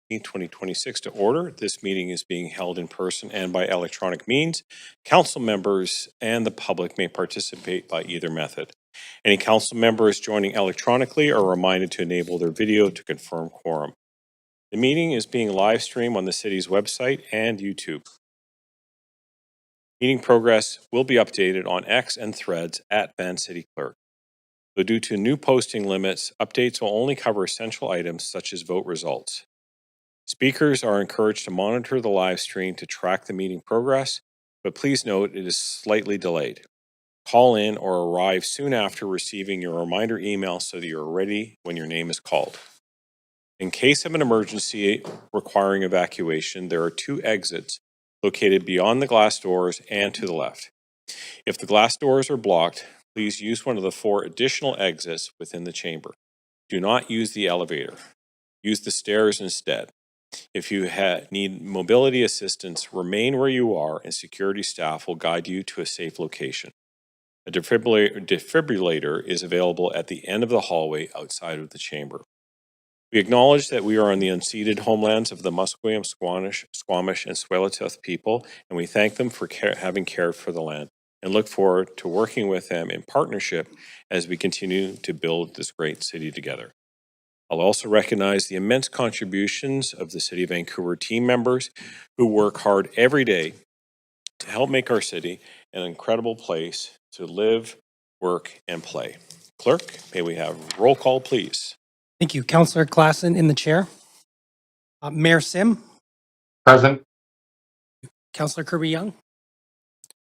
2026 to order. This meeting is being held in person and by electronic means. Council members and the public may participate by either method. Any council members joining electronically are reminded to enable their video to confirm quorum. The meeting is being live streamed on the city's website and YouTube. Meeting progress will be updated on X and Threads at Van City Clerk. Though due to new posting limits, updates will only cover essential items such as vote results. Speakers are encouraged to monitor the live stream to track the meeting progress, but please note it is slightly delayed. Call in or arrive soon after receiving your reminder email so that you're ready when your name is called. In case of an emergency requiring evacuation, there are 2 exits located beyond the glass doors and to the left. If the glass doors are blocked, please use one of the 4 additional exits within the chamber. Do not use the elevator. Use the stairs instead. If you need mobility assistance, remain where you are and security staff will guide you to a safe location. A defibrillator is available at the end of the hallway outside of the chamber. We acknowledge that we are on the unceded homelands of the Musqueam, Squamish, and Tsleil-Waututh people, and we thank them for having cared for the land and look forward to working with them in partnership as we continue to build this great city together. I'll also recognize the immense contributions of the City of Vancouver team members who work hard every day to help make our city an incredible place to live, work, and play. Clerk, may we have roll call, please? Thank you. Councillor Klassen in the chair. Mayor Sim. Present. Councillor Kirby-Young.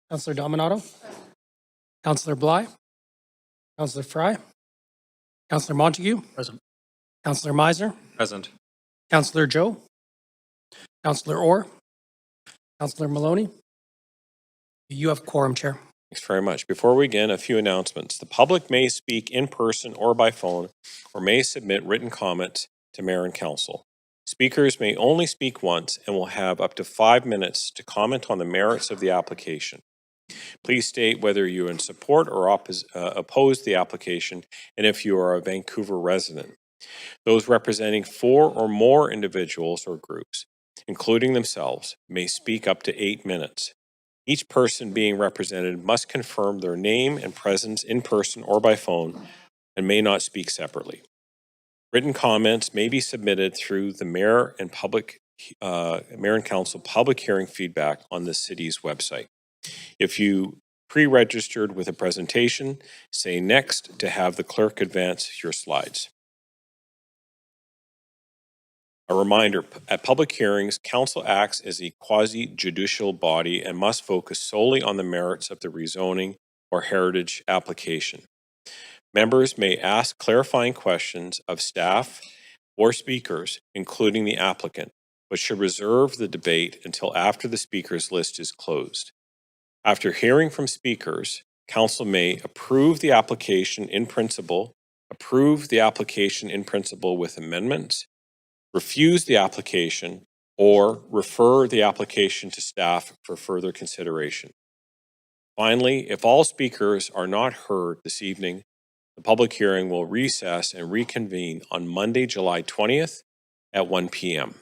Councillor Dominato. Councillor Bly. Councillor Fry. Councillor Montague. Present. Councillor Miser. Present. Councillor Joe. Councillor Orr. Councillor Maloney. You have quorum, Chair. Thanks very much. Before we begin, a few announcements. The public may speak in person or by phone, or may submit written comments to Mayor and Council. Speakers may only speak once and will have up to 5 minutes to comment on the merits of the application. Please state whether you are in support or oppose the application, and if you are a Vancouver resident. Those representing 4 or more individuals or groups, including themselves, may speak up to 8 minutes. Each person being represented must confirm their name and presence in person or by phone and may not speak separately. Written comments may be submitted through the Mayor and Council public hearing feedback on the city's website. If you pre-registered with a presentation, say next to have the clerk advance your slides. A reminder, at public hearings, council acts as a quasi-judicial body and must focus solely on the merits of the rezoning or heritage application. Members may ask clarifying questions of staff or speakers, including the applicant, but should reserve the debate until after the speakers list is closed. After hearing from speakers, council may approve the application in principle with amendments, refuse the application, or refer the application to staff for further consideration. Finally, if all speakers are not heard this evening, the public hearing will recess and reconvene on Monday, July 20th at 1 p.m.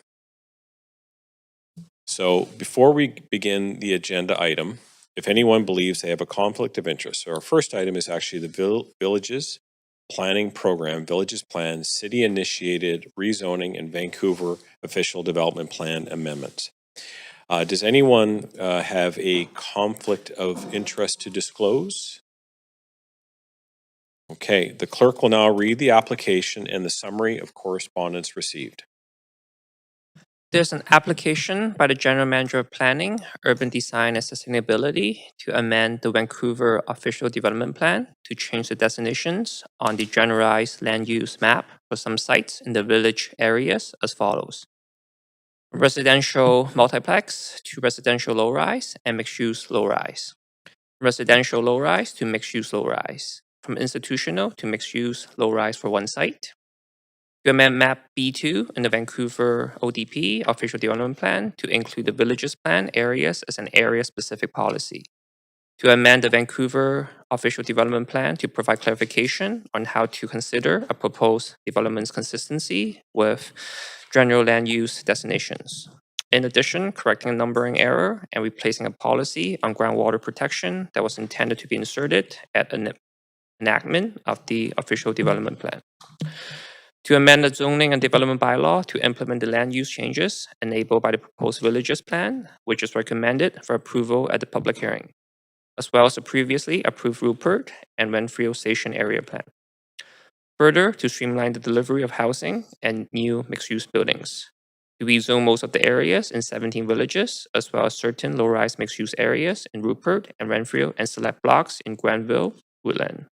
So before we begin the agenda item, if anyone believes they have a conflict of interest, so our first item is actually the Villages Planning Program, Villages Plan, City Initiated Rezoning and Vancouver Official Development Plan Amendments. Does anyone have a conflict of interest to disclose? Okay, the clerk will now read the application and the summary of correspondence received. There's an application by the General Manager of Planning, Urban Design and Sustainability to amend the Vancouver Official Development Plan to change the designations on the generalized land use map for some sites in the village areas as follows. Residential multiplex to residential low-rise and mixed-use low-rise. Residential low-rise to mixed-use low-rise. From institutional to mixed-use low-rise for one site. To amend map B2 in the Vancouver ODP, Official Development Plan, to include the Villages Plan areas as an area-specific policy. To amend the Vancouver Official Development Plan to provide clarification on how to consider a proposed development's consistency with general land use designations. In addition, correcting a numbering error and replacing a policy on groundwater protection that was intended to be inserted at an enactment of the official development plan. To amend the zoning and development bylaw to implement the land use changes enabled by the proposed villages plan, which is recommended for approval at the public hearing, as well as the previously approved Rupert and Renfrew Station area plan. Further, to streamline the delivery of housing and new mixed-use buildings. To rezone most of the areas in 17 villages, as well as certain low-rise mixed-use areas in Rupert and Renfrew and select blocks in Granville, Woodland.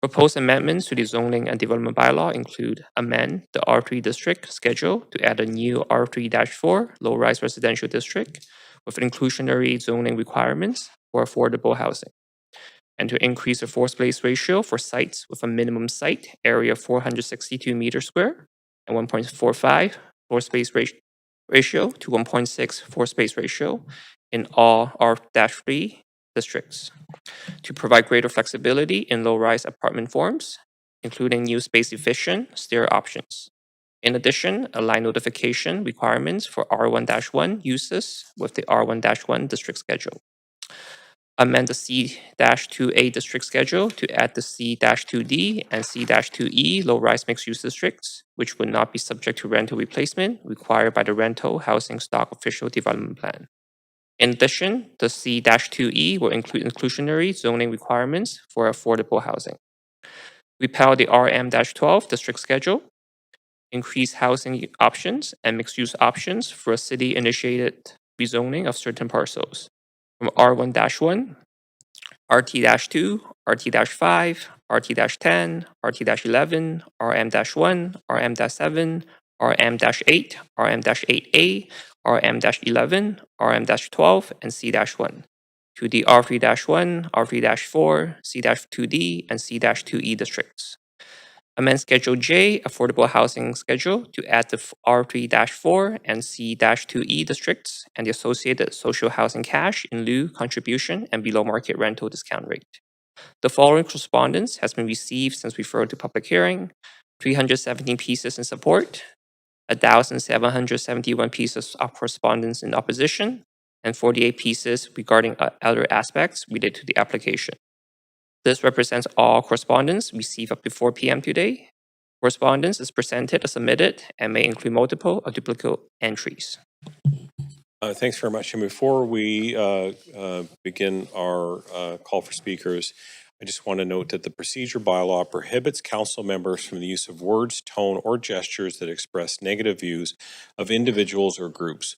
Proposed amendments to the zoning and development bylaw include amend the R3 district schedule to add a new R3-4 low-rise residential district with inclusionary zoning requirements for affordable housing, and to increase the floor space ratio for sites with a minimum site area of 462 meters square and 1.45 floor space ratio to 1.6 floor space ratio in all R-3 districts, to provide greater flexibility in low-rise apartment forms, including new space-efficient stair options. In addition, align notification requirements for R1-1 uses with the R1-1 district schedule. Amend the C-2A district schedule to add the C-2D and C-2E low-rise mixed-use districts, which would not be subject to rental replacement required by the rental housing stock official development plan. In addition, the C-2E will include inclusionary zoning requirements for affordable housing. Repeal the RM-12 district schedule, increase housing options and mixed-use options for a city-initiated rezoning of certain parcels from R1-1, RT-2, RT-5, RT-10, RT-11, RM-1, RM-7, RM-8, RM-8A, RM-11, RM-12, and C-1 to the R3-1, R3-4, C-2D, and C-2E districts. Amend Schedule J, Affordable Housing Schedule, to add the R3-4 and C-2E districts and the associated social housing cash in lieu contribution and below market rental discount rate. The following correspondence has been received since referred to public hearing: 317 pieces in support, 1,771 pieces of correspondence in opposition, and 48 pieces regarding other aspects related to the application. This represents all correspondence received up to 4 p.m. today. Correspondence is presented as submitted and may include multiple or duplicate entries. Thanks very much. And before we begin our call for speakers, I just want to note that the procedure bylaw prohibits council members from the use of words, tone, or gestures that express negative views of individuals or groups.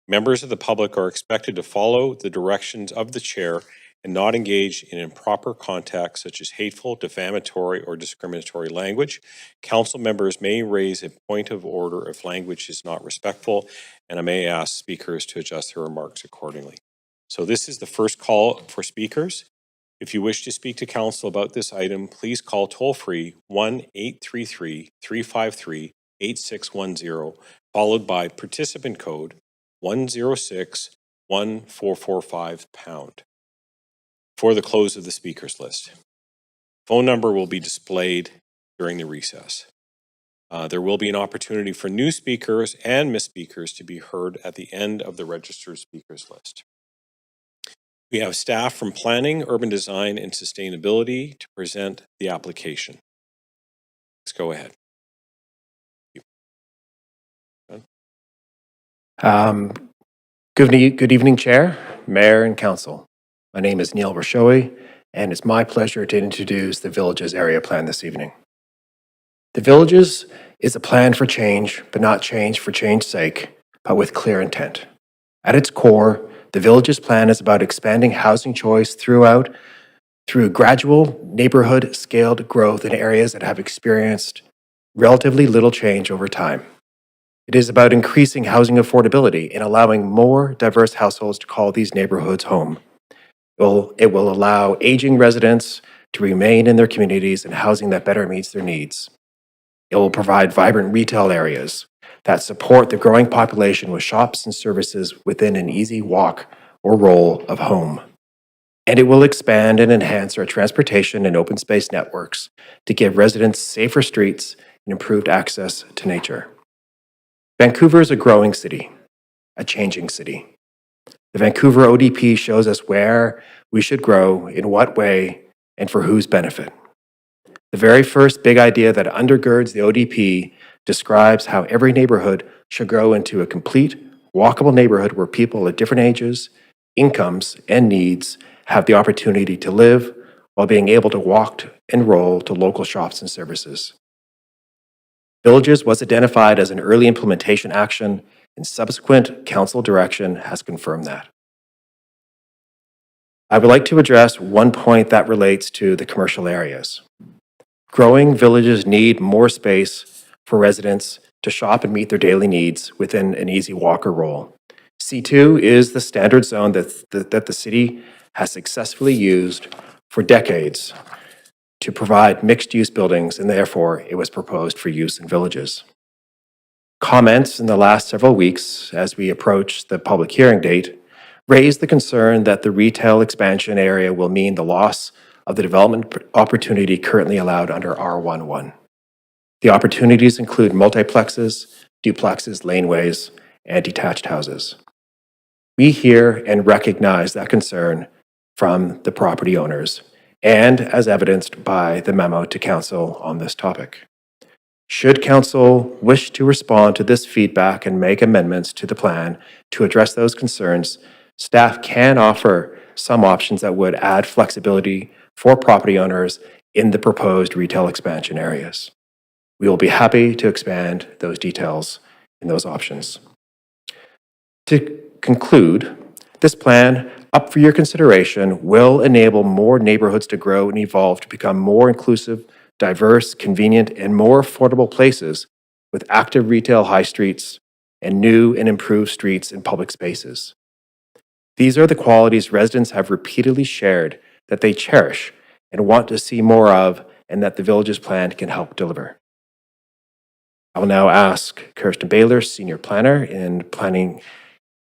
Members of the public are expected to follow the directions of the chair and not engage in improper contact such as hateful, defamatory, or discriminatory language. Council members may raise a point of order if language is not respectful, and I may ask speakers to adjust their remarks accordingly. So this is the first call for speakers. If you wish to speak to council about this item, please call toll-free 1-833-353-8610, followed by participant code 106-1445#. For the close of the speakers list. Phone number will be displayed during the recess. There will be an opportunity for new speakers and missed speakers to be heard at the end of the registered speakers list. We have staff from Planning, Urban Design, and Sustainability to present the application. Let's go ahead. Good evening, Chair, Mayor, and Council. My name is Neil Rashowi, and it's my pleasure to introduce the Villages Area Plan this evening. The Villages is a plan for change, but not change for change's sake, but with clear intent. At its core, the Villages Plan is about expanding housing choice through gradual neighborhood-scaled growth in areas that have experienced relatively little change over time. It is about increasing housing affordability and allowing more diverse households to call these neighborhoods home. It will allow aging residents to remain in their communities in housing that better meets their needs. It will provide vibrant retail areas that support the growing population with shops and services within an easy walk or roll of home. And it will expand and enhance our transportation and open space networks to give residents safer streets and improved access to nature. Vancouver is a growing city, a changing city. The Vancouver ODP shows us where we should grow, in what way, and for whose benefit. The very first big idea that undergirds the ODP describes how every neighborhood should grow into a complete, walkable neighborhood where people at different ages, incomes, and needs have the opportunity to live while being able to walk and roll to local shops and services. Villages was identified as an early implementation action, and subsequent council direction has confirmed that. I would like to address one point that relates to the commercial areas. Growing villages need more space for residents to shop and meet their daily needs within an easy walk or roll. C2 is the standard zone that the city has successfully used for decades to provide mixed-use buildings, and therefore it was proposed for use in villages. Comments in the last several weeks, as we approach the public hearing date, raised the concern that the retail expansion area will mean the loss of the development opportunity currently allowed under R11. The opportunities include multiplexes, duplexes, laneways, and detached houses. We hear and recognize that concern from the property owners, and as evidenced by the memo to Council on this topic. Should Council wish to respond to this feedback and make amendments to the plan to address those concerns, staff can offer some options that would add flexibility for property owners in the proposed retail expansion areas. We will be happy to expand those details and those options. To conclude, this plan, up for your consideration, will enable more neighborhoods to grow and evolve to become more inclusive, diverse, convenient, and more affordable places with active retail high streets and new and improved streets and public spaces. These are the qualities residents have repeatedly shared that they cherish and want to see more of, and that the Villages Plan can help deliver. I will now ask Kirsten Baylor, Senior Planner in Planning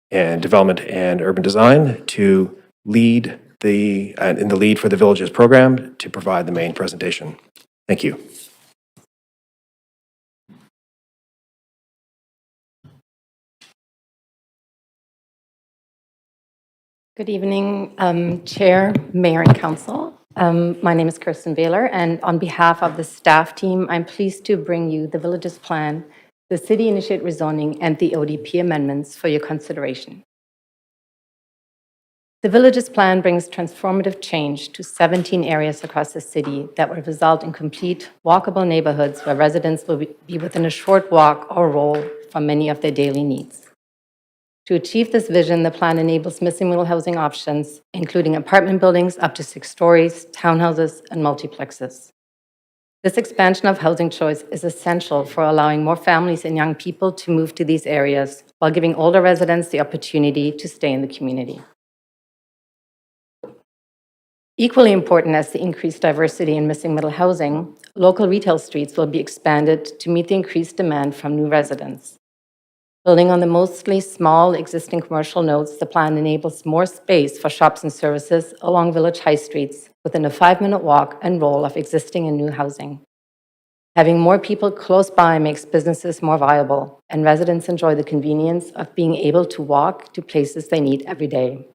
and Development and Urban Design, to lead in the lead for the Villages program to provide the main presentation. Thank you. Good evening, Chair, Mayor, and Council. My name is Kirsten Baylor, and on behalf of the staff team, I'm pleased to bring you the Villages Plan, the City-initiated rezoning, and the ODP amendments for your consideration. The Villages Plan brings transformative change to 17 areas across the city that will result in complete, walkable neighborhoods where residents will be within a short walk or roll from many of their daily needs. To achieve this vision, the plan enables missing middle housing options, including apartment buildings up to 6 stories, townhouses, and multiplexes. This expansion of housing choice is essential for allowing more families and young people to move to these areas while giving older residents the opportunity to stay in the community. Equally important as the increased diversity in missing middle housing, local retail streets will be expanded to meet the increased demand from new residents. Building on the mostly small existing commercial nodes, the plan enables more space for shops and services along village high streets within a 5-minute walk and roll of existing and new housing. Having more people close by makes businesses more viable, and residents enjoy the convenience of being able to walk to places they need every day.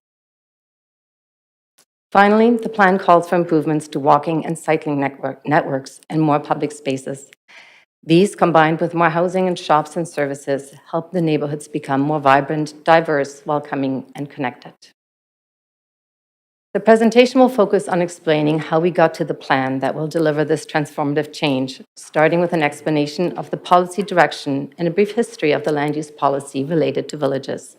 Finally, the plan calls for improvements to walking and cycling networks and more public spaces. These, combined with more housing and shops and services, help the neighborhoods become more vibrant, diverse, welcoming, and connected. The presentation will focus on explaining how we got to the plan that will deliver this transformative change, starting with an explanation of the policy direction and a brief history of the land use policy related to villages.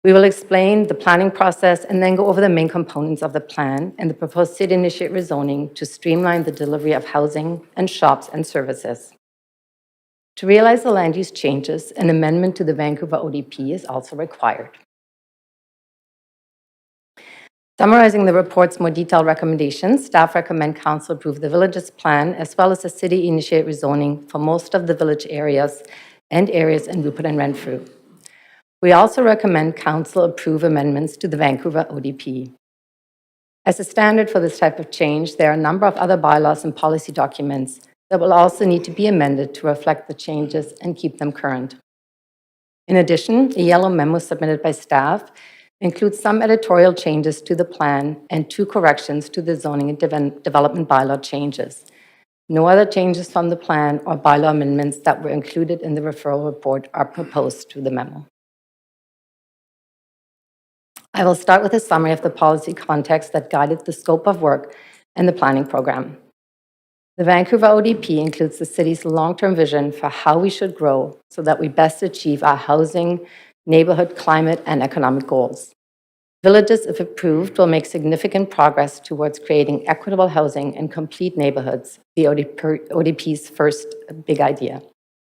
We will explain the planning process and then go over the main components of the plan and the proposed city-initiated rezoning to streamline the delivery of housing and shops and services. To realize the land use changes, an amendment to the Vancouver ODP is also required. Summarizing the report's more detailed recommendations, staff recommend Council approve the Villages Plan as well as the city-initiated rezoning for most of the village areas and areas in Rupert and Renfrew. We also recommend Council approve amendments to the Vancouver ODP. As a standard for this type of change, there are a number of other bylaws and policy documents that will also need to be amended to reflect the changes and keep them current. In addition, a yellow memo submitted by staff includes some editorial changes to the plan and 2 corrections to the zoning and development bylaw changes. No other changes from the plan or bylaw amendments that were included in the referral report are proposed to the memo. I will start with a summary of the policy context that guided the scope of work and the planning program. The Vancouver ODP includes the city's long-term vision for how we should grow so that we best achieve our housing, neighborhood, climate, and economic goals. Villages, if approved, will make significant progress towards creating equitable housing and complete neighborhoods, the ODP's first big idea,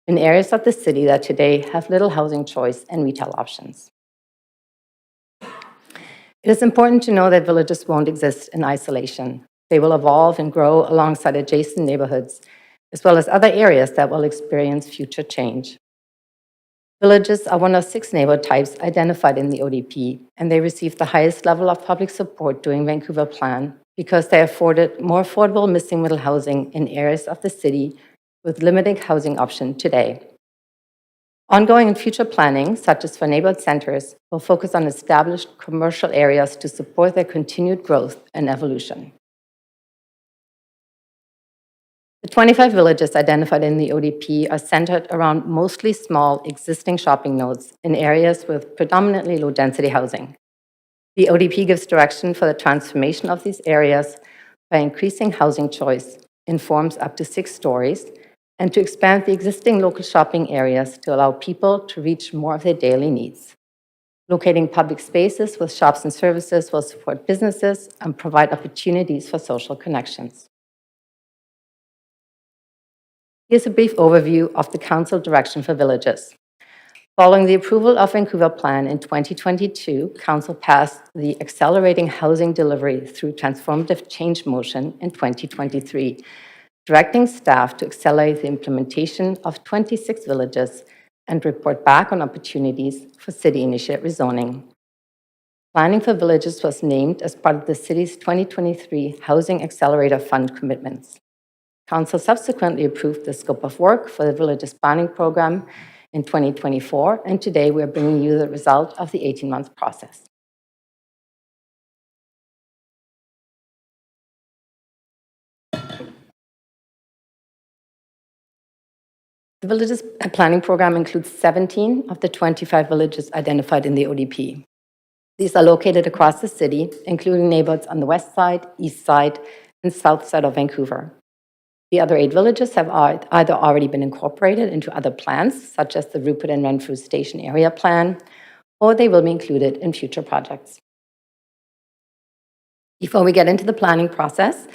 in areas of the city that today have little housing choice and retail options. It is important to know that villages won't exist in isolation. They will evolve and grow alongside adjacent neighborhoods, as well as other areas that will experience future change. Villages are one of 6 neighborhood types identified in the ODP, and they received the highest level of public support during Vancouver Plan because they afforded more affordable missing middle housing in areas of the city with limited housing option today. Ongoing and future planning, such as for neighborhood centers, will focus on established commercial areas to support their continued growth and evolution. The 25 villages identified in the ODP are centered around mostly small existing shopping nodes in areas with predominantly low-density housing. The ODP gives direction for the transformation of these areas by increasing housing choice in forms up to 6 stories and to expand the existing local shopping areas to allow people to reach more of their daily needs. Locating public spaces with shops and services will support businesses and provide opportunities for social connections. Here's a brief overview of the Council direction for villages. Following the approval of Vancouver Plan in 2022, Council passed the Accelerating Housing Delivery through Transformative Change motion in 2023, directing staff to accelerate the implementation of 26 villages and report back on opportunities for city-initiated rezoning. Planning for villages was named as part of the city's 2023 Housing Accelerator Fund commitments. Council subsequently approved the scope of work for the Villages Planning Program in 2024, and today we're bringing you the result of the 18-month process. The Villages Planning Program includes 17 of the 25 villages identified in the ODP. These are located across the city, including neighborhoods on the west side, east side, and south side of Vancouver. The other 8 villages have either already been incorporated into other plans, such as the Rupert and Renfrew Station Area Plan, or they will be included in future projects. Before we get into the planning process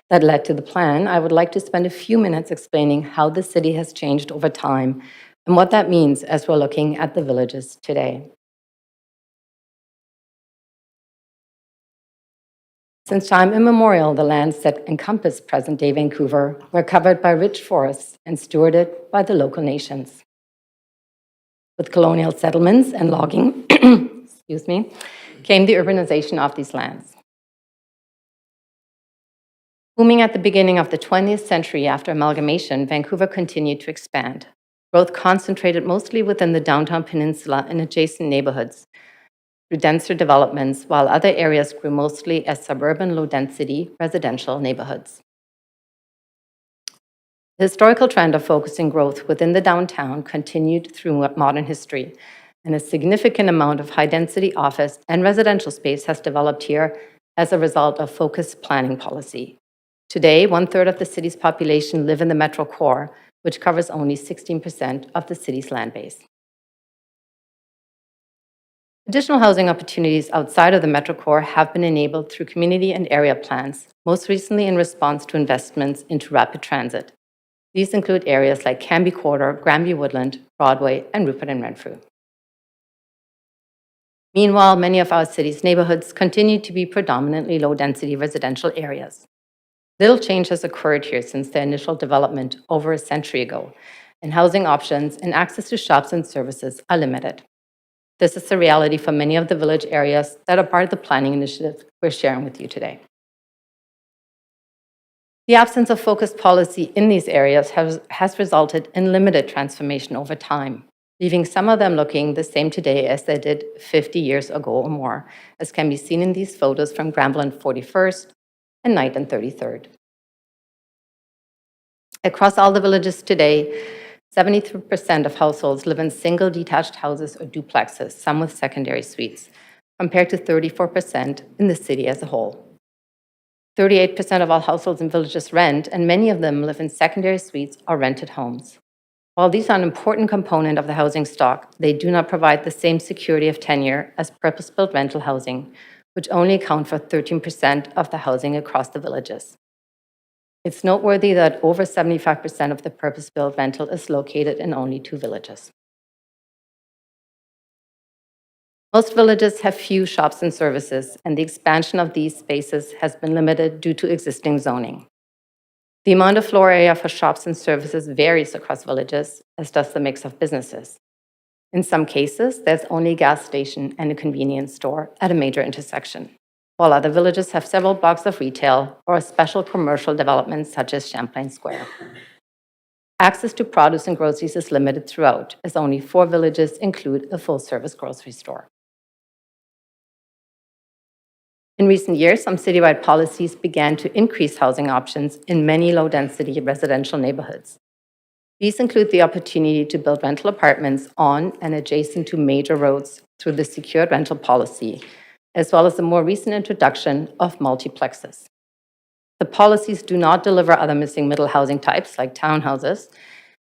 that led to the plan, I would like to spend a few minutes explaining how the city has changed over time and what that means as we're looking at the villages today. Since time immemorial, the lands that encompass present-day Vancouver were covered by rich forests and stewarded by the local nations. With colonial settlements and logging, came the urbanization of these lands. Booming at the beginning of the 20th century after amalgamation, Vancouver continued to expand. Growth concentrated mostly within the downtown peninsula and adjacent neighborhoods, through denser developments, while other areas grew mostly as suburban low-density residential neighborhoods. The historical trend of focusing growth within the downtown continued through modern history, and a significant amount of high-density office and residential space has developed here as a result of focused planning policy. Today, 1/3 of the city's population live in the metro core, which covers only 16% of the city's land base. Additional housing opportunities outside of the metro core have been enabled through community and area plans, most recently in response to investments into rapid transit. These include areas like Canby Quarter, Granby Woodland, Broadway, and Rupert and Renfrew. Meanwhile, many of our city's neighborhoods continue to be predominantly low-density residential areas. Little change has occurred here since the initial development over a century ago, and housing options and access to shops and services are limited. This is the reality for many of the village areas that are part of the planning initiative we're sharing with you today. The absence of focused policy in these areas has resulted in limited transformation over time. leaving some of them looking the same today as they did 50 years ago or more, as can be seen in these photos from Granville and 41st and Knight and 33rd. Across all the villages today, 73% of households live in single detached houses or duplexes, some with secondary suites, compared to 34% in the city as a whole. 38% of all households in villages rent, and many of them live in secondary suites or rented homes. While these are an important component of the housing stock, they do not provide the same security of tenure as purpose-built rental housing, which only account for 13% of the housing across the villages. It's noteworthy that over 75% of the purpose-built rental is located in only 2 villages. Most villages have few shops and services, and the expansion of these spaces has been limited due to existing zoning. The amount of floor area for shops and services varies across villages, as does the mix of businesses. In some cases, there's only a gas station and a convenience store at a major intersection, while other villages have several blocks of retail or special commercial developments such as Champlain Square. Access to produce and groceries is limited throughout, as only 4 villages include a full-service grocery store. In recent years, some citywide policies began to increase housing options in many low-density residential neighborhoods. These include the opportunity to build rental apartments on and adjacent to major roads through the secured rental policy, as well as the more recent introduction of multiplexes. The policies do not deliver other missing middle housing types like townhouses,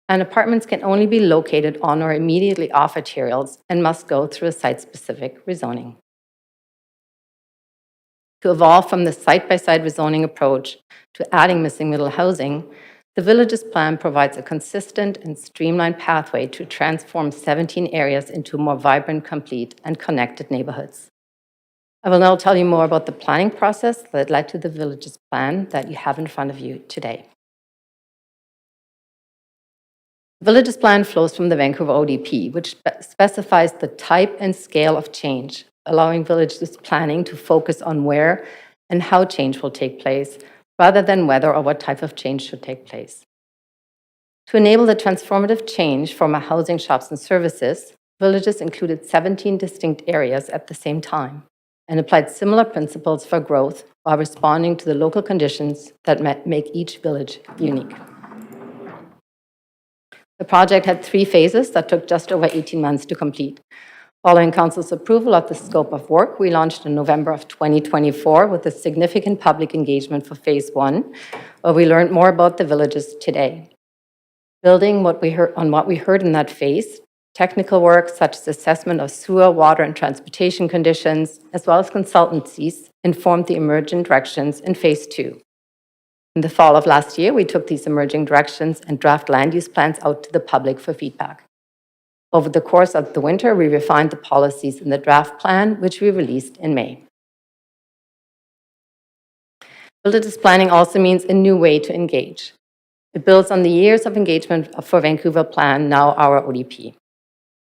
and apartments can only be located on or immediately off arterials and must go through a site-specific rezoning. To evolve from the site-by-site rezoning approach to adding missing middle housing, the Villages Plan provides a consistent and streamlined pathway to transform 17 areas into more vibrant, complete, and connected neighborhoods. I will now tell you more about the planning process that led to the Villages Plan that you have in front of you today. The Villages Plan flows from the Vancouver ODP, which specifies the type and scale of change, allowing villages planning to focus on where and how change will take place, rather than whether or what type of change should take place. To enable the transformative change from our housing, shops, and services, villages included 17 distinct areas at the same time and applied similar principles for growth while responding to the local conditions that make each village unique. The project had 3 phases that took just over 18 months to complete. Following Council's approval of the scope of work, we launched in November of 2024 with a significant public engagement for Phase 1, where we learned more about the villages today. Building on what we heard in that phase, technical work such as assessment of sewer, water, and transportation conditions, as well as consultancies, informed the emerging directions in Phase 2. In the fall of last year, we took these emerging directions and draft land use plans out to the public for feedback. Over the course of the winter, we refined the policies in the draft plan, which we released in May. Villages planning also means a new way to engage. It builds on the years of engagement for Vancouver Plan, now our ODP.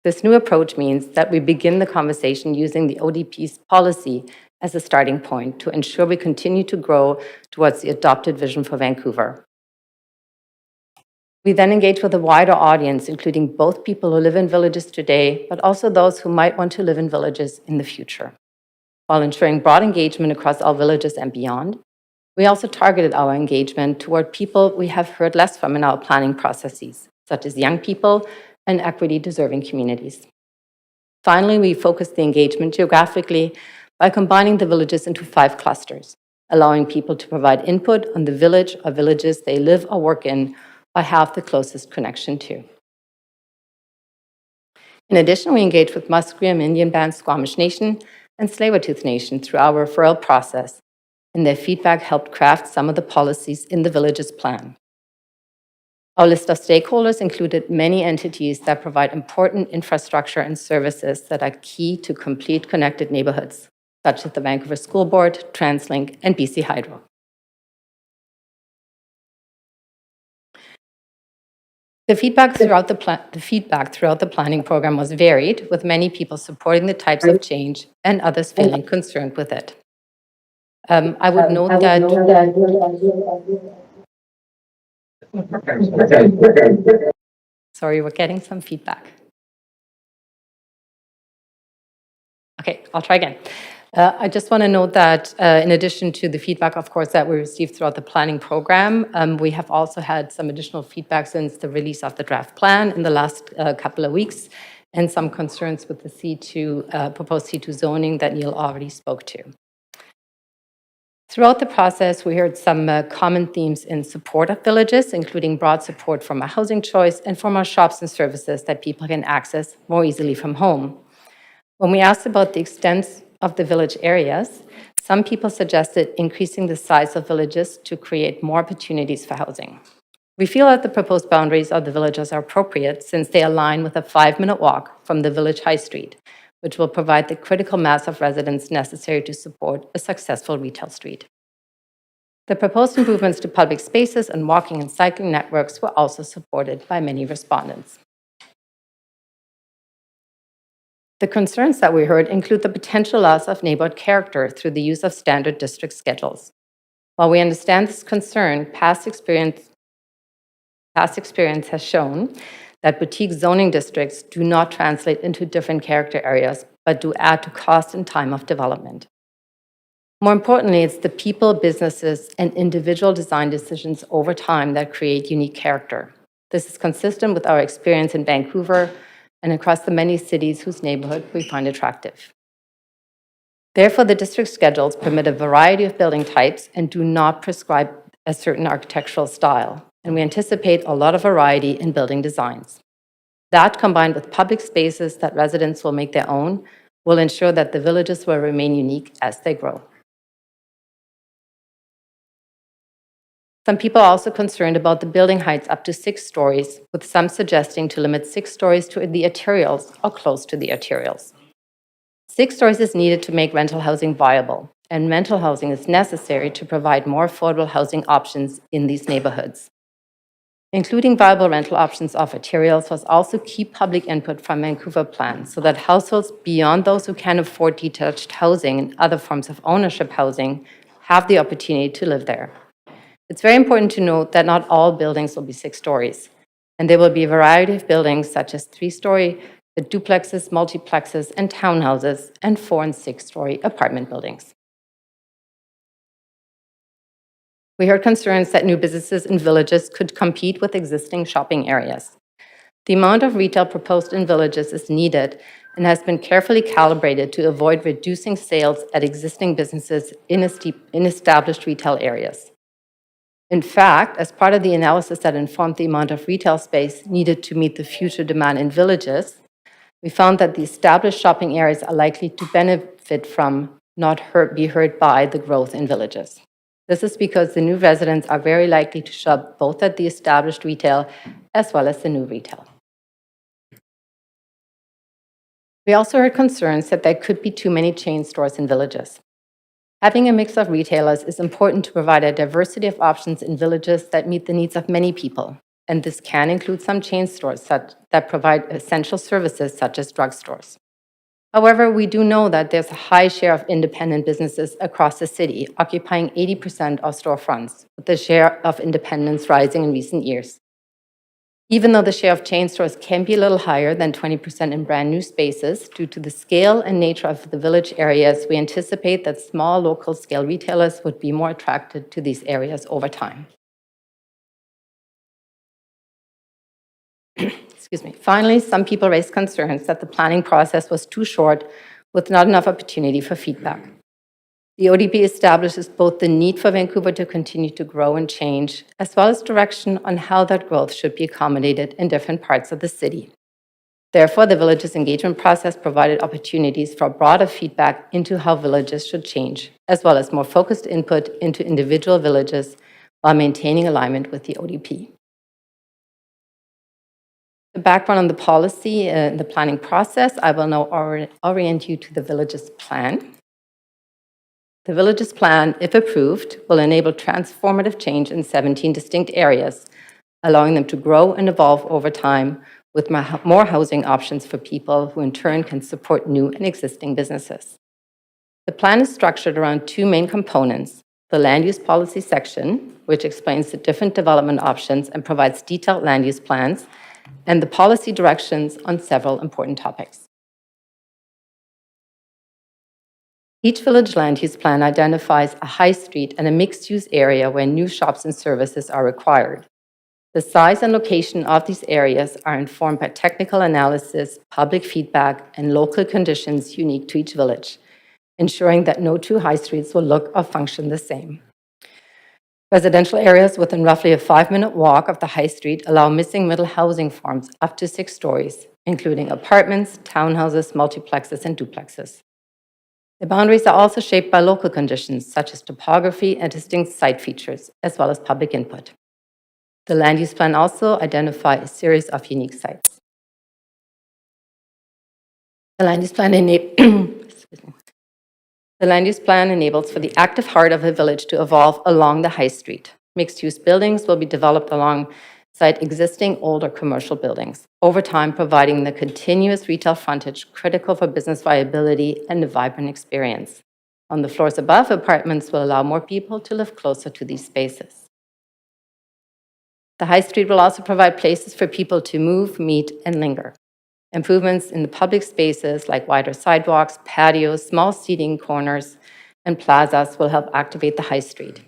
This new approach means that we begin the conversation using the ODP's policy as a starting point to ensure we continue to grow towards the adopted vision for Vancouver. We then engage with a wider audience, including both people who live in villages today, but also those who might want to live in villages in the future. While ensuring broad engagement across all villages and beyond, we also targeted our engagement toward people we have heard less from in our planning processes, such as young people and equity-deserving communities. Finally, we focused the engagement geographically by combining the villages into 5 clusters, allowing people to provide input on the village or villages they live or work in or have the closest connection to. In addition, we engaged with Musqueam, Indian Band, Squamish Nation, and Tsleil-Waututh Nation through our referral process, and their feedback helped craft some of the policies in the Villages Plan. Our list of stakeholders included many entities that provide important infrastructure and services that are key to complete connected neighborhoods, such as the Vancouver School Board, TransLink, and BC Hydro. The feedback throughout the planning program was varied, with many people supporting the types of change and others feeling concerned with it. I would note that sorry, we're getting some feedback. Okay, I'll try again. I just want to note that in addition to the feedback, of course, that we received throughout the planning program, we have also had some additional feedback since the release of the draft plan in the last couple of weeks, and some concerns with the C2, proposed C2 zoning that Neil already spoke to. Throughout the process, we heard some common themes in support of villages, including broad support for more housing choice and for more shops and services that people can access more easily from home. When we asked about the extent of the village areas, some people suggested increasing the size of villages to create more opportunities for housing. We feel that the proposed boundaries of the villages are appropriate since they align with a 5-minute walk from the village high street, which will provide the critical mass of residents necessary to support a successful retail street. The proposed improvements to public spaces and walking and cycling networks were also supported by many respondents. The concerns that we heard include the potential loss of neighborhood character through the use of standard district schedules. While we understand this concern, past experience has shown that boutique zoning districts do not translate into different character areas, but do add to cost and time of development. More importantly, it's the people, businesses, and individual design decisions over time that create unique character. This is consistent with our experience in Vancouver and across the many cities whose neighborhood we find attractive. Therefore, the district schedules permit a variety of building types and do not prescribe a certain architectural style, and we anticipate a lot of variety in building designs. That, combined with public spaces that residents will make their own, will ensure that the villages will remain unique as they grow. Some people are also concerned about the building heights up to 6 stories, with some suggesting to limit 6 stories to the arterials or close to the arterials. 6 stories is needed to make rental housing viable, and rental housing is necessary to provide more affordable housing options in these neighborhoods. Including viable rental options off arterials was also key public input from Vancouver Plan, so that households beyond those who can afford detached housing and other forms of ownership housing have the opportunity to live there. It's very important to note that not all buildings will be 6 stories, and there will be a variety of buildings such as 3-story duplexes, multiplexes, and townhouses, and 4- and 6-story apartment buildings. We heard concerns that new businesses in villages could compete with existing shopping areas. The amount of retail proposed in villages is needed and has been carefully calibrated to avoid reducing sales at existing businesses in established retail areas. In fact, as part of the analysis that informed the amount of retail space needed to meet the future demand in villages, we found that the established shopping areas are likely to benefit from, not be hurt by, the growth in villages. This is because the new residents are very likely to shop both at the established retail as well as the new retail. We also heard concerns that there could be too many chain stores in villages. Having a mix of retailers is important to provide a diversity of options in villages that meet the needs of many people, and this can include some chain stores that provide essential services such as drugstores. However, we do know that there's a high share of independent businesses across the city, occupying 80% of storefronts, with the share of independents rising in recent years. Even though the share of chain stores can be a little higher than 20% in brand new spaces, due to the scale and nature of the village areas, we anticipate that small local scale retailers would be more attracted to these areas over time. Excuse me. Finally, some people raised concerns that the planning process was too short with not enough opportunity for feedback. The ODP establishes both the need for Vancouver to continue to grow and change, as well as direction on how that growth should be accommodated in different parts of the city. Therefore, the village's engagement process provided opportunities for broader feedback into how villages should change, as well as more focused input into individual villages while maintaining alignment with the ODP. The background on the policy and the planning process, I will now orient you to the village's plan. The village's plan, if approved, will enable transformative change in 17 distinct areas, allowing them to grow and evolve over time with more housing options for people who in turn can support new and existing businesses. The plan is structured around 2 main components: the land use policy section, which explains the different development options and provides detailed land use plans, and the policy directions on several important topics. Each village land use plan identifies a high street and a mixed-use area where new shops and services are required. The size and location of these areas are informed by technical analysis, public feedback, and local conditions unique to each village, ensuring that no two high streets will look or function the same. Residential areas within roughly a 5-minute walk of the high street allow missing middle housing forms up to 6 stories, including apartments, townhouses, multiplexes, and duplexes. The boundaries are also shaped by local conditions, such as topography and distinct site features, as well as public input. The land use plan also identifies a series of unique sites. The land use plan enables for the active heart of a village to evolve along the high street. Mixed-use buildings will be developed alongside existing older commercial buildings, over time providing the continuous retail frontage critical for business viability and a vibrant experience. On the floors above, apartments will allow more people to live closer to these spaces. The high street will also provide places for people to move, meet, and linger. Improvements in the public spaces like wider sidewalks, patios, small seating corners, and plazas will help activate the high street.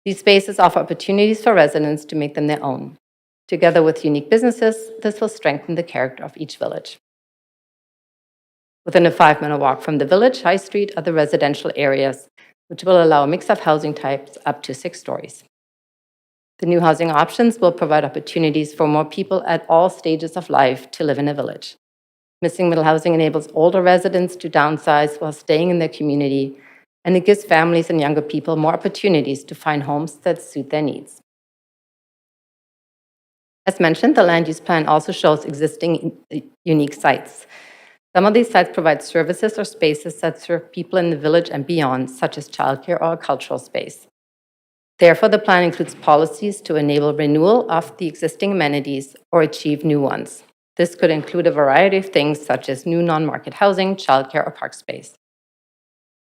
These spaces offer opportunities for residents to make them their own. Together with unique businesses, this will strengthen the character of each village. Within a 5-minute walk from the village high street are the residential areas, which will allow a mix of housing types up to 6 stories. The new housing options will provide opportunities for more people at all stages of life to live in a village. Missing middle housing enables older residents to downsize while staying in their community, and it gives families and younger people more opportunities to find homes that suit their needs. As mentioned, the land use plan also shows existing unique sites. Some of these sites provide services or spaces that serve people in the village and beyond, such as childcare or a cultural space. Therefore, the plan includes policies to enable renewal of the existing amenities or achieve new ones. This could include a variety of things such as new non-market housing, childcare, or park space.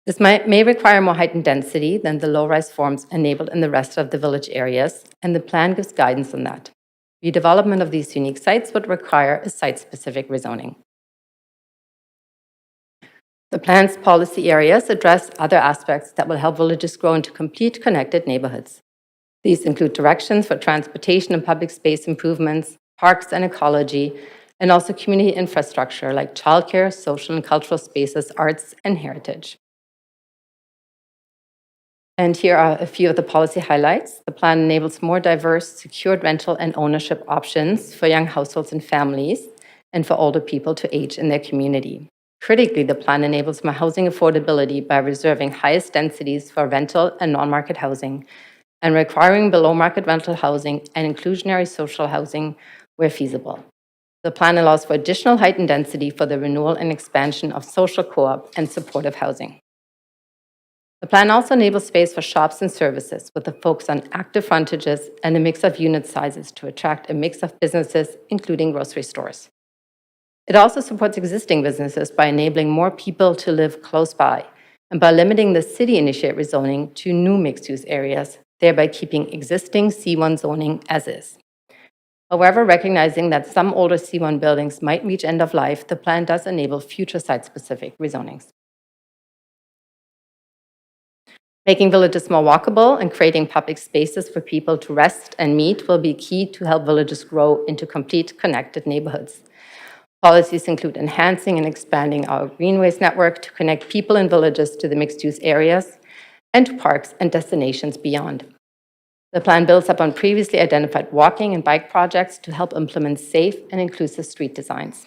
This may require more height and density than the low-rise forms enabled in the rest of the village areas, and the plan gives guidance on that. Redevelopment of these unique sites would require a site-specific rezoning. The plan's policy areas address other aspects that will help villages grow into complete connected neighborhoods. These include directions for transportation and public space improvements, parks and ecology, and also community infrastructure like childcare, social and cultural spaces, arts, and heritage. And here are a few of the policy highlights. The plan enables more diverse, secured rental and ownership options for young households and families, and for older people to age in their community. Critically, the plan enables more housing affordability by reserving highest densities for rental and non-market housing, and requiring below-market rental housing and inclusionary social housing where feasible. The plan allows for additional height and density for the renewal and expansion of social co-op and supportive housing. The plan also enables space for shops and services with a focus on active frontages and a mix of unit sizes to attract a mix of businesses, including grocery stores. It also supports existing businesses by enabling more people to live close by and by limiting the city-initiated rezoning to new mixed-use areas, thereby keeping existing C1 zoning as is. However, recognizing that some older C1 buildings might reach end of life, the plan does enable future site-specific rezonings. Making villages more walkable and creating public spaces for people to rest and meet will be key to help villages grow into complete connected neighborhoods. Policies include enhancing and expanding our greenways network to connect people in villages to the mixed-use areas and to parks and destinations beyond. The plan builds upon previously identified walking and bike projects to help implement safe and inclusive street designs.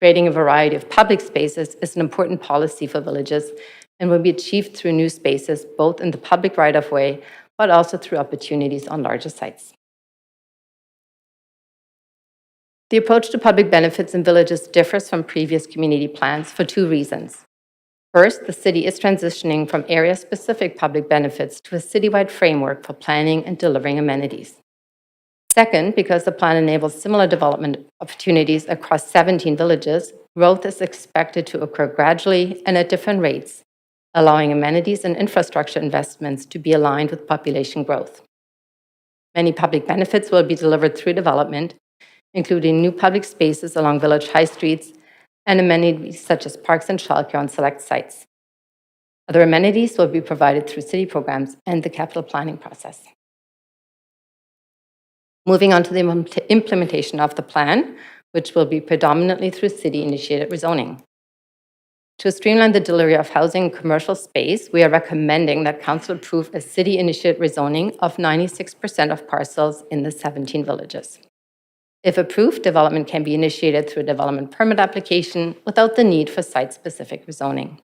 Creating a variety of public spaces is an important policy for villages and will be achieved through new spaces, both in the public right-of-way, but also through opportunities on larger sites. The approach to public benefits in villages differs from previous community plans for 2 reasons. First, the city is transitioning from area-specific public benefits to a citywide framework for planning and delivering amenities. Second, because the plan enables similar development opportunities across 17 villages, growth is expected to occur gradually and at different rates, allowing amenities and infrastructure investments to be aligned with population growth. Many public benefits will be delivered through development, including new public spaces along village high streets and amenities such as parks and childcare on select sites. Other amenities will be provided through city programs and the capital planning process. Moving on to the implementation of the plan, which will be predominantly through city-initiated rezoning. To streamline the delivery of housing and commercial space, we are recommending that Council approve a city-initiated rezoning of 96% of parcels in the 17 villages. If approved, development can be initiated through a development permit application without the need for site-specific rezoning.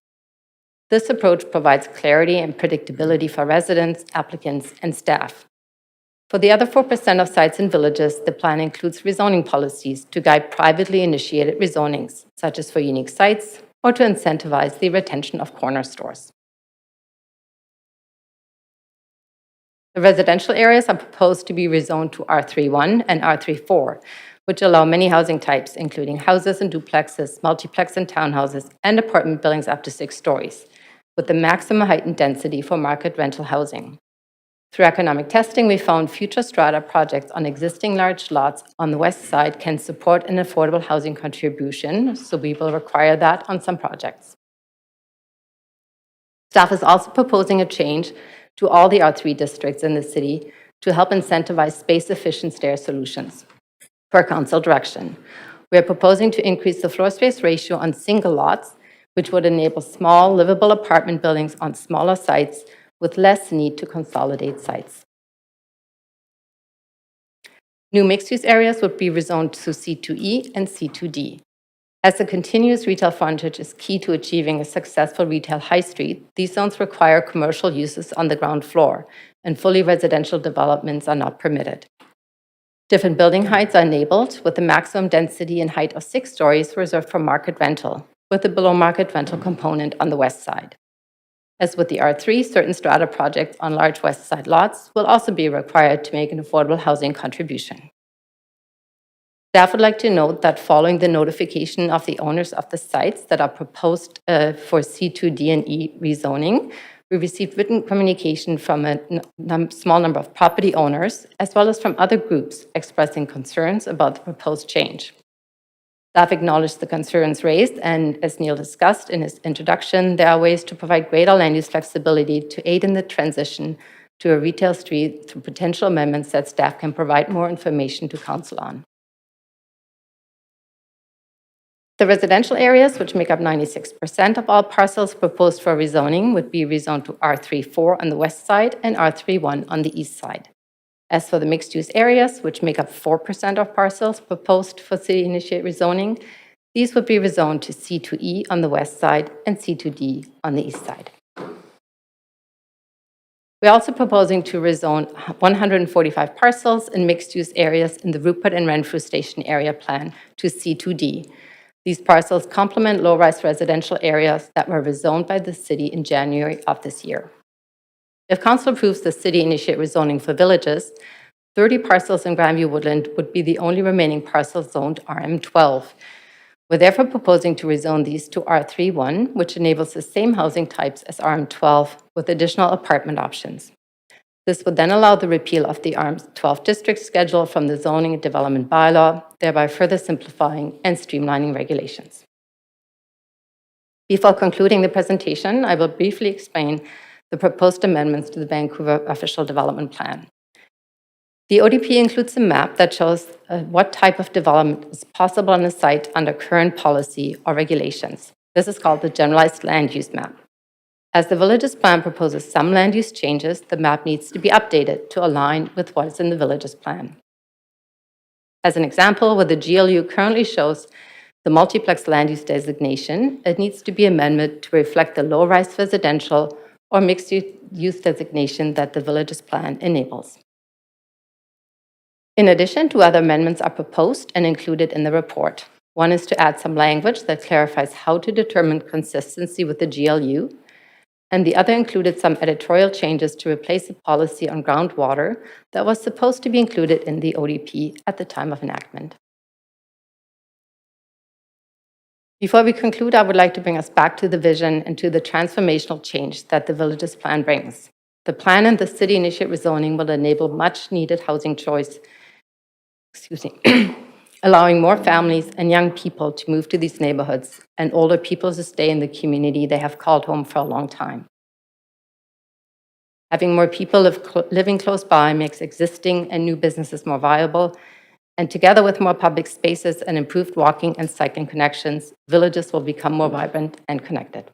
This approach provides clarity and predictability for residents, applicants, and staff. For the other 4% of sites in villages, the plan includes rezoning policies to guide privately initiated rezonings, such as for unique sites or to incentivize the retention of corner stores. The residential areas are proposed to be rezoned to R31 and R34, which allow many housing types, including houses and duplexes, multiplex and townhouses, and apartment buildings up to 6 stories, with the maximum height and density for market rental housing. Through economic testing, we found future strata projects on existing large lots on the west side can support an affordable housing contribution, so we will require that on some projects. Staff is also proposing a change to all the R3 districts in the city to help incentivize space-efficient stair solutions. Per council direction, we are proposing to increase the floor space ratio on single lots, which would enable small, livable apartment buildings on smaller sites with less need to consolidate sites. New mixed-use areas would be rezoned to C2E and C2D. As the continuous retail frontage is key to achieving a successful retail high street, these zones require commercial uses on the ground floor, and fully residential developments are not permitted. Different building heights are enabled, with the maximum density and height of 6 stories reserved for market rental, with a below-market rental component on the west side. As with the R3, certain strata projects on large west side lots will also be required to make an affordable housing contribution. Staff would like to note that following the notification of the owners of the sites that are proposed for C2D and E rezoning, we received written communication from a small number of property owners, as well as from other groups expressing concerns about the proposed change. Staff acknowledged the concerns raised, and as Neil discussed in his introduction, there are ways to provide greater land use flexibility to aid in the transition to a retail street through potential amendments that staff can provide more information to Council on. The residential areas, which make up 96% of all parcels proposed for rezoning, would be rezoned to R34 on the west side and R31 on the east side. As for the mixed-use areas, which make up 4% of parcels proposed for city-initiated rezoning, these would be rezoned to C2E on the west side and C2D on the east side. We're also proposing to rezone 145 parcels in mixed-use areas in the Rupert and Renfrew Station area plan to C2D. These parcels complement low-rise residential areas that were rezoned by the city in January of this year. If Council approves the city-initiated rezoning for villages, 30 parcels in Grandview Woodland would be the only remaining parcels zoned RM12. We're therefore proposing to rezone these to R31, which enables the same housing types as RM12 with additional apartment options. This would then allow the repeal of the RM12 district schedule from the zoning and development bylaw, thereby further simplifying and streamlining regulations. Before concluding the presentation, I will briefly explain the proposed amendments to the Vancouver Official Development Plan. The ODP includes a map that shows what type of development is possible on a site under current policy or regulations. This is called the Generalized Land Use Map. As the village's plan proposes some land use changes, the map needs to be updated to align with what is in the village's plan. As an example, where the GLU currently shows the multiplex land use designation, it needs to be amended to reflect the low-rise residential or mixed-use designation that the village's plan enables. In addition, 2 other amendments are proposed and included in the report. One is to add some language that clarifies how to determine consistency with the GLU, and the other included some editorial changes to replace a policy on groundwater that was supposed to be included in the ODP at the time of enactment. Before we conclude, I would like to bring us back to the vision and to the transformational change that the village's plan brings. The plan and the city-initiated rezoning will enable much-needed housing choice, allowing more families and young people to move to these neighborhoods and older people to stay in the community they have called home for a long time. Having more people living close by makes existing and new businesses more viable. And together with more public spaces and improved walking and cycling connections, villages will become more vibrant and connected.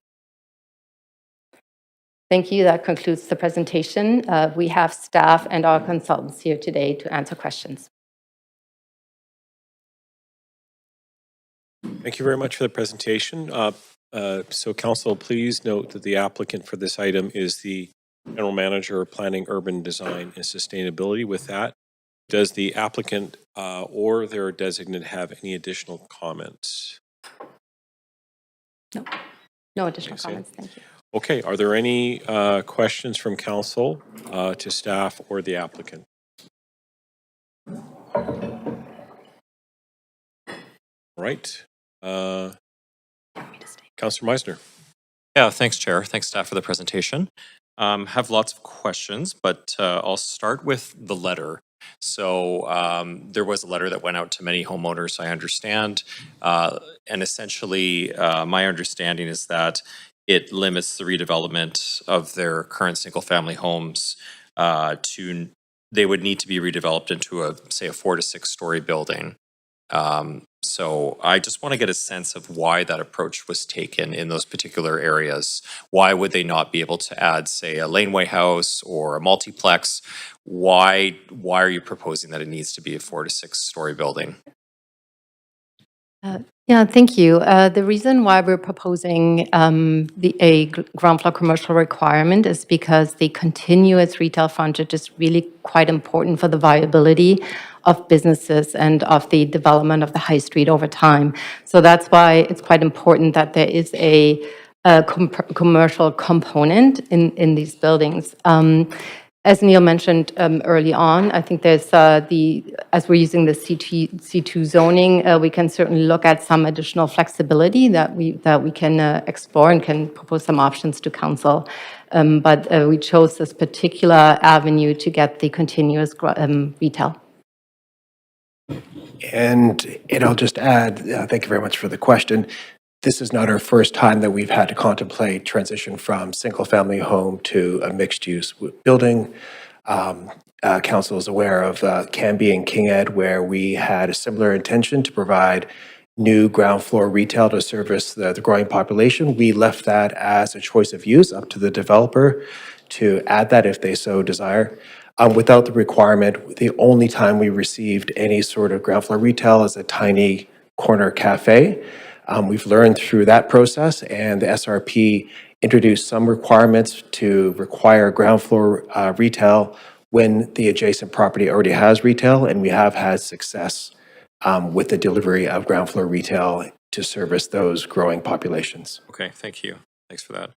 Thank you. That concludes the presentation. We have staff and our consultants here today to answer questions. Thank you very much for the presentation. So council, please note that the applicant for this item is the General Manager of Planning, Urban Design and Sustainability. With that, does the applicant or their designate have any additional comments? No additional Thanks, comments. Thank you. Okay, are there any questions from council to staff or the applicant? All right. Councillor Meisner. Yeah, thanks, Chair. Thanks, staff, for the presentation. Have lots of questions, but I'll start with the letter. So there was a letter that went out to many homeowners, I understand. And essentially, my understanding is that it limits the redevelopment of their current single-family homes to, they would need to be redeveloped into a, say, a 4 to 6 story building. So I just want to get a sense of why that approach was taken in those particular areas. Why would they not be able to add, say, a laneway house or a multiplex? Why are you proposing that it needs to be a 4 to 6 story building? Yeah, thank you. The reason why we're proposing a ground floor commercial requirement is because the continuous retail frontage is really quite important for the viability of businesses and of the development of the high street over time. So that's why it's quite important that there is a commercial component in these buildings. As Neil mentioned early on, I think there's as we're using the C2 zoning, we can certainly look at some additional flexibility that we can explore and can propose some options to council. But we chose this particular avenue to get the continuous retail. And I'll just add, thank you very much for the question. This is not our first time that we've had to contemplate transition from single-family home to a mixed-use building. Council is aware of Canby and King Ed, where we had a similar intention to provide new ground floor retail to service the growing population. We left that as a choice of use up to the developer to add that if they so desire. Without the requirement, the only time we received any sort of ground floor retail is a tiny corner cafe. We've learned through that process, and the SRP introduced some requirements to require ground floor retail when the adjacent property already has retail, and we have had success with the delivery of ground floor retail to service those growing populations. Okay, thank you. Thanks for that.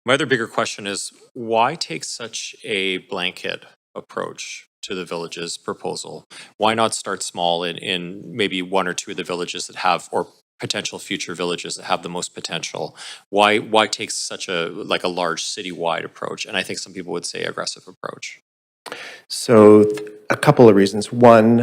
My other bigger question is, why take such a blanket approach to the village's proposal? Why not start small in maybe 1 or 2 of the villages that have, or potential future villages that have the most potential? Why take such a large citywide approach? And I think some people would say aggressive approach. So a couple of reasons. One,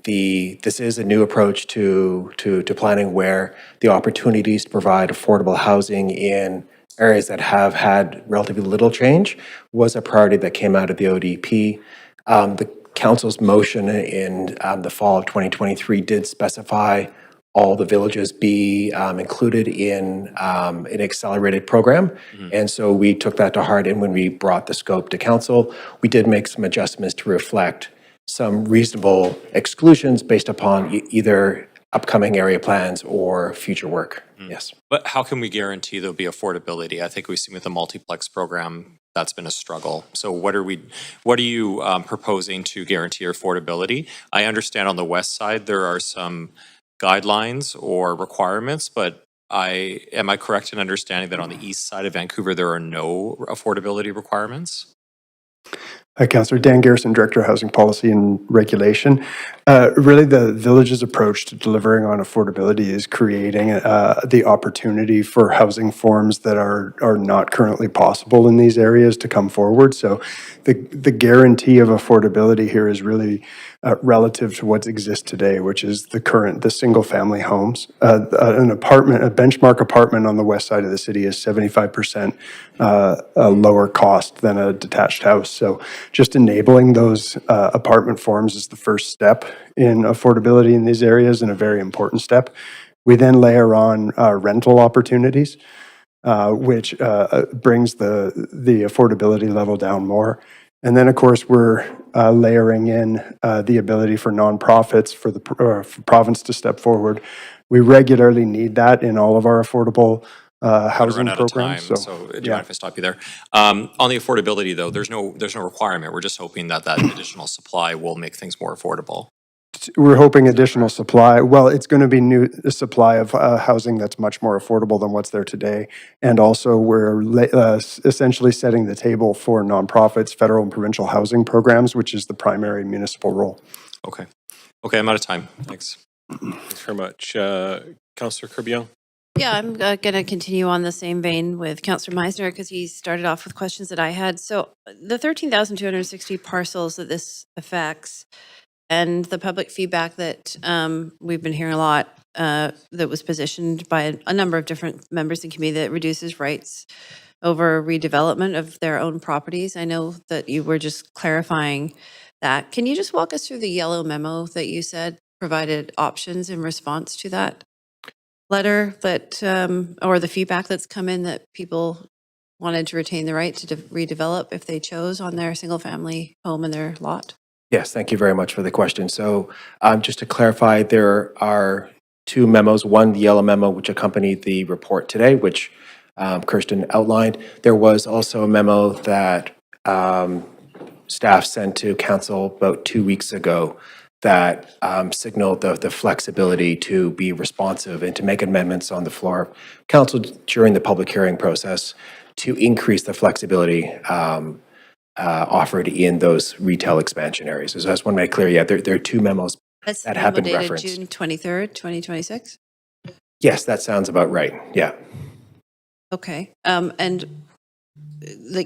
this is a new approach to planning where the opportunities to provide affordable housing in areas that have had relatively little change was a priority that came out of the ODP. The council's motion in the fall of 2023 did specify all the villages be included in an accelerated program. Mm-hmm. And so we took that to heart, and when we brought the scope to council, we did make some adjustments to reflect some reasonable exclusions based upon either upcoming area plans or future work. Mm. Yes. But how can we guarantee there'll be affordability? I think we've seen with the multiplex program, that's been a struggle. So what are you proposing to guarantee affordability? I understand on the west side, there are some guidelines or requirements, but am I correct in understanding that on the east side of Vancouver, there are no affordability requirements? Hi, Councillor Dan Garrison, Director of Housing Policy and Regulation. Really, the village's approach to delivering on affordability is creating the opportunity for housing forms that are not currently possible in these areas to come forward. So the guarantee of affordability here is really relative to what exists today, which is the single-family homes. A benchmark apartment on the west side of the city is 75% a lower cost than a detached house. So just enabling those apartment forms is the first step in affordability in these areas, and a very important step. We then layer on rental opportunities, which brings the affordability level down more. And then, of course, we're layering in the ability for nonprofits for the for province to step forward. We regularly need that in all of our affordable housing Run out of time, programs. so do you yeah. mind if I stop you there? On the affordability, though, there's no requirement. We're just hoping that additional supply will make things more affordable. We're hoping additional supply. Well, it's going to be a supply of housing that's much more affordable than what's there today. And also, we're essentially setting the table for nonprofits, federal and provincial housing programs, which is the primary municipal role. Okay. Okay, I'm out of time. Thanks. Thanks very much. Councillor Kirby-Young? Yeah, I'm going to continue on the same vein with Councillor Meisner because he started off with questions that I had. So the 13,260 parcels that this affects and the public feedback that we've been hearing a lot that was positioned by a number of different members in committee that reduces rights over redevelopment of their own properties. I know that you were just clarifying that. Can you just walk us through the yellow memo that you said provided options in response to that letter that, or the feedback that's come in that people wanted to retain the right to redevelop if they chose on their single family home in their lot? Yes, thank you very much for the question. So just to clarify, there are two memos. One, the yellow memo, which accompanied the report today, which Kirsten outlined. There was also a memo that staff sent to council about 2 weeks ago that signaled the flexibility to be responsive and to make amendments on the floor of council during the public hearing process to increase the flexibility offered in those retail expansion areas. So I just want to make clear, yeah, there are two memos That's that have been dated referenced. June 23rd, 2026? Yes, that sounds about right. Yeah. Okay. And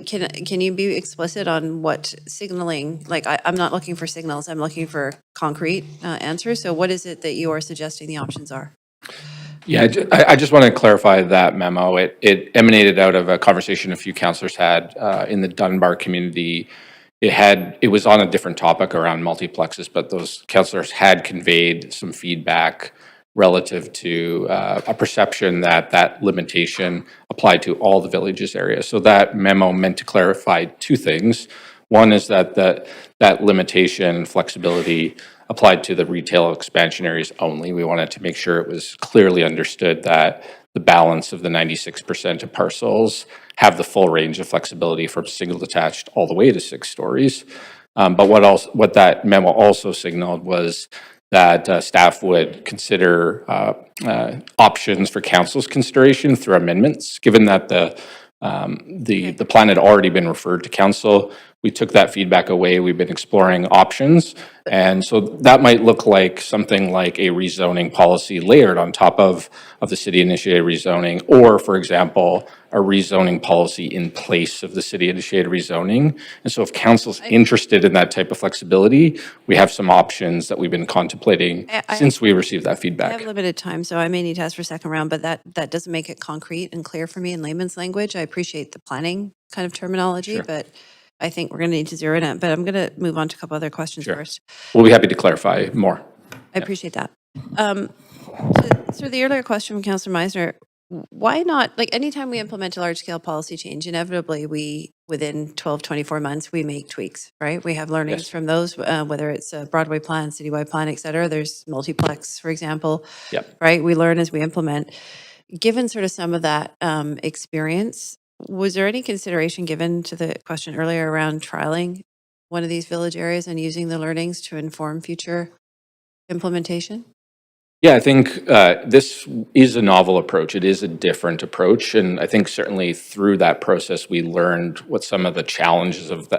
can you be explicit on what signaling, like I'm not looking for signals, I'm looking for concrete answers. So what is it that you are suggesting the options are? Yeah, I just want to clarify that memo. It emanated out of a conversation a few councillors had in the Dunbar community. It was on a different topic around multiplexes, but those councillors had conveyed some feedback relative to a perception that limitation applied to all the villages area. So that memo meant to clarify two things. One is that that limitation and flexibility applied to the retail expansion areas only. We wanted to make sure it was clearly understood that the balance of the 96% of parcels have the full range of flexibility from single detached all the way to 6 stories. But what that memo also signaled was that staff would consider options for council's consideration through amendments, given that the plan had already been referred to council. We took that feedback away. We've been exploring options. And so that might look like something like a rezoning policy layered on top of the city-initiated rezoning, or, for example, a rezoning policy in place of the city-initiated rezoning. And so if council's interested in that type of flexibility, we have some options that we've been contemplating since we received that I feedback. have limited time, so I may need to ask for a second round, but that doesn't make it concrete and clear for me in layman's language. I appreciate the planning kind of terminology, Sure. but I think we're going to need to zero in on it. But I'm going to move on to a couple other questions Sure. first. We'll be happy to clarify more. I appreciate that. So the earlier question from Councillor Meisner, why not, like anytime we implement a large-scale policy change, inevitably within 12, 24 months, we make tweaks, right? We have learnings Yes. from those, whether it's a Broadway plan, citywide plan, et cetera. There's multiplex, for example. Yep. Right? We learn as we implement. Given sort of some of that experience, was there any consideration given to the question earlier around trialing one of these village areas and using the learnings to inform future implementation? Yeah, I think this is a novel approach. It is a different approach. And I think certainly through that process, we learned what some of the challenges of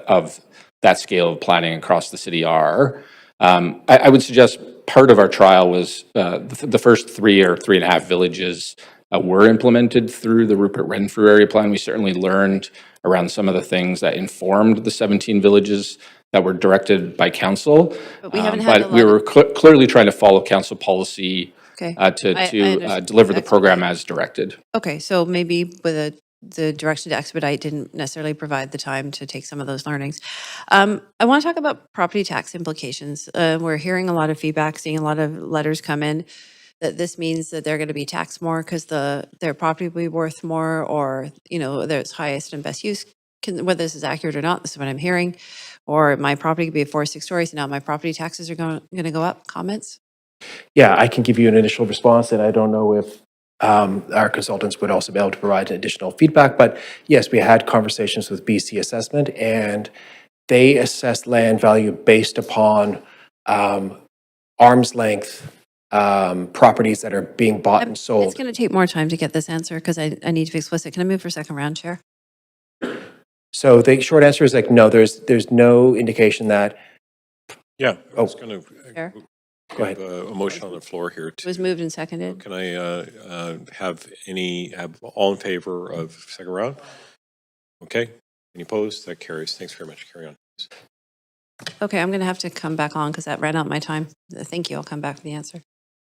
that scale of planning across the city are. I would suggest part of our trial was the first 3 or 3.5 villages were implemented through the Rupert Renfrew area plan. We certainly learned around some of the things that informed the 17 villages that were directed by council. But we haven't had a But we lot were of- clearly trying to follow council policy Okay. to I understand. deliver the program Expedite. as directed. Okay, so maybe with the direction to expedite didn't necessarily provide the time to take some of those learnings. I want to talk about property tax implications. We're hearing a lot of feedback, seeing a lot of letters come in that this means that they're going to be taxed more because their property will be worth more, or their highest and best use. Whether this is accurate or not, this is what I'm hearing. Or my property could be 4 or 6 stories, and now my property taxes are going to go up. Comments? Yeah, I can give you an initial response, and I don't know if our consultants would also be able to provide additional feedback. But yes, we had conversations with BC Assessment, and they assessed land value based upon arm's length properties that are being bought and It's sold. going to take more time to get this answer because I need to be explicit. Can I move for second round, Chair? So the short answer is no, there's no indication that. Yeah, I Oh. was going to Sure. Go ahead. have a motion on the floor here. It was moved and seconded. Can I have all in favor of second round? Okay. Any opposed? That carries. Thanks very much. Carry on. Okay, I'm going to have to come back on because that ran out my time. Thank you. I'll come back for the answer.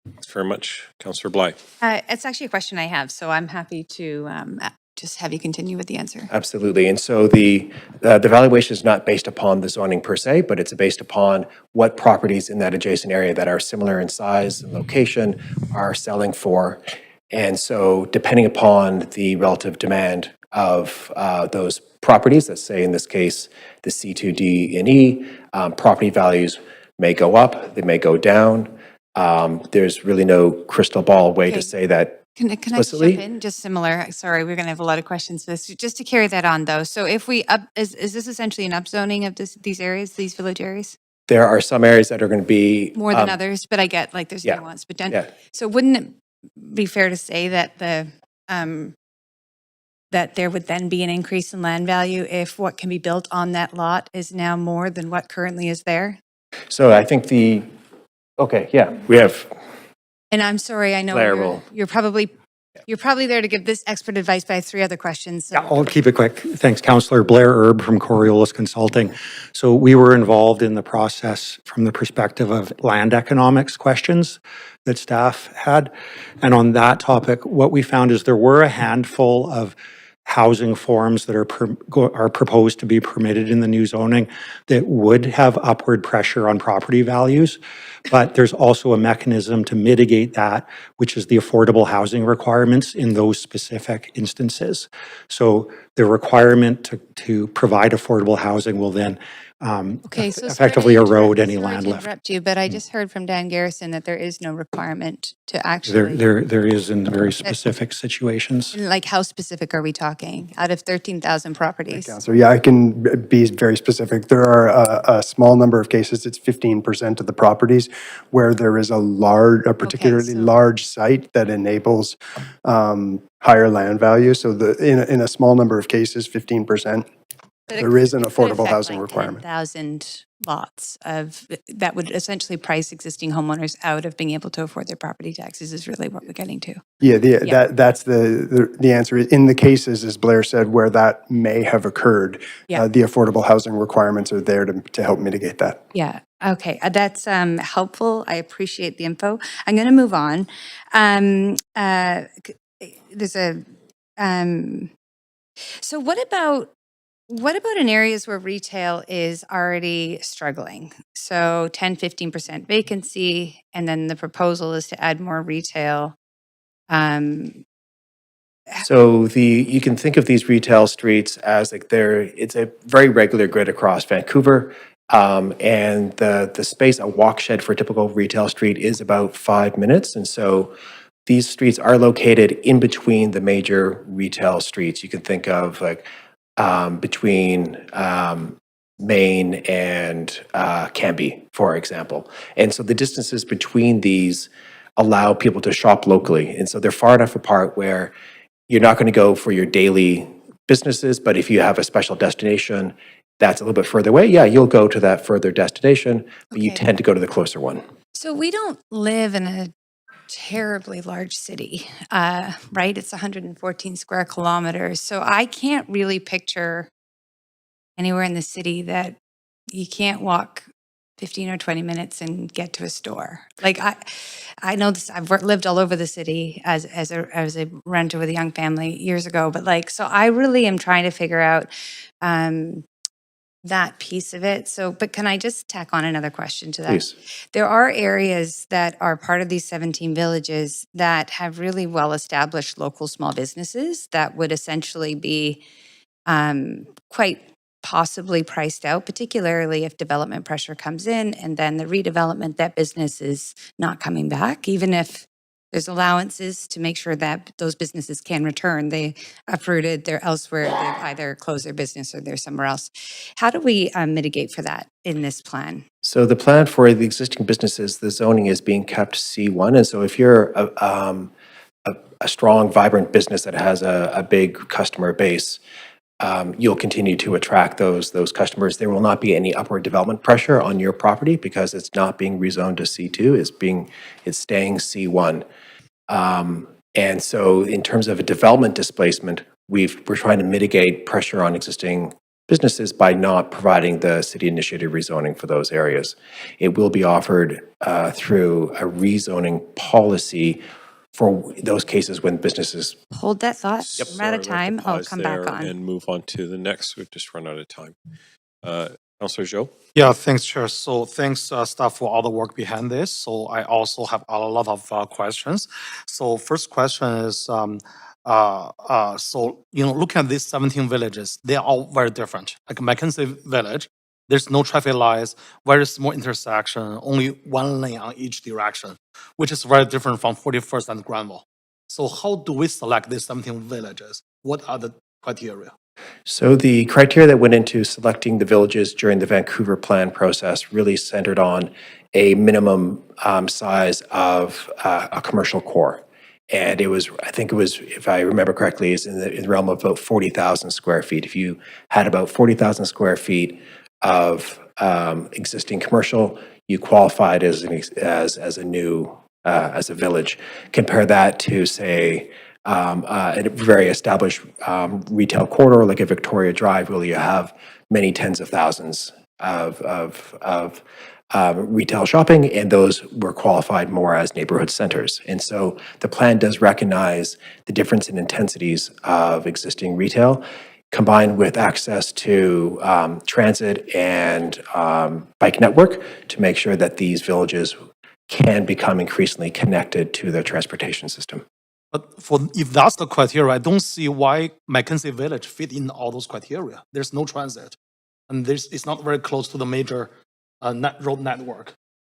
Thanks very much. Councillor Bly. It's actually a question I have, so I'm happy to just have you continue with the answer. Absolutely. And so the valuation is not based upon the zoning per se, but it's based upon what properties in that adjacent area that are similar in size and location are selling for. And so depending upon the relative demand of those properties, let's say in this case, the C2D and E, property values may go up, they may go down. There's really no crystal ball way to Okay. say that. Can I jump Explicitly? in? Just similar. Sorry, we're going to have a lot of questions for this. Just to carry that on, though. So if we is this essentially an upzoning of these areas, these village areas? There are some areas that are going to be More than others, but I get there's yeah, nuance. But yeah. so wouldn't it be fair to say that that there would then be an increase in land value if what can be built on that lot is now more than what currently is there? So I think we have. And I'm sorry, I know Blair will. you're probably there to give this expert advice, but I have 3 other questions. So. Yeah, I'll keep it quick. Thanks, Councillor. Blair Erb from Coriolis Consulting. So we were involved in the process from the perspective of land economics questions that staff had. And on that topic, what we found is there were a handful of housing forms that are proposed to be permitted in the new zoning that would have upward pressure on property values. But there's also a mechanism to mitigate that, which is the affordable housing requirements in those specific instances. So the requirement to provide affordable housing will then Okay, so effectively erode any sorry land to left. interrupt you, but I just heard from Dan Garrison that there is no requirement to actually. There is in very specific situations. And like, how specific are we talking? Out of 13,000 properties? Councillor, yeah, I can be very specific. There are a small number of cases, it's 15% of the properties, where there is a particularly so- large site that enables higher land value. So in a small number of cases, 15%, But it there is an could affordable affect, housing like, requirement. 10,000 lots that would essentially price existing homeowners out of being able to afford their property taxes is really what we're getting to. Yeah, Yeah. that's the answer. In the cases, as Blair said, where that may have occurred, Yeah. the affordable housing requirements are there to help mitigate that. Yeah. Okay. That's helpful. I appreciate the info. I'm going to move on. There's a. So what about in areas where retail is already struggling? So 10, 15% vacancy, and then the proposal is to add more retail. So you can think of these retail streets as it's a very regular grid across Vancouver. And the space, a walk shed for a typical retail street is about 5 minutes. And so these streets are located in between the major retail streets. You can think of between Main and Cambie, for example. And so the distances between these allow people to shop locally. And so they're far enough apart where you're not going to go for your daily businesses, but if you have a special destination that's a little bit further away, yeah, you'll go to that further destination, but you Okay. tend to go to the closer one. So we don't live in a terribly large city, right? It's 114 square kilometers. So I can't really picture anywhere in the city that you can't walk 15 or 20 minutes and get to a store. Like I know this, I've lived all over the city as a renter with a young family years ago, but like, so I really am trying to figure out that piece of it. So, but can I just tack on another question to that? Please. There are areas that are part of these 17 villages that have really well-established local small businesses that would essentially be quite possibly priced out, particularly if development pressure comes in and then the redevelopment, that business is not coming back, even if there's allowances to make sure that those businesses can return. They uprooted, they're elsewhere, they've either closed their business or they're somewhere else. How do we mitigate for that in this plan? So the plan for the existing businesses, the zoning is being kept C1. And so if you're a strong, vibrant business that has a big customer base, you'll continue to attract those customers. There will not be any upward development pressure on your property because it's not being rezoned to C2. It's staying C1. And so in terms of a development displacement, we're trying to mitigate pressure on existing businesses by not providing the city-initiated rezoning for those areas. It will be offered through a rezoning policy for those cases when businesses. Hold that thought. Yep. We're out of Sorry, we'll have to time. I'll pause come back there on. and move on to the next. We've just run out of time. Councillor Zhou? Yeah, thanks, Chair. So thanks, staff, for all the work behind this. So I also have a lot of questions. So first question is, so looking at these 17 villages, they are all very different. Like Mackenzie Village, there's no traffic lights, very small intersection, only one lane on each direction, which is very different from 41st and Granville. So how do we select these 17 villages? What are the criteria? So the criteria that went into selecting the villages during the Vancouver plan process really centered on a minimum size of a commercial core. And I think it was, if I remember correctly, is in the realm of about 40,000 square feet. If you had about 40,000 square feet of existing commercial, you qualified as a village. Compare that to, say, a very established retail corridor like a Victoria Drive, where you have many tens of thousands of retail shopping, and those were qualified more as neighborhood centers. And so the plan does recognize the difference in intensities of existing retail, combined with access to transit and bike network to make sure that these villages can become increasingly connected to their transportation system. But if that's the criteria, I don't see why Mackenzie Village fit in all those criteria. There's no transit, and it's not very close to the major road network.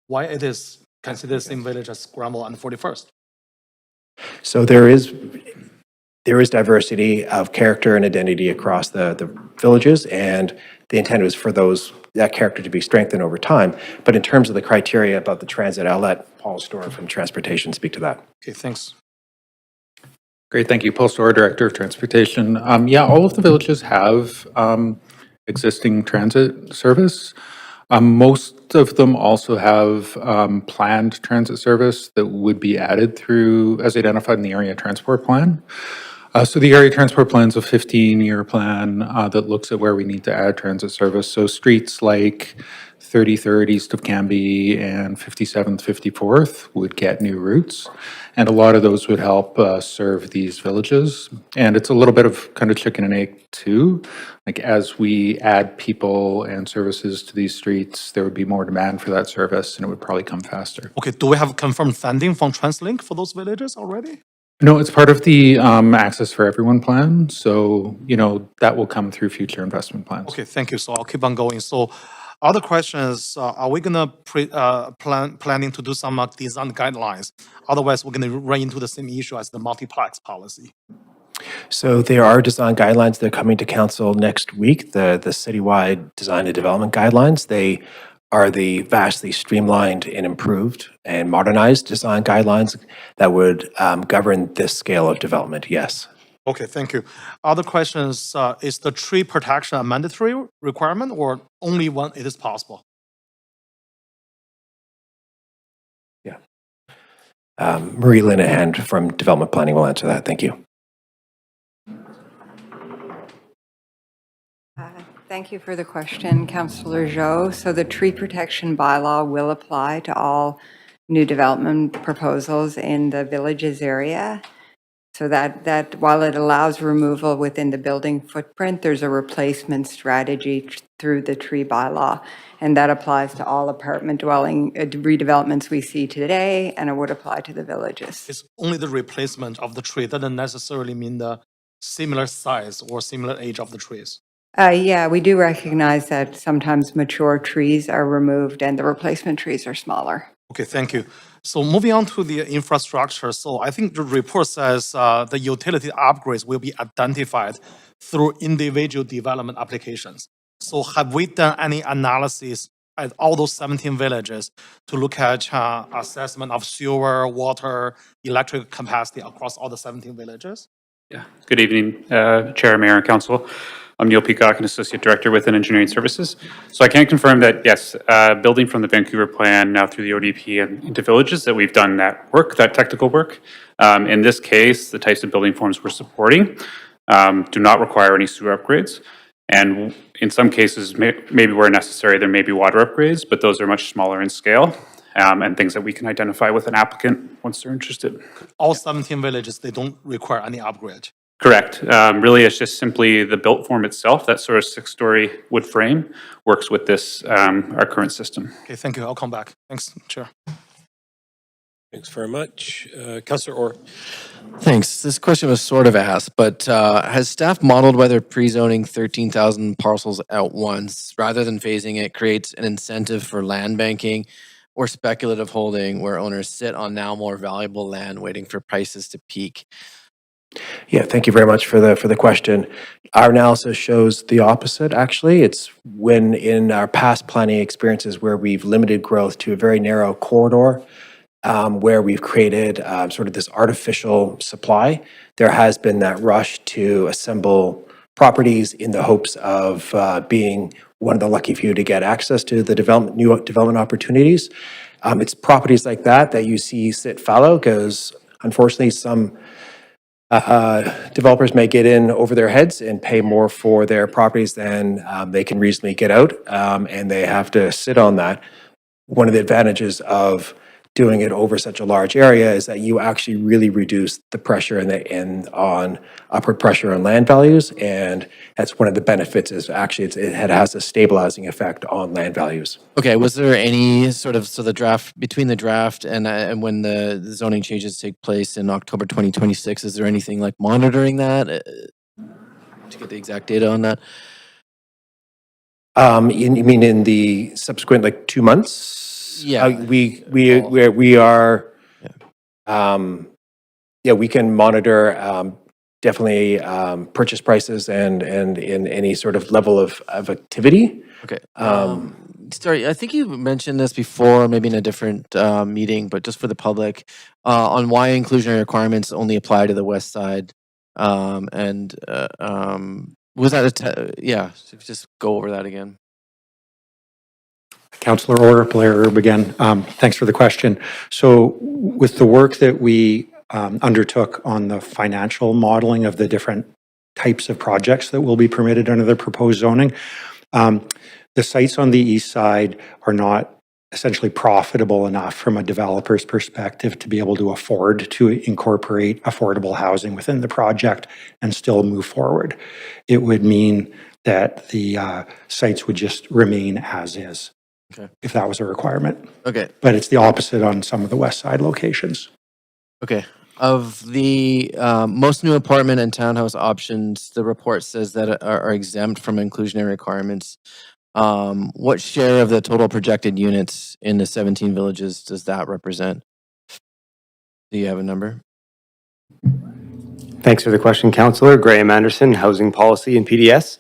Why it is considered the same village as Granville and 41st? So there is diversity of character and identity across the villages, and the intent was for that character to be strengthened over time. But in terms of the criteria about the transit, I'll let Paul Storr from Transportation speak to that. Okay, thanks. Great, thank you. Paul Storr, Director of Transportation. Yeah, all of the villages have existing transit service. Most of them also have planned transit service that would be added through, as identified in the area transport plan. So the area transport plan is a 15-year plan that looks at where we need to add transit service. So streets like 33rd east of Cambie and 57th, 54th would get new routes. And a lot of those would help serve these villages. And it's a little bit of kind of chicken and egg too. Like as we add people and services to these streets, there would be more demand for that service and it would probably come faster. Okay, do we have confirmed funding from TransLink for those villages already? No, it's part of the Access for Everyone plan. So, that will come through future investment plans. Okay, thank you. So I'll keep on going. So other questions, are we gonna planning to do some design guidelines? Otherwise, we're gonna run into the same issue as the multiplex policy. So there are design guidelines that are coming to council next week, the citywide design and development guidelines. They are the vastly streamlined and improved and modernized design guidelines that would govern this scale of development, yes. Okay, thank you. Other questions, is the tree protection a mandatory requirement or only when it is possible? Yeah. Marie Linehan from Development Planning will answer that. Thank you. Thank you for the question, Councillor Zhou. So the tree protection bylaw will apply to all new development proposals in the villages area. So that while it allows removal within the building footprint, there's a replacement strategy through the tree bylaw. And that applies to all apartment dwelling redevelopments we see today, and it would apply to the villages. It's only the replacement of the tree, doesn't necessarily mean the similar size or similar age of the trees. Yeah, we do recognize that sometimes mature trees are removed and the replacement trees are smaller. Okay, thank you. So moving on to the infrastructure. So I think the report says the utility upgrades will be identified through individual development applications. So have we done any analysis at all those 17 villages to look at assessment of sewer, water, electric capacity across all the 17 villages? Yeah. Good evening, Chair, Mayor, and Council. I'm Neil Peacock, an Associate Director within Engineering Services. So I can confirm that, yes, building from the Vancouver plan now through the ODP and into villages, that we've done that work, that technical work. In this case, the types of building forms we're supporting do not require any sewer upgrades. And in some cases, maybe where necessary, there may be water upgrades, but those are much smaller in scale and things that we can identify with an applicant once they're interested. All 17 villages, they don't require any upgrade. Correct. Really, it's just simply the built form itself, that sort of 6-story wood frame, works with this, our current system. Okay, thank you. I'll come back. Thanks, Chair. Thanks very much. Councillor Orr. Thanks. This question was sort of asked, but has staff modeled whether pre-zoning 13,000 parcels at once, rather than phasing it, creates an incentive for land banking or speculative holding where owners sit on now more valuable land waiting for prices to peak? Yeah, thank you very much for the question. Our analysis shows the opposite, actually. It's when in our past planning experiences where we've limited growth to a very narrow corridor, where we've created sort of this artificial supply, there has been that rush to assemble properties in the hopes of being one of the lucky few to get access to the new development opportunities. It's properties like that that you see sit fallow because unfortunately some developers may get in over their heads and pay more for their properties than they can reasonably get out, and they have to sit on that. One of the advantages of doing it over such a large area is that you actually really reduce the pressure and on upward pressure on land values, and that's one of the benefits is actually it has a stabilizing effect on land values. Okay, was there any sort of, so the draft, between the draft and when the zoning changes take place in October 2026, is there anything like monitoring that to get the exact data on that? You mean in the subsequent like 2 months? Yeah. We are, yeah, we can monitor definitely purchase prices and in any sort of level of activity. Okay. Sorry, I think you mentioned this before, maybe in a different meeting, but just for the public, on why inclusionary requirements only apply to the west side. Was that yeah, so just go over that again. Councillor Orr, Blair Erb again. Thanks for the question. So with the work that we undertook on the financial modeling of the different types of projects that will be permitted under the proposed zoning, the sites on the east side are not essentially profitable enough from a developer's perspective to be able to afford to incorporate affordable housing within the project and still move forward. It would mean that the sites would just remain as is. Okay. If that was a requirement. Okay. But it's the opposite on some of the west side locations. Okay. Of the most new apartment and townhouse options, the report says that are exempt from inclusionary requirements. What share of the total projected units in the 17 villages does that represent? Do you have a number? Thanks for the question, Councillor. Graham Anderson, Housing Policy and PDS.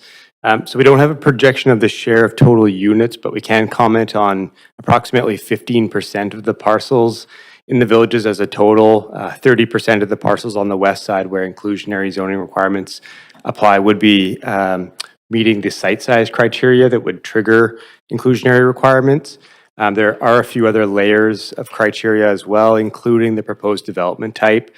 So we don't have a projection of the share of total units, but we can comment on approximately 15% of the parcels in the villages as a total. 30% of the parcels on the west side where inclusionary zoning requirements apply would be meeting the site size criteria that would trigger inclusionary requirements. There are a few other layers of criteria as well, including the proposed development type.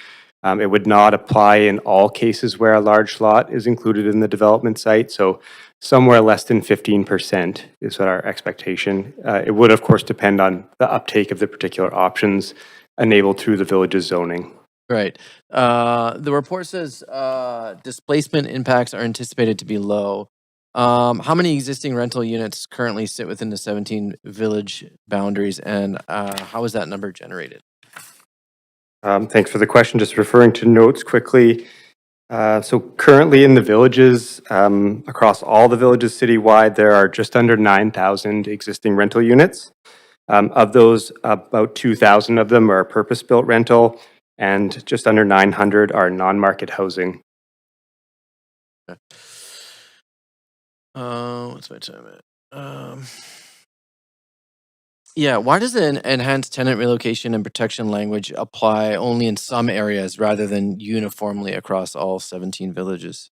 It would not apply in all cases where a large lot is included in the development site, so somewhere less than 15% is what our expectation. It would, of course, depend on the uptake of the particular options enabled through the village's zoning. Right. The report says displacement impacts are anticipated to be low. How many existing rental units currently sit within the 17 village boundaries, and how is that number generated? Thanks for the question. Just referring to notes quickly. So currently in the villages, across all the villages citywide, there are just under 9,000 existing rental units. Of those, about 2,000 of them are purpose-built rental, and just under 900 are non-market housing. What's my time at? Yeah, why does the enhanced tenant relocation and protection language apply only in some areas rather than uniformly across all 17 villages?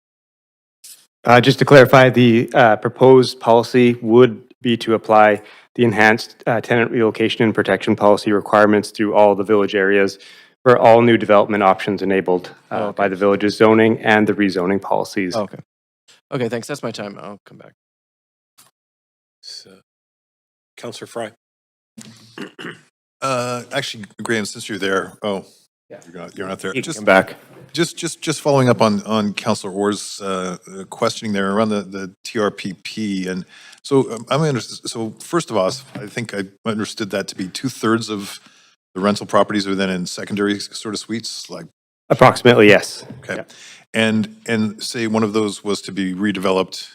Just to clarify, the proposed policy would be to apply the enhanced tenant relocation and protection policy requirements through all the village areas for all new development options enabled by the village's zoning and the rezoning policies. Okay. Okay, thanks. That's my time. I'll come back. So, Councillor Fry. Actually, Graham, since you're there, you're not there. Come back. Just following up on Councillor Orr's questioning there around the TRPP, and so so first of all, I think I understood that to be 2/3 of the rental properties are then in secondary sort of suites, like approximately, yes. Okay, Yeah. and say one of those was to be redeveloped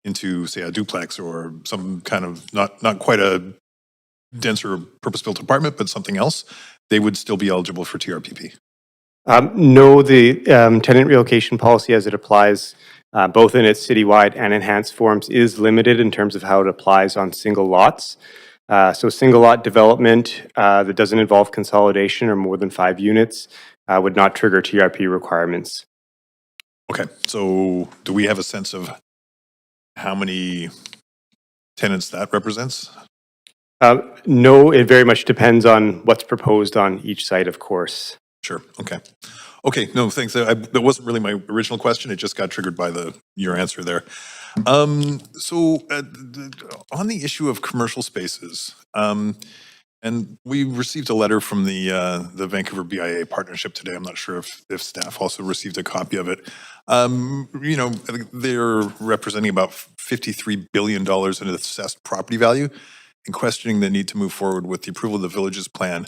into, say, a duplex or some kind of not quite a denser purpose-built apartment, but something else, they would still be eligible for TRPP. No, the tenant relocation policy as it applies both in its citywide and enhanced forms is limited in terms of how it applies on single lots. So single lot development that doesn't involve consolidation or more than 5 units would not trigger TRP requirements. Okay, so do we have a sense of how many tenants that represents? No, it very much depends on what's proposed on each site, of course. Sure. Okay. Okay. No, thanks. That wasn't really my original question. It just got triggered by your answer there. So on the issue of commercial spaces, and we received a letter from the Vancouver BIA partnership today. I'm not sure if staff also received a copy of it. You know, I think they're representing about $53 billion in assessed property value, and questioning the need to move forward with the approval of the village's plan,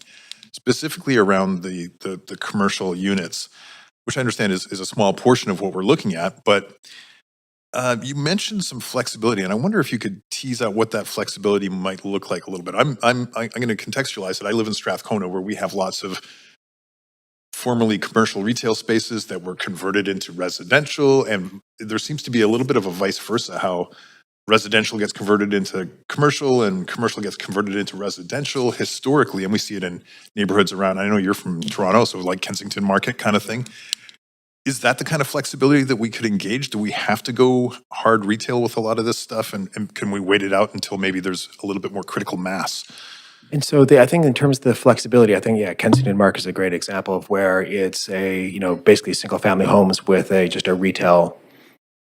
specifically around the commercial units, which I understand is a small portion of what we're looking at. But you mentioned some flexibility, and I wonder if you could tease out what that flexibility might look like a little bit. I'm going to contextualize it. I live in Strathcona, where we have lots of formerly commercial retail spaces that were converted into residential, and there seems to be a little bit of a vice versa, how residential gets converted into commercial and commercial gets converted into residential historically, and we see it in neighborhoods around, I know you're from Toronto, so like Kensington Market kind of thing. Is that the kind of flexibility that we could engage? Do we have to go hard retail with a lot of this stuff, and can we wait it out until maybe there's a little bit more critical mass? And so I think in terms of the flexibility, I think, yeah, Kensington Market is a great example of where it's basically single family homes with just a retail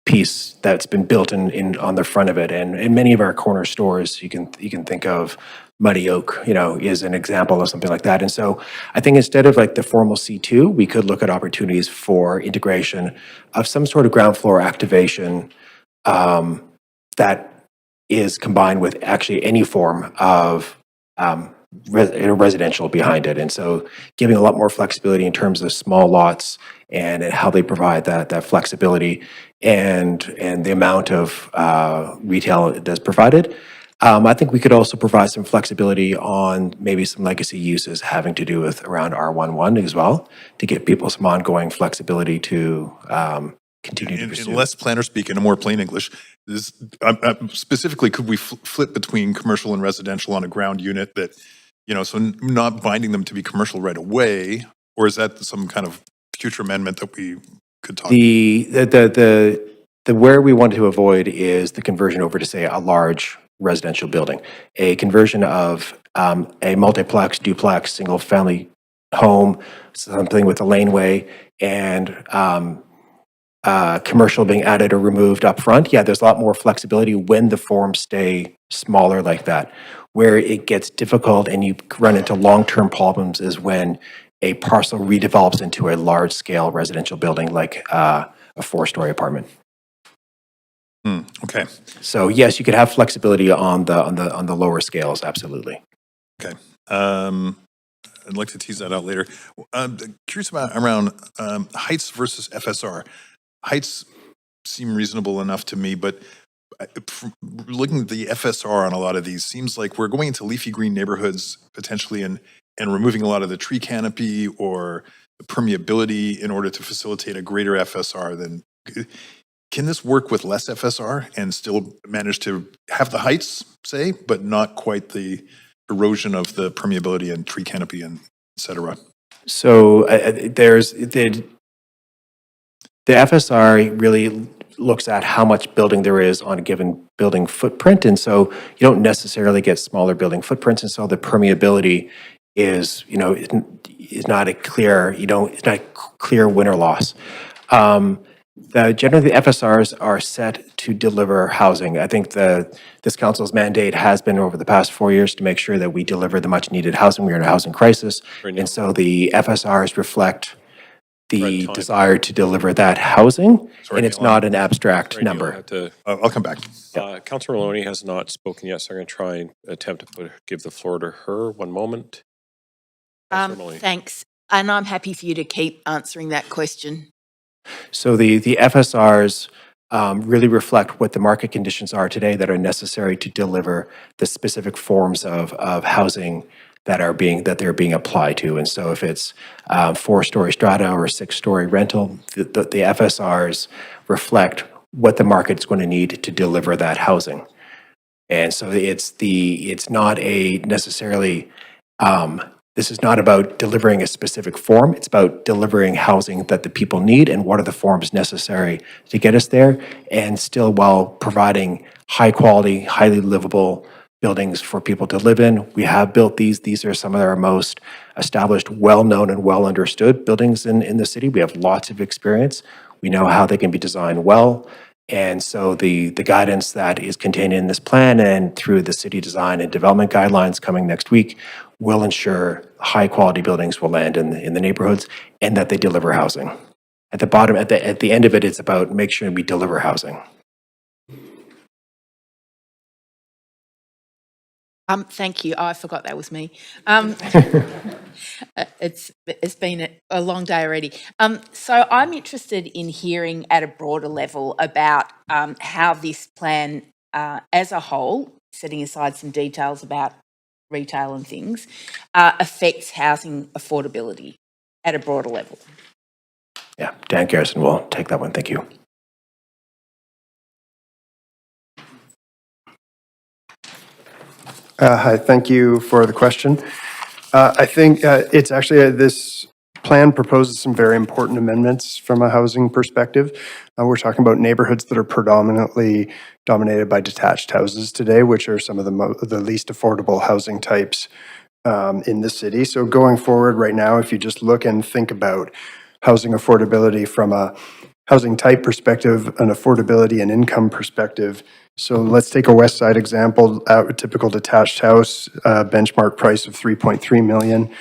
piece that's been built in on the front of it. And in many of our corner stores, you can think of Muddy Oak, is an example of something like that. And so I think instead of like the formal C2, we could look at opportunities for integration of some sort of ground floor activation that is combined with actually any form of residential behind it. And so giving a lot more flexibility in terms of small lots and how they provide that flexibility and the amount of retail that's provided. I think we could also provide some flexibility on maybe some legacy uses having to do with around R11 as well, to give people some ongoing flexibility to continue to pursue. In less planner speak, in a more plain English, specifically, could we flip between commercial and residential on a ground unit that, so not binding them to be commercial right away, or is that some kind of future amendment that we could talk about? The where we want to avoid is the conversion over to, say, a large residential building. A conversion of a multiplex, duplex, single family home, something with a laneway, and commercial being added or removed up front, yeah, there's a lot more flexibility when the forms stay smaller like that. Where it gets difficult and you run into long-term problems is when a parcel redevelops into a large-scale residential building like a 4-story apartment. Okay. So yes, you could have flexibility on the lower scales, absolutely. Okay. I'd like to tease that out later. Curious around heights versus FSR. Heights seem reasonable enough to me, but from looking at the FSR on a lot of these, seems like we're going into leafy green neighborhoods potentially and removing a lot of the tree canopy or the permeability in order to facilitate a greater FSR. Then can this work with less FSR and still manage to have the heights, say, but not quite the erosion of the permeability and tree canopy and et cetera? So there's the FSR really looks at how much building there is on a given building footprint. And so you don't necessarily get smaller building footprints. And so the permeability is, is not a clear, it's not a clear win or loss. Generally, the FSRs are set to deliver housing. I think this council's mandate has been over the past 4 years to make sure that we deliver the much needed housing. We're in a housing crisis. And so the FSRs reflect the desire to deliver that housing, and it's not an abstract number. I'll come back. Councillor Maloney has not spoken yet, so I'm going to try and attempt to give the floor to her. One moment. Thanks. And I'm happy for you to keep answering that question. So the FSRs really reflect what the market conditions are today that are necessary to deliver the specific forms of housing that they're being applied to. And so if it's 4-story strata or 6-story rental, the FSRs reflect what the market's going to need to deliver that housing. And so it's not a necessarily, this is not about delivering a specific form. It's about delivering housing that the people need and what are the forms necessary to get us there, and still while providing high quality, highly livable buildings for people to live in. We have built these. These are some of our most established, well-known and well-understood buildings in the city. We have lots of experience. We know how they can be designed well. And so the guidance that is contained in this plan and through the city design and development guidelines coming next week will ensure high-quality buildings will land in the neighborhoods and that they deliver housing. At the bottom, at the end of it, it's about make sure we deliver housing. Thank you. Oh, I forgot that was me. It's been a long day already. So I'm interested in hearing at a broader level about how this plan as a whole, setting aside some details about retail and things, affects housing affordability at a broader level. Yeah, Dan Garrison will take that one. Thank you. Hi, thank you for the question. I think it's actually this plan proposes some very important amendments from a housing perspective. We're talking about neighborhoods that are predominantly dominated by detached houses today, which are some of the least affordable housing types in the city. So going forward right now, if you just look and think about housing affordability from a housing type perspective, an affordability and income perspective. So let's take a West Side example, a typical detached house, benchmark price of $3.3 million,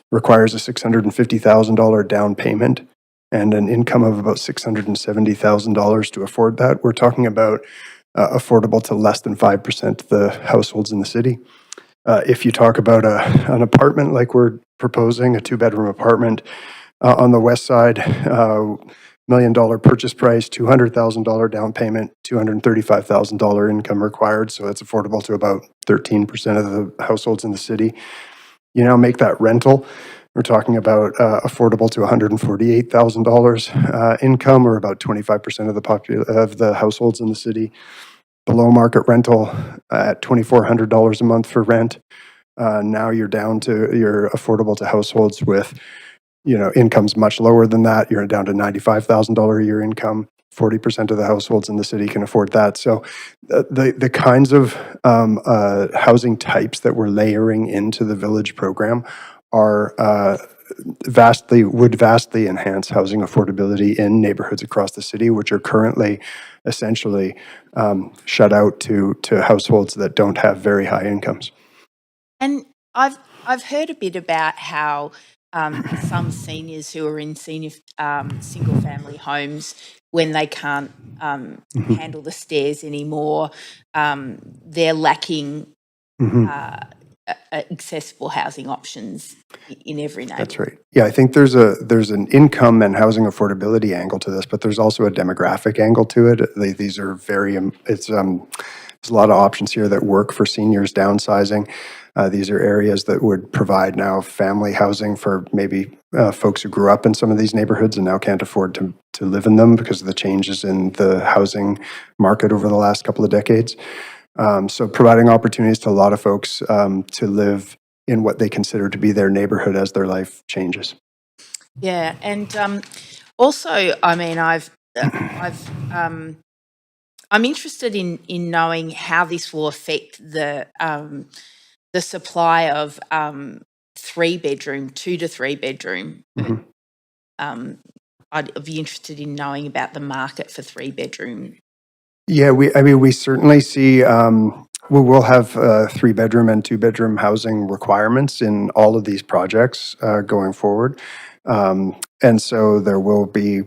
requires a $650,000 down payment and an income of about $670,000 to afford that. We're talking about affordable to less than 5% of the households in the city. If you talk about an apartment like we're proposing, a 2-bedroom apartment on the West Side, $1 million purchase price, $200,000 down payment, $235,000 income required. So it's affordable to about 13% of the households in the city. You now make that rental. We're talking about affordable to $148,000 income, or about 25% of the households in the city. Below market rental at $2,400 a month for rent. Now you're affordable to households with incomes much lower than that. You're down to $95,000 a year income. 40% of the households in the city can afford that. So the kinds of housing types that we're layering into the village program are would vastly enhance housing affordability in neighborhoods across the city, which are currently essentially shut out to households that don't have very high incomes. And I've heard a bit about how some seniors who are in single family homes, when they can't handle the stairs anymore, they're lacking accessible housing options in every neighborhood. That's right. Yeah, I think there's an income and housing affordability angle to this, but there's also a demographic angle to it. These are very, there's a lot of options here that work for seniors downsizing. These are areas that would provide now family housing for maybe folks who grew up in some of these neighborhoods and now can't afford to live in them because of the changes in the housing market over the last couple of decades. So providing opportunities to a lot of folks to live in what they consider to be their neighborhood as their life changes. Yeah, and also, I mean, I'm interested in knowing how this will affect the supply of 2 to 3 bedroom. I'd be interested in knowing about the market for 3 bedroom. Yeah, we certainly see, we will have 3-bedroom and 2-bedroom housing requirements in all of these projects going forward. And so there will be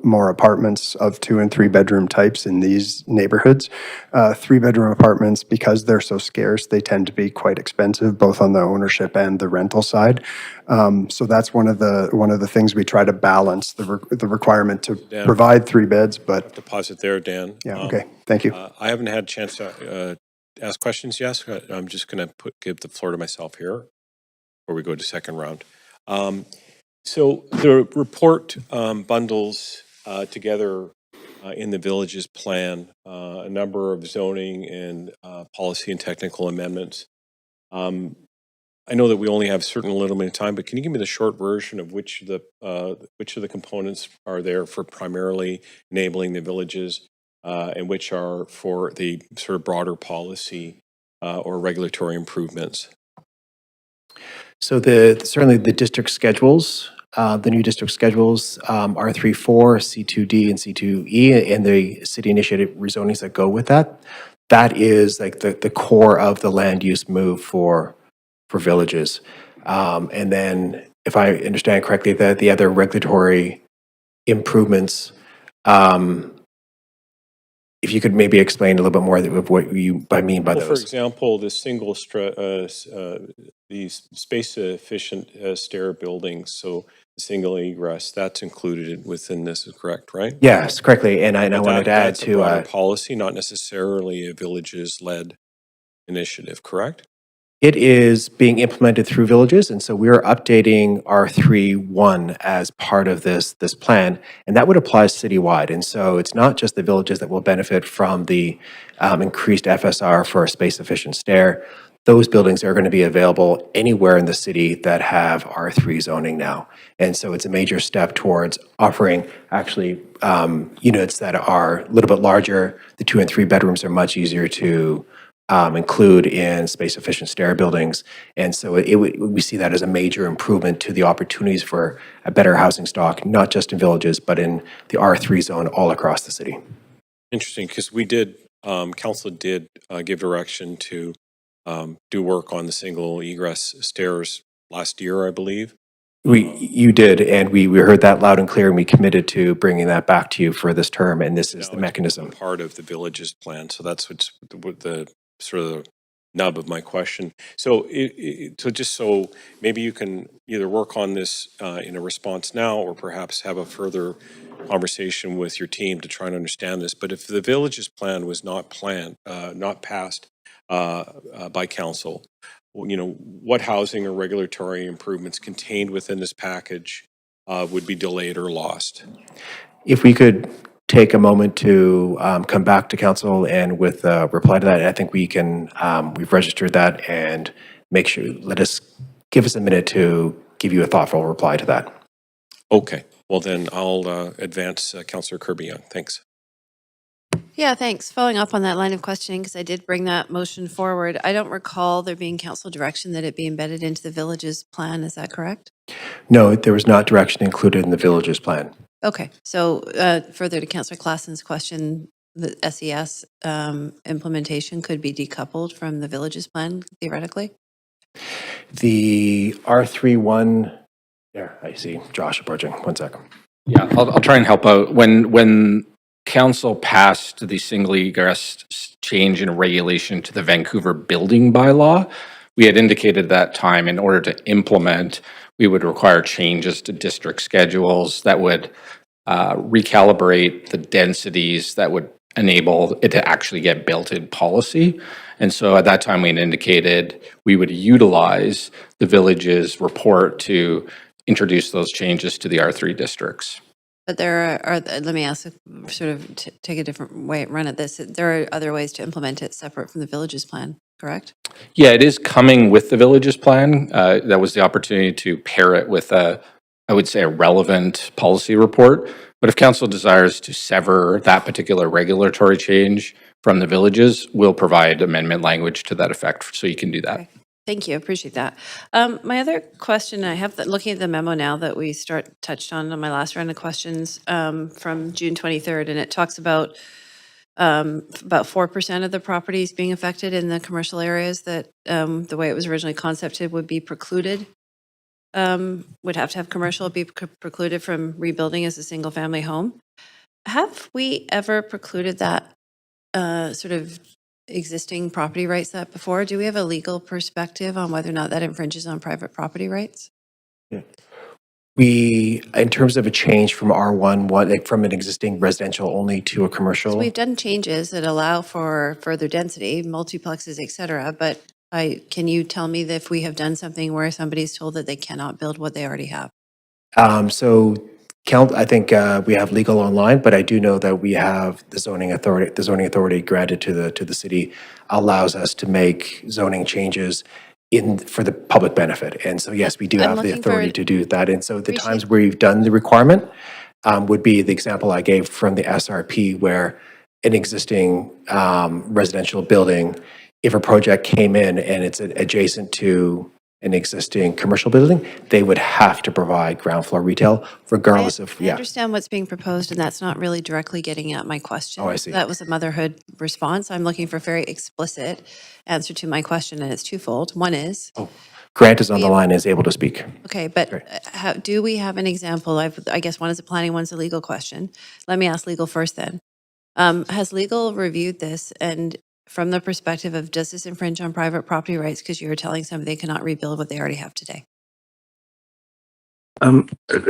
more apartments of 2 and 3-bedroom types in these neighborhoods. 3-bedroom apartments, because they're so scarce, they tend to be quite expensive, both on the ownership and the rental side. So that's one of the things we try to balance, the requirement to Dan, provide 3 beds, but deposit there, Dan. yeah, okay, thank you. I haven't had a chance to ask questions yet. I'm just going to give the floor to myself here before we go to second round. So the report bundles together in the village's plan a number of zoning and policy and technical amendments. I know that we only have a certain little bit of time, but can you give me the short version of which of the components are there for primarily enabling the villages, and which are for the sort of broader policy or regulatory improvements? So certainly the district schedules, the new district schedules, R34, C2D, and C2E, and the city initiated rezonings that go with that. That is like the core of the land use move for villages. And then, if I understand correctly, the other regulatory improvements, if you could maybe explain a little bit more of what you mean by For those. example, the these space-efficient stair buildings, so the single egress, that's included within this, is correct, right? Yes, correctly. And I But wanted to add that's a broader to, policy, not necessarily a villages-led initiative, correct? it is being implemented through villages, and so we're updating R31 as part of this plan, and that would apply citywide. And so it's not just the villages that will benefit from the increased FSR for a space-efficient stair. Those buildings are going to be available anywhere in the city that have R3 zoning now. And so it's a major step towards offering actually units that are a little bit larger. The 2 and 3 bedrooms are much easier to include in space-efficient stair buildings. And so we see that as a major improvement to the opportunities for a better housing stock, not just in villages, but in the R3 zone all across the city. Interesting, because council did give direction to do work on the single egress stairs last year, I believe. You did, and we heard that loud and clear, and we committed to bringing that back to you for this term, and this is the mechanism. Part of the villages plan, so that's what's the sort of the nub of my question. So, so maybe you can either work on this in a response now, or perhaps have a further conversation with your team to try and understand this. But if the villages plan was not passed by council, what housing or regulatory improvements contained within this package would be delayed or lost? If we could take a moment to come back to council and with a reply to that, I think we can, we've registered that, and give us a minute to give you a thoughtful reply to that. Okay, well then I'll advance Councillor Kirby-Young. Thanks. Yeah, thanks. Following up on that line of questioning, because I did bring that motion forward, I don't recall there being council direction that it be embedded into the village's plan. Is that correct? No, there was not direction included in the village's plan. Okay, so further to Councillor Classen's question, the SES implementation could be decoupled from the village's plan theoretically? The R31, there, I see Josh approaching. 1 second. Yeah, I'll try and help out. When council passed the single egress change in regulation to the Vancouver building bylaw, we had indicated that time in order to implement, we would require changes to district schedules that would recalibrate the densities that would enable it to actually get built in policy. And so at that time, we had indicated we would utilize the village's report to introduce those changes to the R3 districts. But there are, let me ask, sort of take a different way, run at this. There are other ways to implement it separate from the village's plan, correct? Yeah, it is coming with the village's plan. That was the opportunity to pair it with I would say, a relevant policy report. But if council desires to sever that particular regulatory change from the villages, we'll provide amendment language to that effect, so you can do that. Okay. Thank you, appreciate that. My other question I have, looking at the memo now that we touched on my last round of questions from June 23rd, and it talks about 4% of the properties being affected in the commercial areas that the way it was originally concepted would be precluded, would have to have commercial be precluded from rebuilding as a single family home. Have we ever precluded that sort of existing property rights that before? Do we have a legal perspective on whether or not that infringes on private property rights? We, in terms of a change from R1, like from an existing residential only to a commercial. So we've done changes that allow for further density, multiplexes, et cetera, but can you tell me if we have done something where somebody's told that they cannot build what they already have? I think we have legal online, but I do know that we have the zoning authority. The zoning authority granted to the city allows us to make zoning changes for the public benefit. And so, yes, we do have the authority to do that. And so the times where we've done the requirement would be the example I gave from the SRP, where an existing residential building, if a project came in and it's adjacent to an existing commercial building, they would have to provide ground floor retail regardless of, I understand what's being proposed, and that's not really directly getting at my question. Oh, I see. That was a motherhood response. I'm looking for a very explicit answer to my question, and it's twofold. One is... Grant is on the line, is able to speak. Okay, but do we have an example? I guess one is a planning, one's a legal question. Let me ask legal first then. Has legal reviewed this, and from the perspective of, does this infringe on private property rights because you're telling somebody they cannot rebuild what they already have today?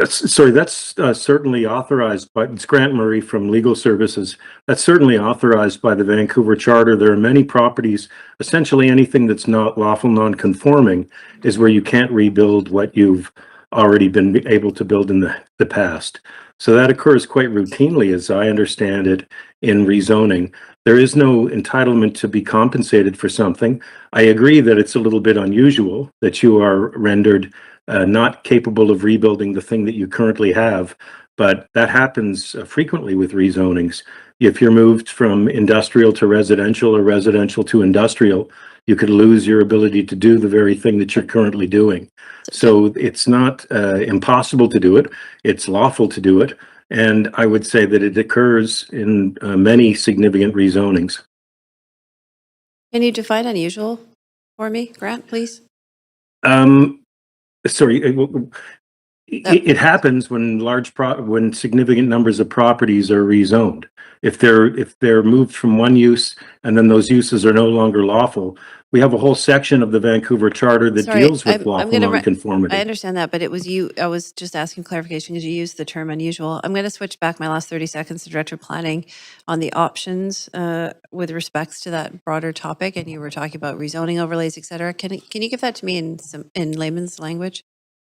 Sorry, that's certainly authorized by, it's Grant Murray from Legal Services. That's certainly authorized by the Vancouver Charter. There are many properties, essentially anything that's not lawful non-conforming is where you can't rebuild what you've already been able to build in the past. So that occurs quite routinely, as I understand it, in rezoning. There is no entitlement to be compensated for something. I agree that it's a little bit unusual that you are rendered not capable of rebuilding the thing that you currently have, but that happens frequently with rezonings. If you're moved from industrial to residential or residential to industrial, you could lose your ability to do the very thing that you're currently doing. So it's not impossible to do it. It's lawful to do it. And I would say that it occurs in many significant rezonings. Can you define unusual for me, Grant, please? Sorry, it happens when when significant numbers of properties are rezoned. If they're moved from one use and then those uses are no longer lawful, we have a whole section of the Vancouver Charter that deals with lawful nonconformity. I understand that, but it was you. I was just asking clarification because you used the term unusual. I'm going to switch back my last 30 seconds to Director of Planning on the options with respects to that broader topic, and you were talking about rezoning overlays, et cetera. Can you give that to me in layman's language?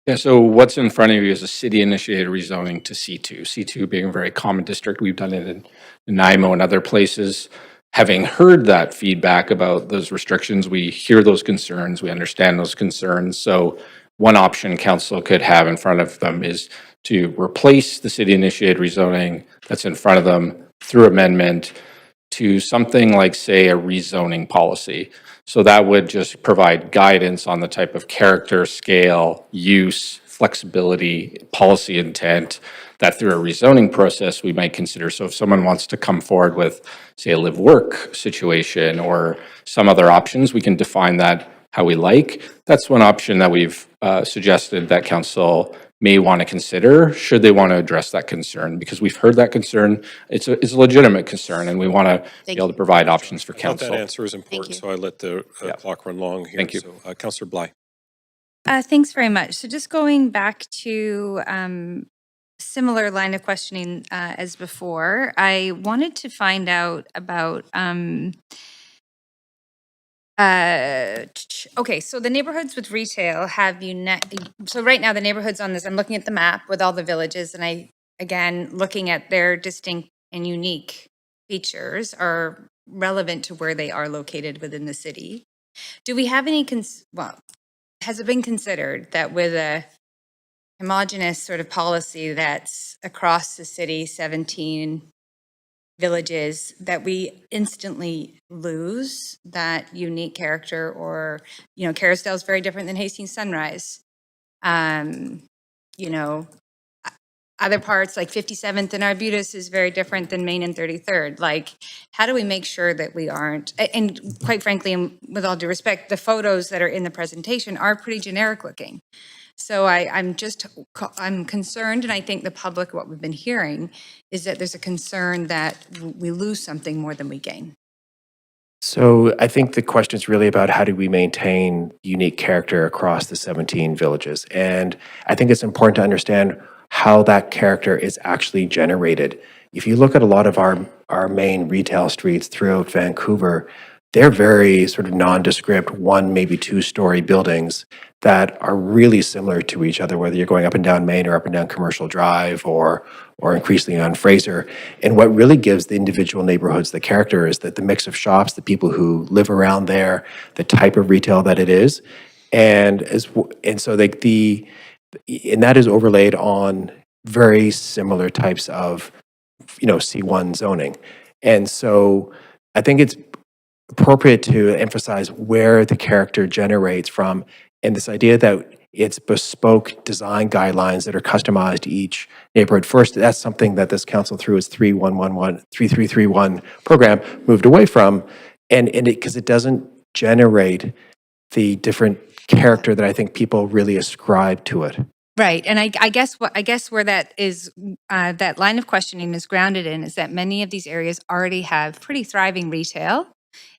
Yeah, so what's in front of you is a city-initiated rezoning to C2. C2 being a very common district. We've done it in Nanaimo and other places. Having heard that feedback about those restrictions, we hear those concerns, we understand those concerns. So one option council could have in front of them is to replace the city-initiated rezoning that's in front of them through amendment, to something like, say, a rezoning policy. So that would just provide guidance on the type of character, scale, use, flexibility, policy intent that through a rezoning process we might consider. So if someone wants to come forward with, say, a live-work situation or some other options, we can define that how we like. That's one option that we've suggested that council may want to consider should they want to address that concern, because we've heard that concern. It's a legitimate concern, and we want to be able to provide options for I thought council. that answer is important, so I let the clock run long here. Thank you. So, Councillor Bly. Thanks very much. So just going back to similar line of questioning as before, I wanted to find out about okay, so the neighborhoods with retail have so right now the neighborhoods on this, I'm looking at the map with all the villages, and again, looking at their distinct and unique features are relevant to where they are located within the city. Do we have any, has it been considered that with a homogeneous sort of policy that's across the city, 17 villages, that we instantly lose that unique character? Or, Carousel is very different than Hastings Sunrise. Other parts like 57th and Arbutus is very different than Main and 33rd. Like, how do we make sure that we aren't, and quite frankly, and with all due respect, the photos that are in the presentation are pretty generic looking. So I'm concerned, and I think the public, what we've been hearing, is that there's a concern that we lose something more than we gain. So I think the question is really about how do we maintain unique character across the 17 villages. And I think it's important to understand how that character is actually generated. If you look at a lot of our main retail streets throughout Vancouver, they're very sort of nondescript, one, maybe two-story buildings that are really similar to each other, whether you're going up and down Main or up and down Commercial Drive or increasingly on Fraser. And what really gives the individual neighborhoods the character is that the mix of shops, the people who live around there, the type of retail that it is, and so and that is overlaid on very similar types of C1 zoning. And so I think it's appropriate to emphasize where the character generates from, and this idea that it's bespoke design guidelines that are customized to each neighborhood. First, that's something that this council through its 3331 program moved away from, and because it doesn't generate the different character that I think people really ascribe to it. Right, and I guess where that is, that line of questioning is grounded in is that many of these areas already have pretty thriving retail,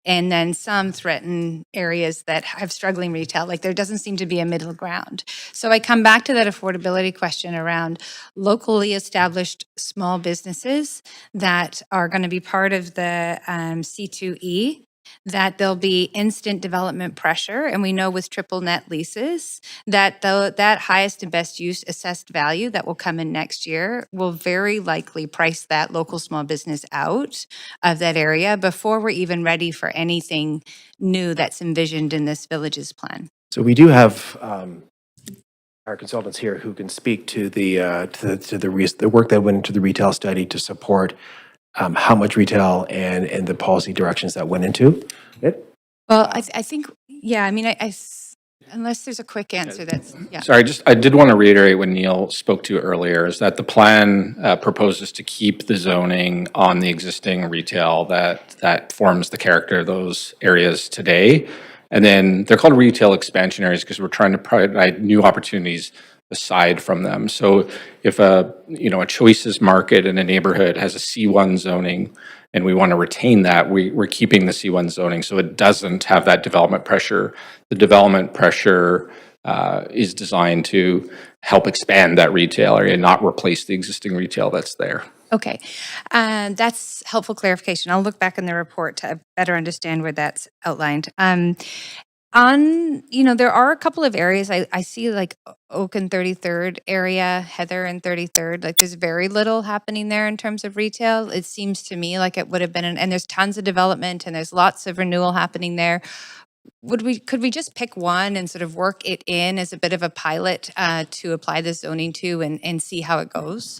and then some threaten areas that have struggling retail. Like, there doesn't seem to be a middle ground. So I come back to that affordability question around locally established small businesses that are going to be part of the C2E, that there'll be instant development pressure. And we know with triple net leases that that highest and best use assessed value that will come in next year will very likely price that local small business out of that area before we're even ready for anything new that's envisioned in this villages plan. So we do have our consultants here who can speak to the work that went into the retail study to support how much retail and the policy directions that went into it. Well, I think, yeah, I mean, unless there's a quick answer that's, yeah. Sorry, I did want to reiterate what Neil spoke to earlier, is that the plan proposes to keep the zoning on the existing retail that forms the character of those areas today. And then they're called retail expansion areas because we're trying to provide new opportunities aside from them. So if a choices market in a neighborhood has a C1 zoning and we want to retain that, we're keeping the C1 zoning so it doesn't have that development pressure. The development pressure is designed to help expand that retail area, not replace the existing retail that's there. Okay, that's helpful clarification. I'll look back in the report to better understand where that's outlined. There are a couple of areas I see, like Oak and 33rd area, Heather and 33rd, like there's very little happening there in terms of retail. It seems to me like it would have been, and there's tons of development and there's lots of renewal happening there. Could we just pick one and sort of work it in as a bit of a pilot to apply the zoning to and see how it goes?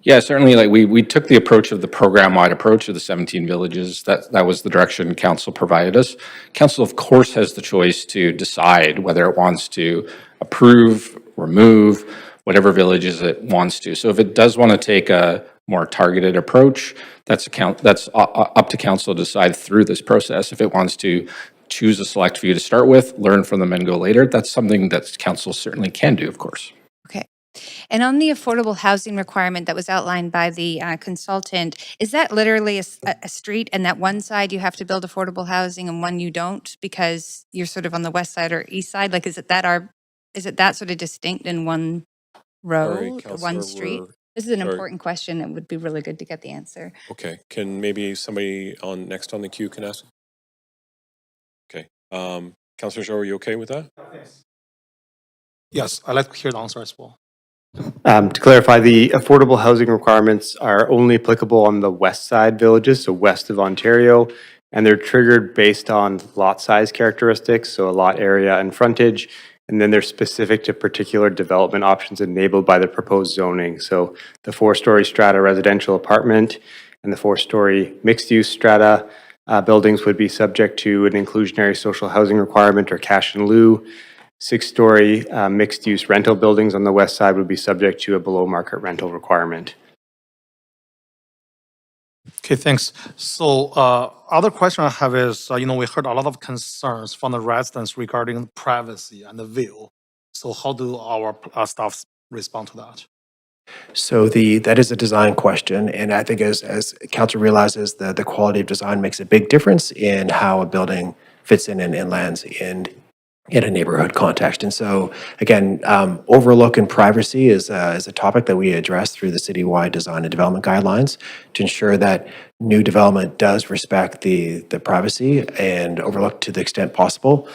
Yeah, certainly, like, we took the approach of the program-wide approach of the 17 villages. That was the direction council provided us. Council, of course, has the choice to decide whether it wants to approve, remove, whatever villages it wants to. So if it does want to take a more targeted approach, that's up to council to decide through this process. If it wants to choose a select few to start with, learn from them and go later, that's something that council certainly can do, of course. Okay. And on the affordable housing requirement that was outlined by the consultant, is that literally a street and that one side you have to build affordable housing and one you don't because you're sort of on the west side or east side? Like, is it that sort of distinct in one road or one street? This is an important question. It would be really good to get the answer. Okay, can maybe somebody next on the queue can ask? Okay, Councillor Zhou, are you okay with that? Yes, I'd like to hear the answer as well. To clarify, the affordable housing requirements are only applicable on the west side villages, so west of Ontario, and they're triggered based on lot size characteristics, so a lot area and frontage, and then they're specific to particular development options enabled by the proposed zoning. So the 4-story strata residential apartment and the 4-story mixed-use strata buildings would be subject to an inclusionary social housing requirement or cash in lieu. 6-story mixed-use rental buildings on the west side would be subject to a below-market rental requirement. Okay, thanks. So other question I have is, we heard a lot of concerns from the residents regarding privacy and the view. So how do our staff respond to that? So that is a design question, and I think as council realizes, the quality of design makes a big difference in how a building fits in and lands in a neighborhood context. And so again, overlook and privacy is a topic that we address through the citywide design and development guidelines to ensure that new development does respect the privacy and overlook to the extent possible.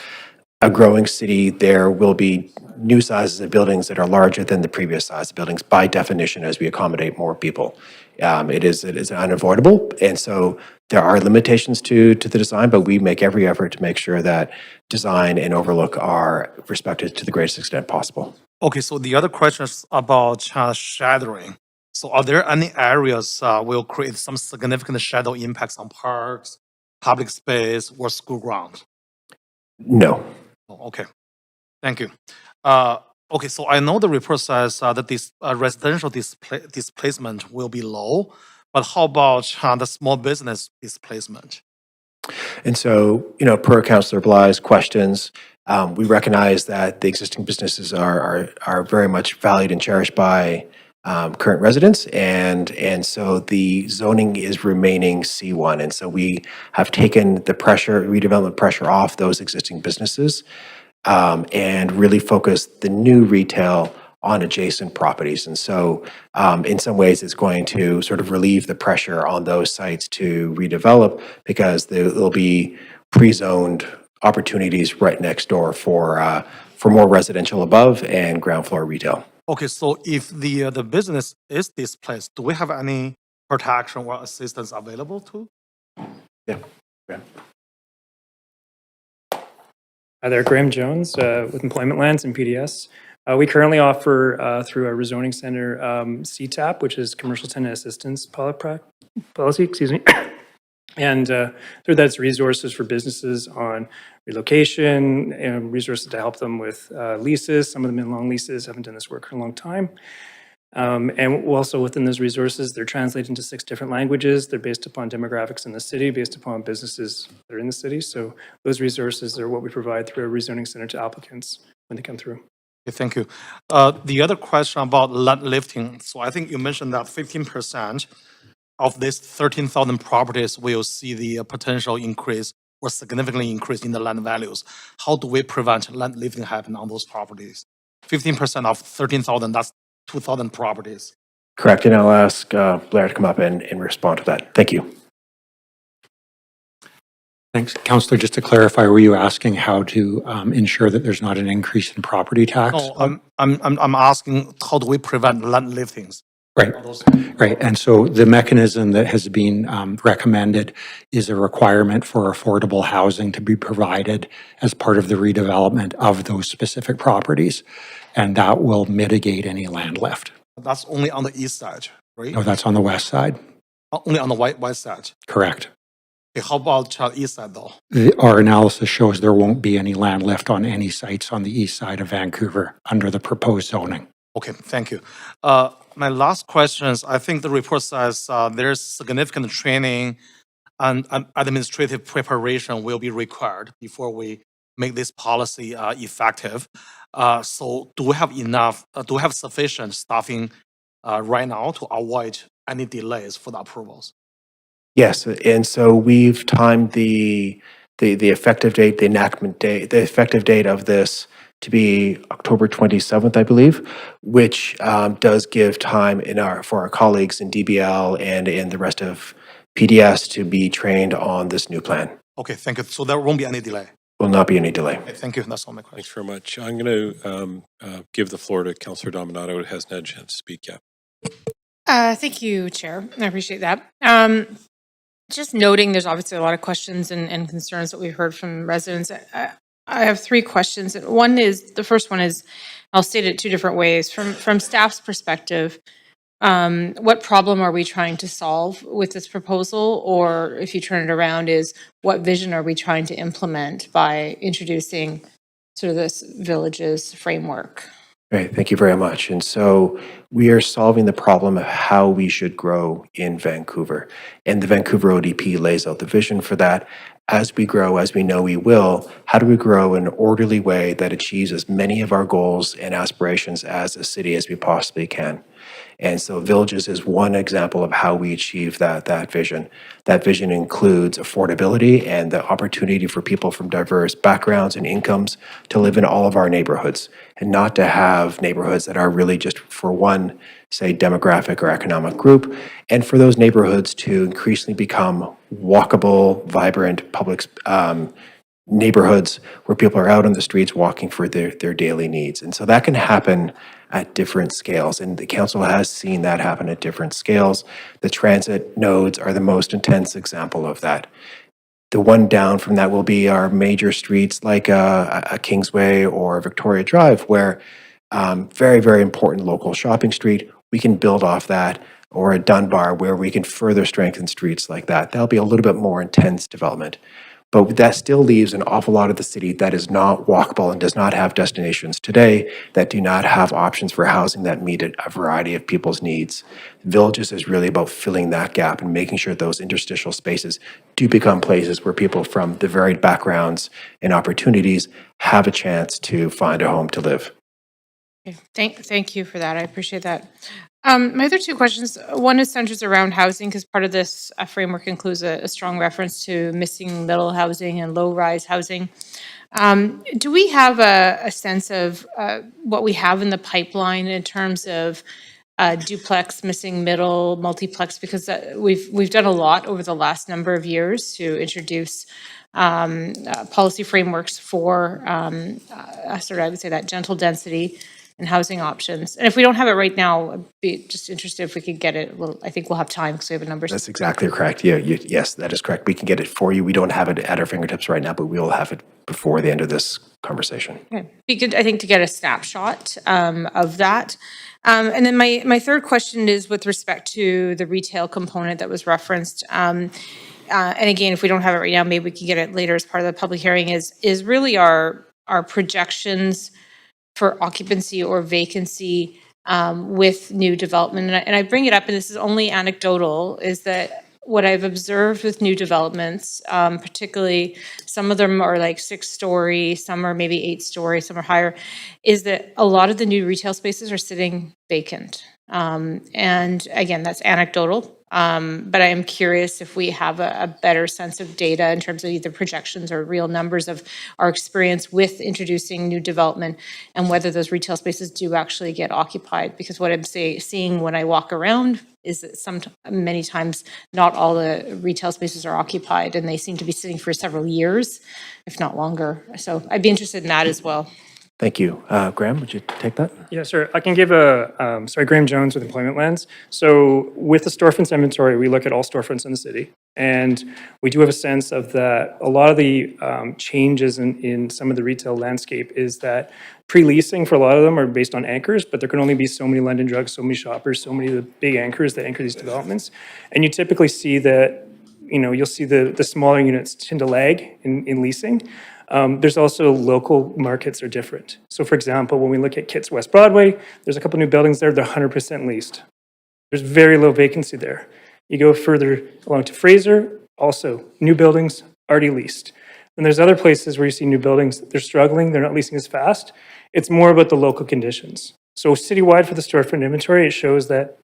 A growing city, there will be new sizes of buildings that are larger than the previous size of buildings by definition as we accommodate more people. It is unavoidable, and so there are limitations to the design, but we make every effort to make sure that design and overlook are respected to the greatest extent possible. Okay, so the other question is about shadowing. So are there any areas will create some significant shadow impacts on parks, public space, or school grounds? No. Okay, thank you. Okay, so I know the report says that this residential displacement will be low, but how about the small business displacement? And so, per Councillor Bly's questions, we recognize that the existing businesses are very much valued and cherished by current residents, and so the zoning is remaining C1, and so we have taken the redevelopment pressure off those existing businesses, and really focused the new retail on adjacent properties. And so in some ways, it's going to sort of relieve the pressure on those sites to redevelop because there'll be pre-zoned opportunities right next door for more residential above and ground floor retail. Okay, so if the business is displaced, do we have any protection or assistance available to? Yeah. Hi there, Graham Jones with Employment Lands and PDS. We currently offer through our rezoning center CTAP, which is Commercial Tenant Assistance Policy, excuse me. And through that, it's resources for businesses on relocation and resources to help them with leases. Some of them in long leases, haven't done this work for a long time. And also within those resources, they're translated into 6 different languages. They're based upon demographics in the city, based upon businesses that are in the city. So those resources are what we provide through a rezoning center to applicants when they come through. Okay, thank you. The other question about land lifting. So I think you mentioned that 15% of these 13,000 properties will see the potential increase or significantly increase in the land values. How do we prevent land lifting happen on those properties? 15% of 13,000, that's 2,000 properties. Correct, and I'll ask Blair to come up and respond to that. Thank you. Thanks. Councillor, just to clarify, were you asking how to ensure that there's not an increase in property tax? No, I'm asking how do we prevent land liftings? Right, right. And so the mechanism that has been recommended is a requirement for affordable housing to be provided as part of the redevelopment of those specific properties. And that will mitigate any land lift. That's only on the east side. right? No, that's on the west side. Only on the west side. Correct. Okay, how about east side though? Our analysis shows there won't be any land left on any sites on the east side of Vancouver under the proposed zoning. Okay, thank you. My last question is, I think the report says there's significant training and administrative preparation will be required before we make this policy effective. So do we have enough, do we have sufficient staffing right now to avoid any delays for the approvals? Yes, and so we've timed the effective date, the enactment date, the effective date of this to be October 27th, I believe, which does give time for our colleagues in DBL and in the rest of PDS to be trained on this new plan. Okay, thank you. So there won't be any delay. Will not be any delay. Okay, thank you. That's all my questions. Thanks very much. I'm going to give the floor to Councillor Dominato, who hasn't had a chance to speak yet. Thank you, Chair. I appreciate that. Just noting there's obviously a lot of questions and concerns that we've heard from residents. I have three questions. The first one is, I'll state it two different ways. From staff's perspective, what problem are we trying to solve with this proposal? Or if you turn it around, is what vision are we trying to implement by introducing sort of this villages framework? Great, thank you very much. And so we are solving the problem of how we should grow in Vancouver. And the Vancouver ODP lays out the vision for that. As we grow, as we know we will, how do we grow in an orderly way that achieves as many of our goals and aspirations as a city as we possibly can? And so Villages is one example of how we achieve that vision. That vision includes affordability and the opportunity for people from diverse backgrounds and incomes to live in all of our neighborhoods and not to have neighborhoods that are really just for one, say, demographic or economic group, and for those neighborhoods to increasingly become walkable, vibrant public neighborhoods where people are out on the streets walking for their daily needs. And so that can happen at different scales, and the council has seen that happen at different scales. The transit nodes are the most intense example of that. The one down from that will be our major streets like a Kingsway or Victoria Drive, where very, very important local shopping street, we can build off that, or a Dunbar where we can further strengthen streets like that. That'll be a little bit more intense development. But that still leaves an awful lot of the city that is not walkable and does not have destinations today, that do not have options for housing that meet a variety of people's needs. Villages is really about filling that gap and making sure those interstitial spaces do become places where people from the varied backgrounds and opportunities have a chance to find a home to live. Okay, thank you for that. I appreciate that. My other two questions, one is centers around housing, because part of this framework includes a strong reference to missing middle housing and low-rise housing. Do we have a sense of what we have in the pipeline in terms of duplex, missing middle, multiplex? Because we've done a lot over the last number of years to introduce policy frameworks for sort of, I would say, that gentle density and housing options. And if we don't have it right now, I'd be just interested if we could get it. I think we'll have time because we have a number. That's exactly correct. Yeah, yes, that is correct. We can get it for you. We don't have it at our fingertips right now, but we will have it before the end of this conversation. Okay. Be good, I think, to get a snapshot of that. And then my third question is with respect to the retail component that was referenced. And again, if we don't have it right now, maybe we can get it later as part of the public hearing, is really our projections for occupancy or vacancy with new development. And I bring it up, and this is only anecdotal, is that what I've observed with new developments, particularly some of them are like 6-story, some are maybe 8-story, some are higher, is that a lot of the new retail spaces are sitting vacant. And again, that's anecdotal. But I am curious if we have a better sense of data in terms of either projections or real numbers of our experience with introducing new development and whether those retail spaces do actually get occupied. Because what I'm seeing when I walk around is that many times not all the retail spaces are occupied, and they seem to be sitting for several years, if not longer. So I'd be interested in that as well. Thank you. Graham, would you take that? Yeah, sure. I can give Graham Jones with Employment Lens. So with the storefronts inventory, we look at all storefronts in the city. And we do have a sense of that a lot of the changes in some of the retail landscape is that pre-leasing for a lot of them are based on anchors, but there can only be so many London Drugs, so many Shoppers, so many of the big anchors that anchor these developments. And you typically see that, you'll see the smaller units tend to lag in leasing. There's also local markets are different. So for example, when we look at Kitts West Broadway, there's a couple new buildings there, they're 100% leased. There's very low vacancy there. You go further along to Fraser, also new buildings, already leased. And there's other places where you see new buildings, they're struggling, they're not leasing as fast. It's more about the local conditions. So citywide for the storefront inventory, it shows that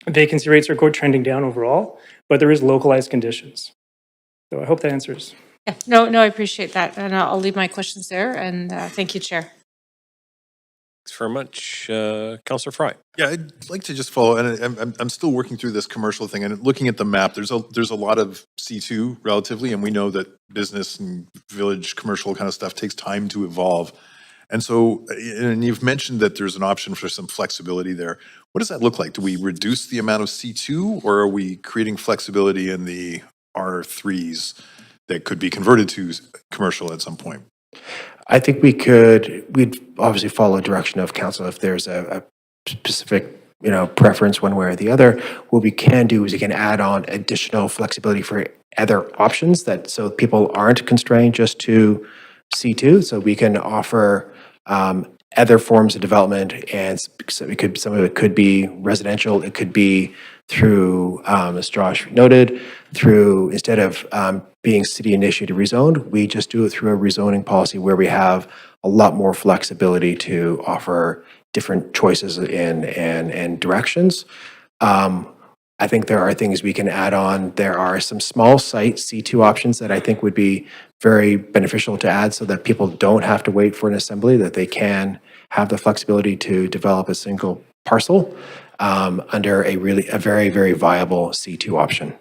vacancy rates are trending down overall, but there is localized conditions. So I hope that answers. Yeah, no, I appreciate that. And I'll leave my questions there. And thank you, Chair. Thanks very much. Councillor Fry. Yeah, I'd like to just follow, and I'm still working through this commercial thing, and looking at the map, there's a lot of C2 relatively, and we know that business and village commercial kind of stuff takes time to evolve. And so, and you've mentioned that there's an option for some flexibility there. What does that look like? Do we reduce the amount of C2, or are we creating flexibility in the R3s that could be converted to commercial at some point? I think we'd obviously follow direction of council if there's a specific, preference one way or the other. What we can do is we can add on additional flexibility for other options so people aren't constrained just to C2. So we can offer other forms of development, and some of it could be residential, it could be through, as Josh noted, instead of being city-initiated rezoned, we just do it through a rezoning policy where we have a lot more flexibility to offer different choices and directions. I think there are things we can add on. There are some small site C2 options that I think would be very beneficial to add so that people don't have to wait for an assembly, that they can have the flexibility to develop a single parcel under a very, very viable C2 option.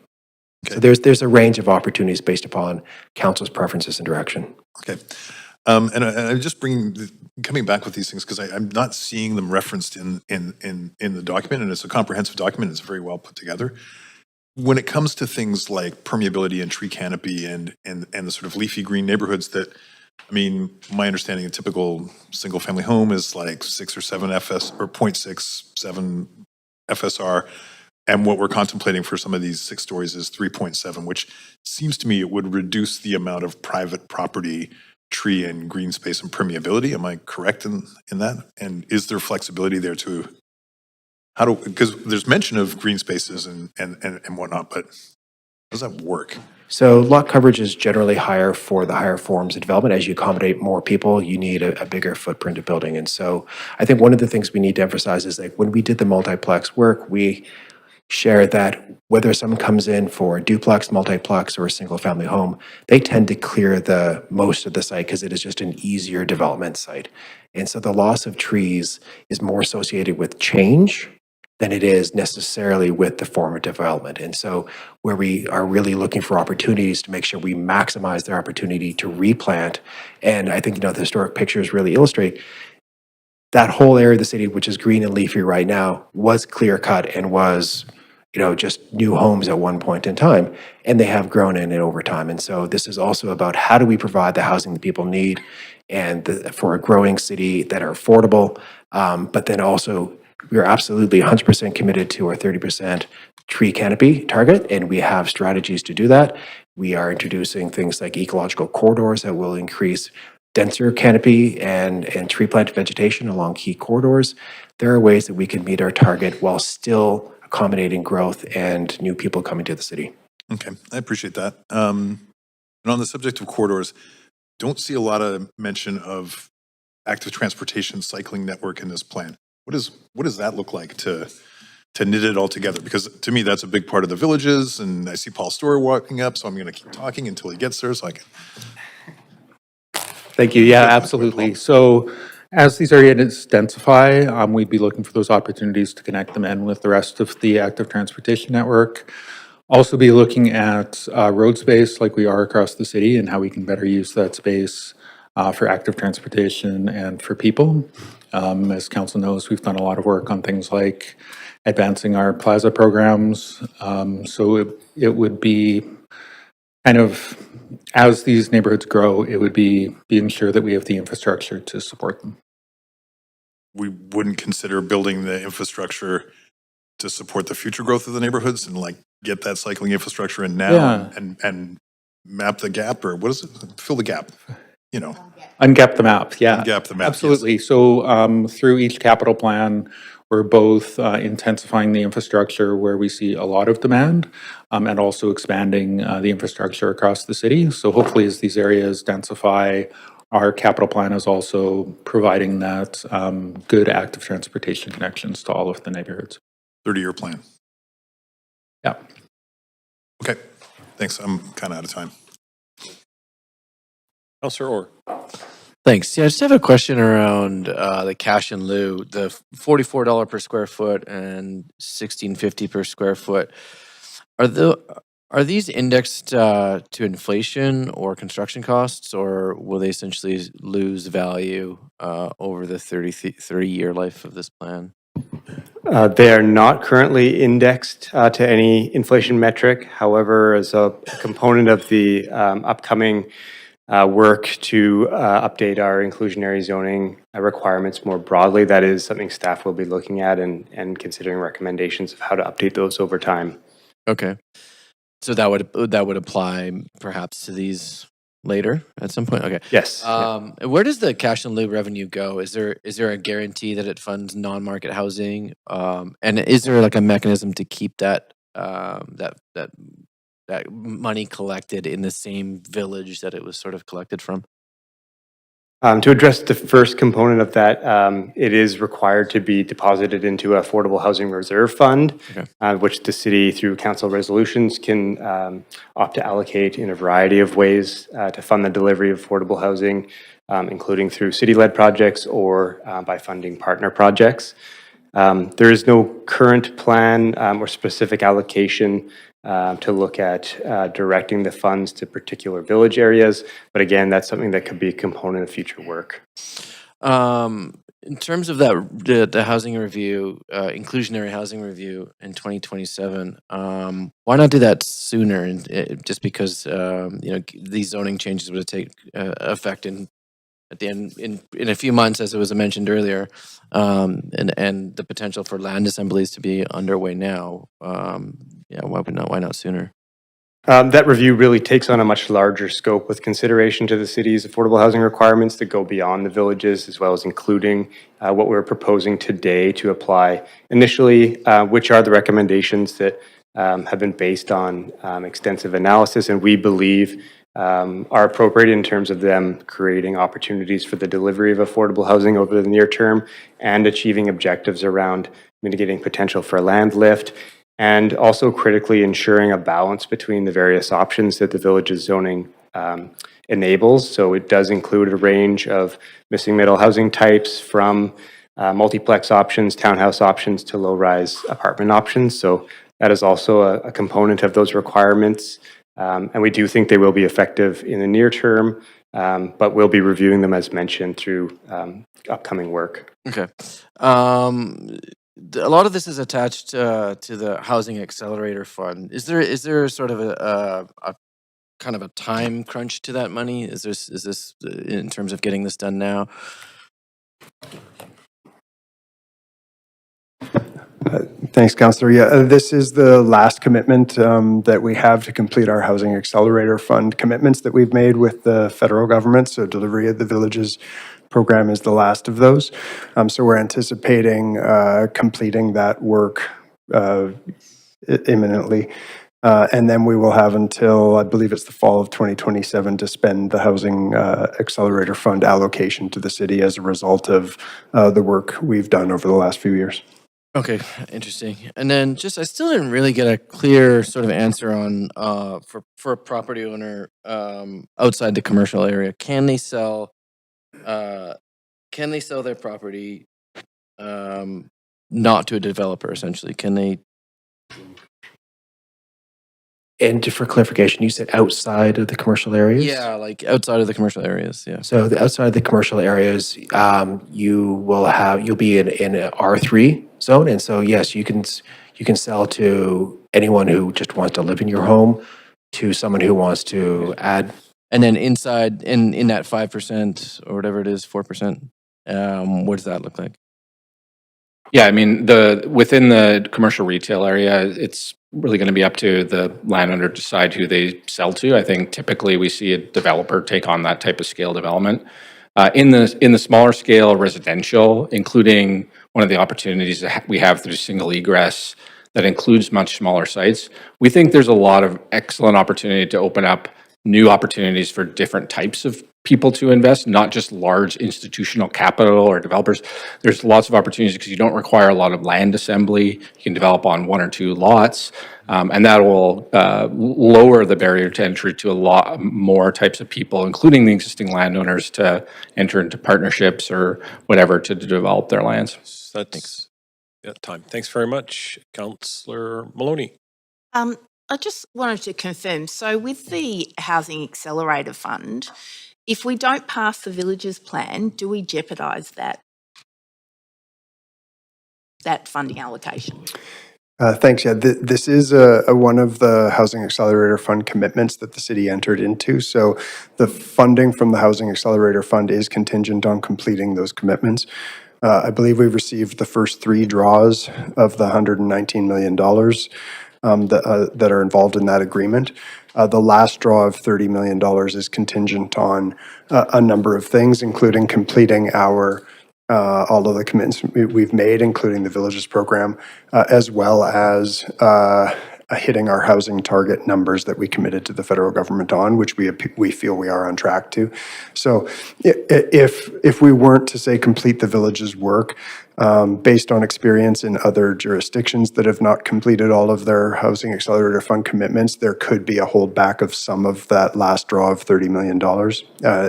Okay. So there's a range of opportunities based upon council's preferences and direction. Okay. And I'm just coming back with these things because I'm not seeing them referenced in the document, and it's a comprehensive document. It's very well put together. When it comes to things like permeability and tree canopy and the sort of leafy green neighborhoods that, my understanding a typical single family home is like 6 or 7 FS or 0.67 FSR. And what we're contemplating for some of these 6 stories is 3.7, which seems to me it would reduce the amount of private property, tree and green space and permeability. Am I correct in that? And is there flexibility there too? Because there's mention of green spaces and whatnot, but how does that work? So lot coverage is generally higher for the higher forms of development. As you accommodate more people, you need a bigger footprint of building. And so I think one of the things we need to emphasize is like when we did the multiplex work, we shared that whether someone comes in for a duplex, multiplex, or a single family home, they tend to clear the most of the site because it is just an easier development site. And so the loss of trees is more associated with change than it is necessarily with the form of development. And so where we are really looking for opportunities to make sure we maximize their opportunity to replant. And I think, the historic pictures really illustrate that whole area of the city, which is green and leafy right now, was clear cut and was, just new homes at one point in time. And they have grown in it over time. And so this is also about how do we provide the housing that people need and for a growing city that are affordable, but then also we are absolutely 100% committed to our 30% tree canopy target, and we have strategies to do that. We are introducing things like ecological corridors that will increase denser canopy and tree plant vegetation along key corridors. There are ways that we can meet our target while still accommodating growth and new people coming to the city. Okay, I appreciate that. And on the subject of corridors, don't see a lot of mention of active transportation cycling network in this plan. What does that look like to knit it all together? Because to me, that's a big part of the villages, and I see Paul Story walking up, so I'm going to keep talking until he gets there so I can. Thank you. Yeah, absolutely. So as these areas densify, we'd be looking for those opportunities to connect them in with the rest of the active transportation network. Also be looking at road space like we are across the city and how we can better use that space for active transportation and for people. As council knows, we've done a lot of work on things like advancing our plaza programs. So it would be kind of, as these neighborhoods grow, it would be being sure that we have the infrastructure to support them. We wouldn't consider building the infrastructure to support the future growth of the neighborhoods and like get that cycling infrastructure in now Yeah. and map the gap, or what is it? Fill the gap, you know. Ungap the map, yeah. Ungap the map, yes. Absolutely. So through each capital plan, we're both intensifying the infrastructure where we see a lot of demand and also expanding the infrastructure across the city. So hopefully as these areas densify, our capital plan is also providing that good active transportation connections to all of the neighborhoods. 30-year plan. Yeah. Okay, thanks. I'm kind of out of time. Councillor Orr. Thanks. Yeah, I just have a question around the cash in lieu, the $44 per square foot and $16.50 per square foot. Are these indexed to inflation or construction costs, or will they essentially lose value over the 30-year life of this plan? They are not currently indexed to any inflation metric. However, as a component of the upcoming work to update our inclusionary zoning requirements more broadly, that is something staff will be looking at and considering recommendations of how to update those over time. Okay. So that would apply perhaps to these later at some point? Okay. Yes. Where does the cash in lieu revenue go? Is there a guarantee that it funds non-market housing? And is there like a mechanism to keep that that money collected in the same village that it was sort of collected from? To address the first component of that, it is required to be deposited into an affordable housing reserve fund, which the city through council resolutions can opt to allocate in a variety of ways to fund the delivery of affordable housing, including through city-led projects or by funding partner projects. There is no current plan or specific allocation to look at directing the funds to particular village areas. But again, that's something that could be a component of future work. In terms of that, the housing review, inclusionary housing review in 2027, why not do that sooner? And just because these zoning changes would take effect at the end in a few months, as it was mentioned earlier, and the potential for land assemblies to be underway now. Why not sooner? That review really takes on a much larger scope with consideration to the city's affordable housing requirements that go beyond the villages, as well as including what we're proposing today to apply initially, which are the recommendations that have been based on extensive analysis and we believe are appropriate in terms of them creating opportunities for the delivery of affordable housing over the near term and achieving objectives around mitigating potential for land lift, and also critically ensuring a balance between the various options that the village's zoning enables. So it does include a range of missing middle housing types from multiplex options, townhouse options, to low-rise apartment options. So that is also a component of those requirements. And we do think they will be effective in the near term, but we'll be reviewing them as mentioned through upcoming work. Okay. A lot of this is attached to the Housing Accelerator Fund. Is there sort of a kind of a time crunch to that money? Is this in terms of getting this done now? Thanks, Councillor. Yeah, this is the last commitment that we have to complete our Housing Accelerator Fund commitments that we've made with the federal government. So delivery of the Villages program is the last of those. So we're anticipating completing that work imminently. And then we will have until, I believe it's the fall of 2027, to spend the Housing Accelerator Fund allocation to the city as a result of the work we've done over the last few years. Okay, interesting. And then I still didn't really get a clear sort of answer on for a property owner outside the commercial area. Can they sell their property not to a developer essentially? Can they And for clarification, you said outside of the commercial areas? Yeah, like outside of the commercial areas, yeah. So the outside of the commercial areas, you'll be in a R3 zone, and so yes, you can sell to anyone who just wants to live in your home, to someone who wants to add. And then inside, in that 5% or whatever it is, 4%, what does that look like? Yeah, I mean, within the commercial retail area, it's really going to be up to the landowner to decide who they sell to. I think typically we see a developer take on that type of scale development. In the smaller scale residential, including one of the opportunities that we have through single egress that includes much smaller sites, we think there's a lot of excellent opportunity to open up new opportunities for different types of people to invest, not just large institutional capital or developers. There's lots of opportunities because you don't require a lot of land assembly. You can develop on 1 or 2 lots, and that will lower the barrier to entry to a lot more types of people, including the existing landowners, to enter into partnerships or whatever to develop their lands. That's time. Thanks very much, Councillor Maloney. I just wanted to confirm, so with the Housing Accelerator Fund, if we don't pass the Villages Plan, do we jeopardise that funding allocation? Thanks. Yeah, this is one of the Housing Accelerator Fund commitments that the city entered into. So the funding from the Housing Accelerator Fund is contingent on completing those commitments. I believe we've received the first 3 draws of the $119 million that are involved in that agreement. The last draw of $30 million is contingent on a number of things, including completing all of the commitments we've made, including the Villages program, as well as hitting our housing target numbers that we committed to the federal government on, which we feel we are on track to. So if we weren't to, say, complete the Villages work, based on experience in other jurisdictions that have not completed all of their Housing Accelerator Fund commitments, there could be a holdback of some of that last draw of $30 million.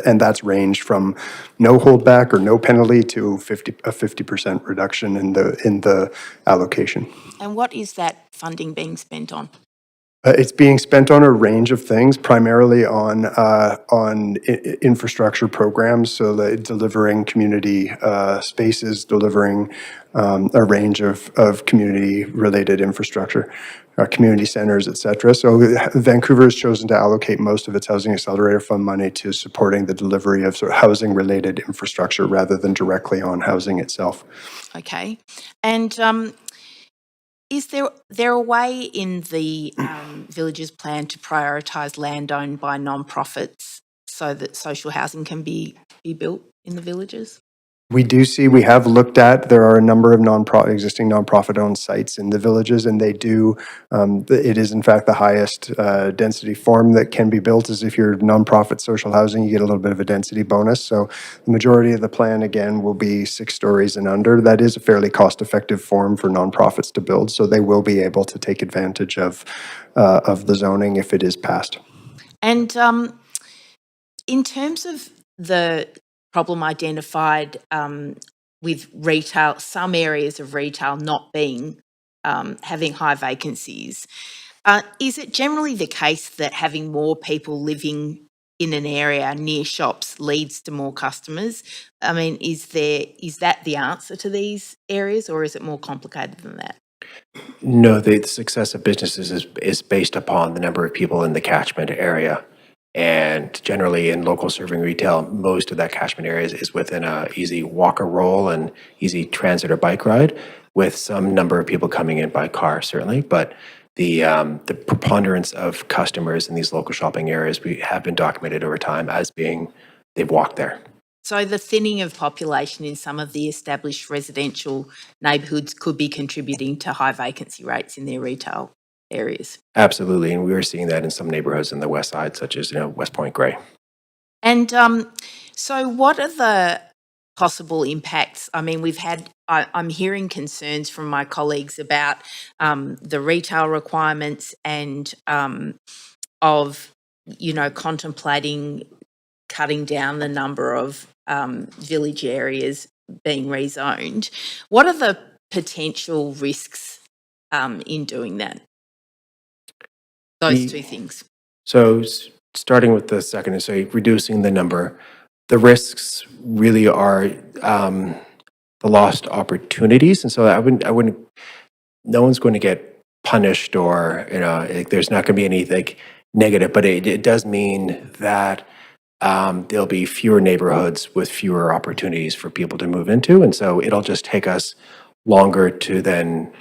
And that's ranged from no holdback or no penalty to a 50% reduction in the allocation. And what is that funding being spent on? It's being spent on a range of things, primarily on infrastructure programs, so that delivering community spaces, delivering a range of community-related infrastructure, community centers, et cetera. So Vancouver has chosen to allocate most of its Housing Accelerator Fund money to supporting the delivery of sort of housing-related infrastructure rather than directly on housing itself. Okay. And is there a way in the Villages Plan to prioritise land owned by non-profits so that social housing can be built in the villages? We have looked at, there are a number of existing nonprofit-owned sites in the villages, and they do, it is in fact the highest density form that can be built, is if you're nonprofit social housing, you get a little bit of a density bonus. So the majority of the plan, again, will be 6 stories and under. That is a fairly cost-effective form for nonprofits to build, so they will be able to take advantage of the zoning if it is passed. And in terms of the problem identified with retail, some areas of retail not being having high vacancies, is it generally the case that having more people living in an area near shops leads to more customers? I mean, is that the answer to these areas, or is it more complicated than that? No, the success of businesses is based upon the number of people in the catchment area. And generally in local serving retail, most of that catchment area is within a easy walk or roll and easy transit or bike ride, with some number of people coming in by car, certainly. But the preponderance of customers in these local shopping areas have been documented over time as being, they've walked there. So the thinning of population in some of the established residential neighbourhoods could be contributing to high vacancy rates in their retail areas. Absolutely, and we were seeing that in some neighborhoods in the west side, such as West Point Grey. And so what are the possible impacts? I mean, I'm hearing concerns from my colleagues about the retail requirements and of, contemplating cutting down the number of village areas being rezoned. What are the potential risks in doing that? those two things? So starting with the second, so reducing the number, the risks really are the lost opportunities. And so I wouldn't, no one's going to get punished or, there's not going to be any like negative, but it does mean that there'll be fewer neighborhoods with fewer opportunities for people to move into. And so it'll just take us longer to then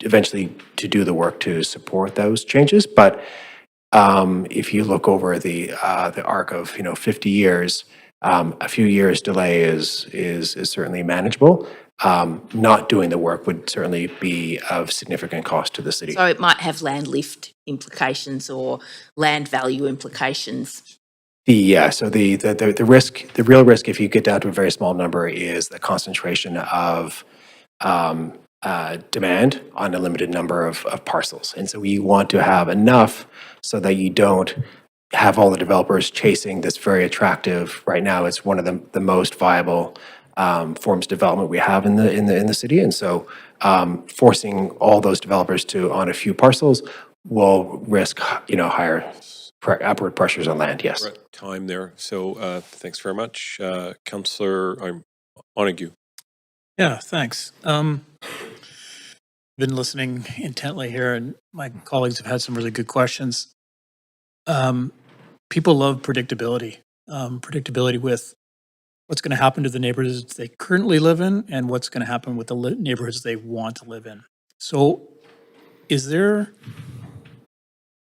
eventually to do the work to support those changes. But if you look over the arc of 50 years, a few years delay is certainly manageable. Not doing the work would certainly be of significant cost to the city. So it might have land lift implications or land value implications. So the risk, the real risk, if you get down to a very small number, is the concentration of demand on a limited number of parcels. And so we want to have enough so that you don't have all the developers chasing this very attractive. Right now, it's one of the most viable forms of development we have in the city. And so forcing all those developers to on a few parcels will risk higher upward pressures on land. Yes. We're at time there. So thanks very much. Councillor Montague. Yeah, thanks. Been listening intently here, and my colleagues have had some really good questions. People love predictability. Predictability with what's going to happen to the neighborhoods they currently live in and what's going to happen with the neighborhoods they want to live in. So is there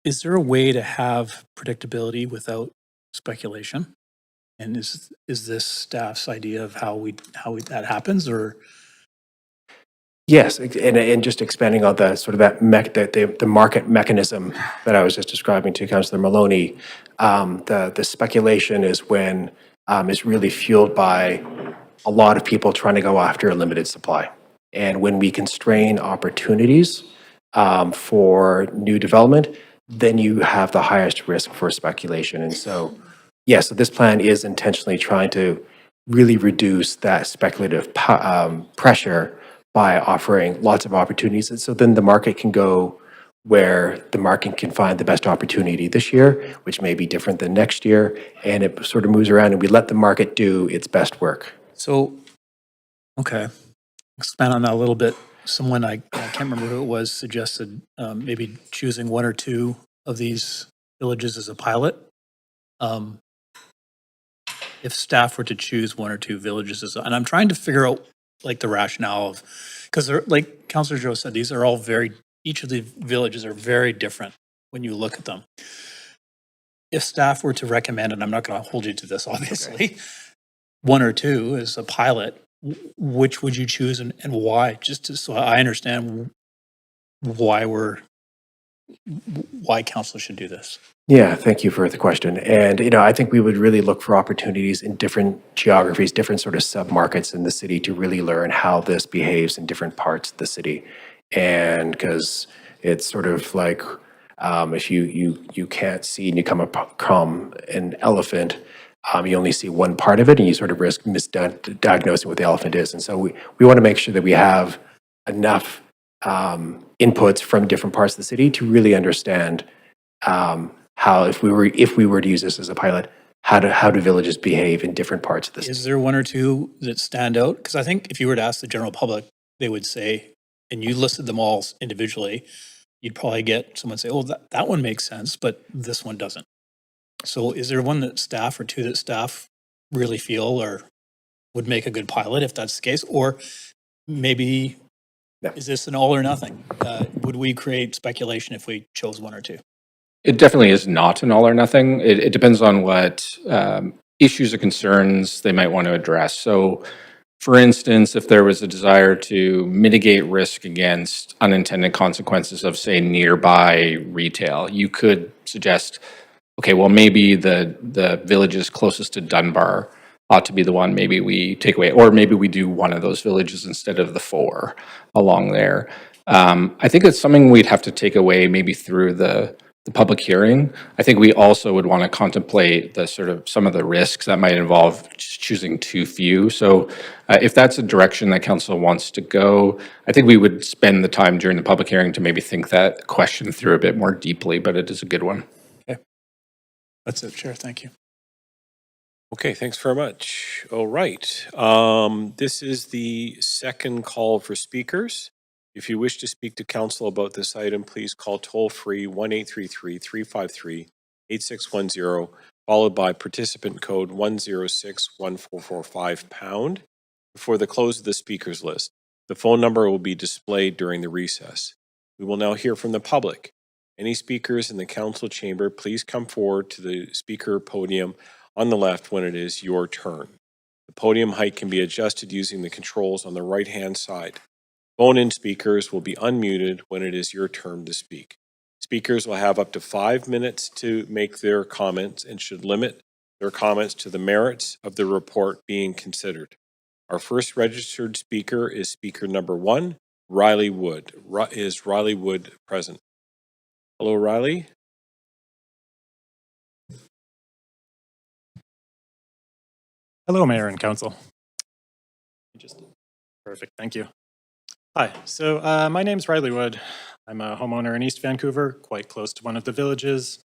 a way to have predictability without speculation? And is this staff's idea of how that happens, or? Yes, and just expanding on the sort of that the market mechanism that I was just describing to Councillor Maloney, the speculation is when it's really fueled by a lot of people trying to go after a limited supply. And when we constrain opportunities for new development, then you have the highest risk for speculation. And so, yes, so this plan is intentionally trying to really reduce that speculative pressure by offering lots of opportunities. And so then the market can go where the market can find the best opportunity this year, which may be different than next year. And it sort of moves around and we let the market do its best work. So, okay, expand on that a little bit. Someone, I can't remember who it was, suggested maybe choosing one or two of these villages as a pilot. If staff were to choose one or two villages and I'm trying to figure out like the rationale of, because like Councillor Joe said, these are all each of the villages are very different when you look at them. If staff were to recommend, and I'm not going to hold you to this, obviously, one or two as a pilot, which would you choose and why? So I understand why council should do this. Yeah, thank you for the question. And, I think we would really look for opportunities in different geographies, different sort of sub-markets in the city to really learn how this behaves in different parts of the city. And because it's sort of like if you can't see and you come across an elephant, you only see one part of it and you sort of risk misdiagnosing what the elephant is. And so we want to make sure that we have enough inputs from different parts of the city to really understand how, if we were to use this as a pilot, how do villages behave in different parts of the city. Is there one or two that stand out? Because I think if you were to ask the general public, they would say, and you listed them all individually, you'd probably get someone say, oh, that one makes sense, but this one doesn't. So is there one that staff or two that staff really feel or would make a good pilot if that's the case? Or maybe is this an all or nothing? Would we create speculation if we chose one or two? It definitely is not an all or nothing. It depends on what issues or concerns they might want to address. So, for instance, if there was a desire to mitigate risk against unintended consequences of, say, nearby retail, you could suggest, okay, well, maybe the villages closest to Dunbar ought to be the one maybe we take away, or maybe we do one of those villages instead of the 4 along there. I think it's something we'd have to take away maybe through the the public hearing, I think we also would want to contemplate the sort of some of the risks that might involve choosing too few. So if that's a direction that council wants to go, I think we would spend the time during the public hearing to maybe think that question through a bit more deeply, but it is a good one. That's it, Chair. Thank you. Okay, thanks very much. All right. This is the second call for speakers. If you wish to speak to council about this item, please call toll-free 1-833-353-8610, followed by participant code 1061445#. Before the close of the speakers list, the phone number will be displayed during the recess. We will now hear from the public. Any speakers in the council chamber, please come forward to the speaker podium on the left when it is your turn. The podium height can be adjusted using the controls on the right-hand side. Phone-in speakers will be unmuted when it is your turn to speak. Speakers will have up to 5 minutes to make their comments and should limit their comments to the merits of the report being considered. Our first registered speaker is speaker number 1, Riley Wood. Is Riley Wood present? Hello, Riley. Hello, Mayor and Council. Perfect, thank you. Hi, so my name's Riley Wood. I'm a homeowner in East Vancouver, quite close to one of the villages.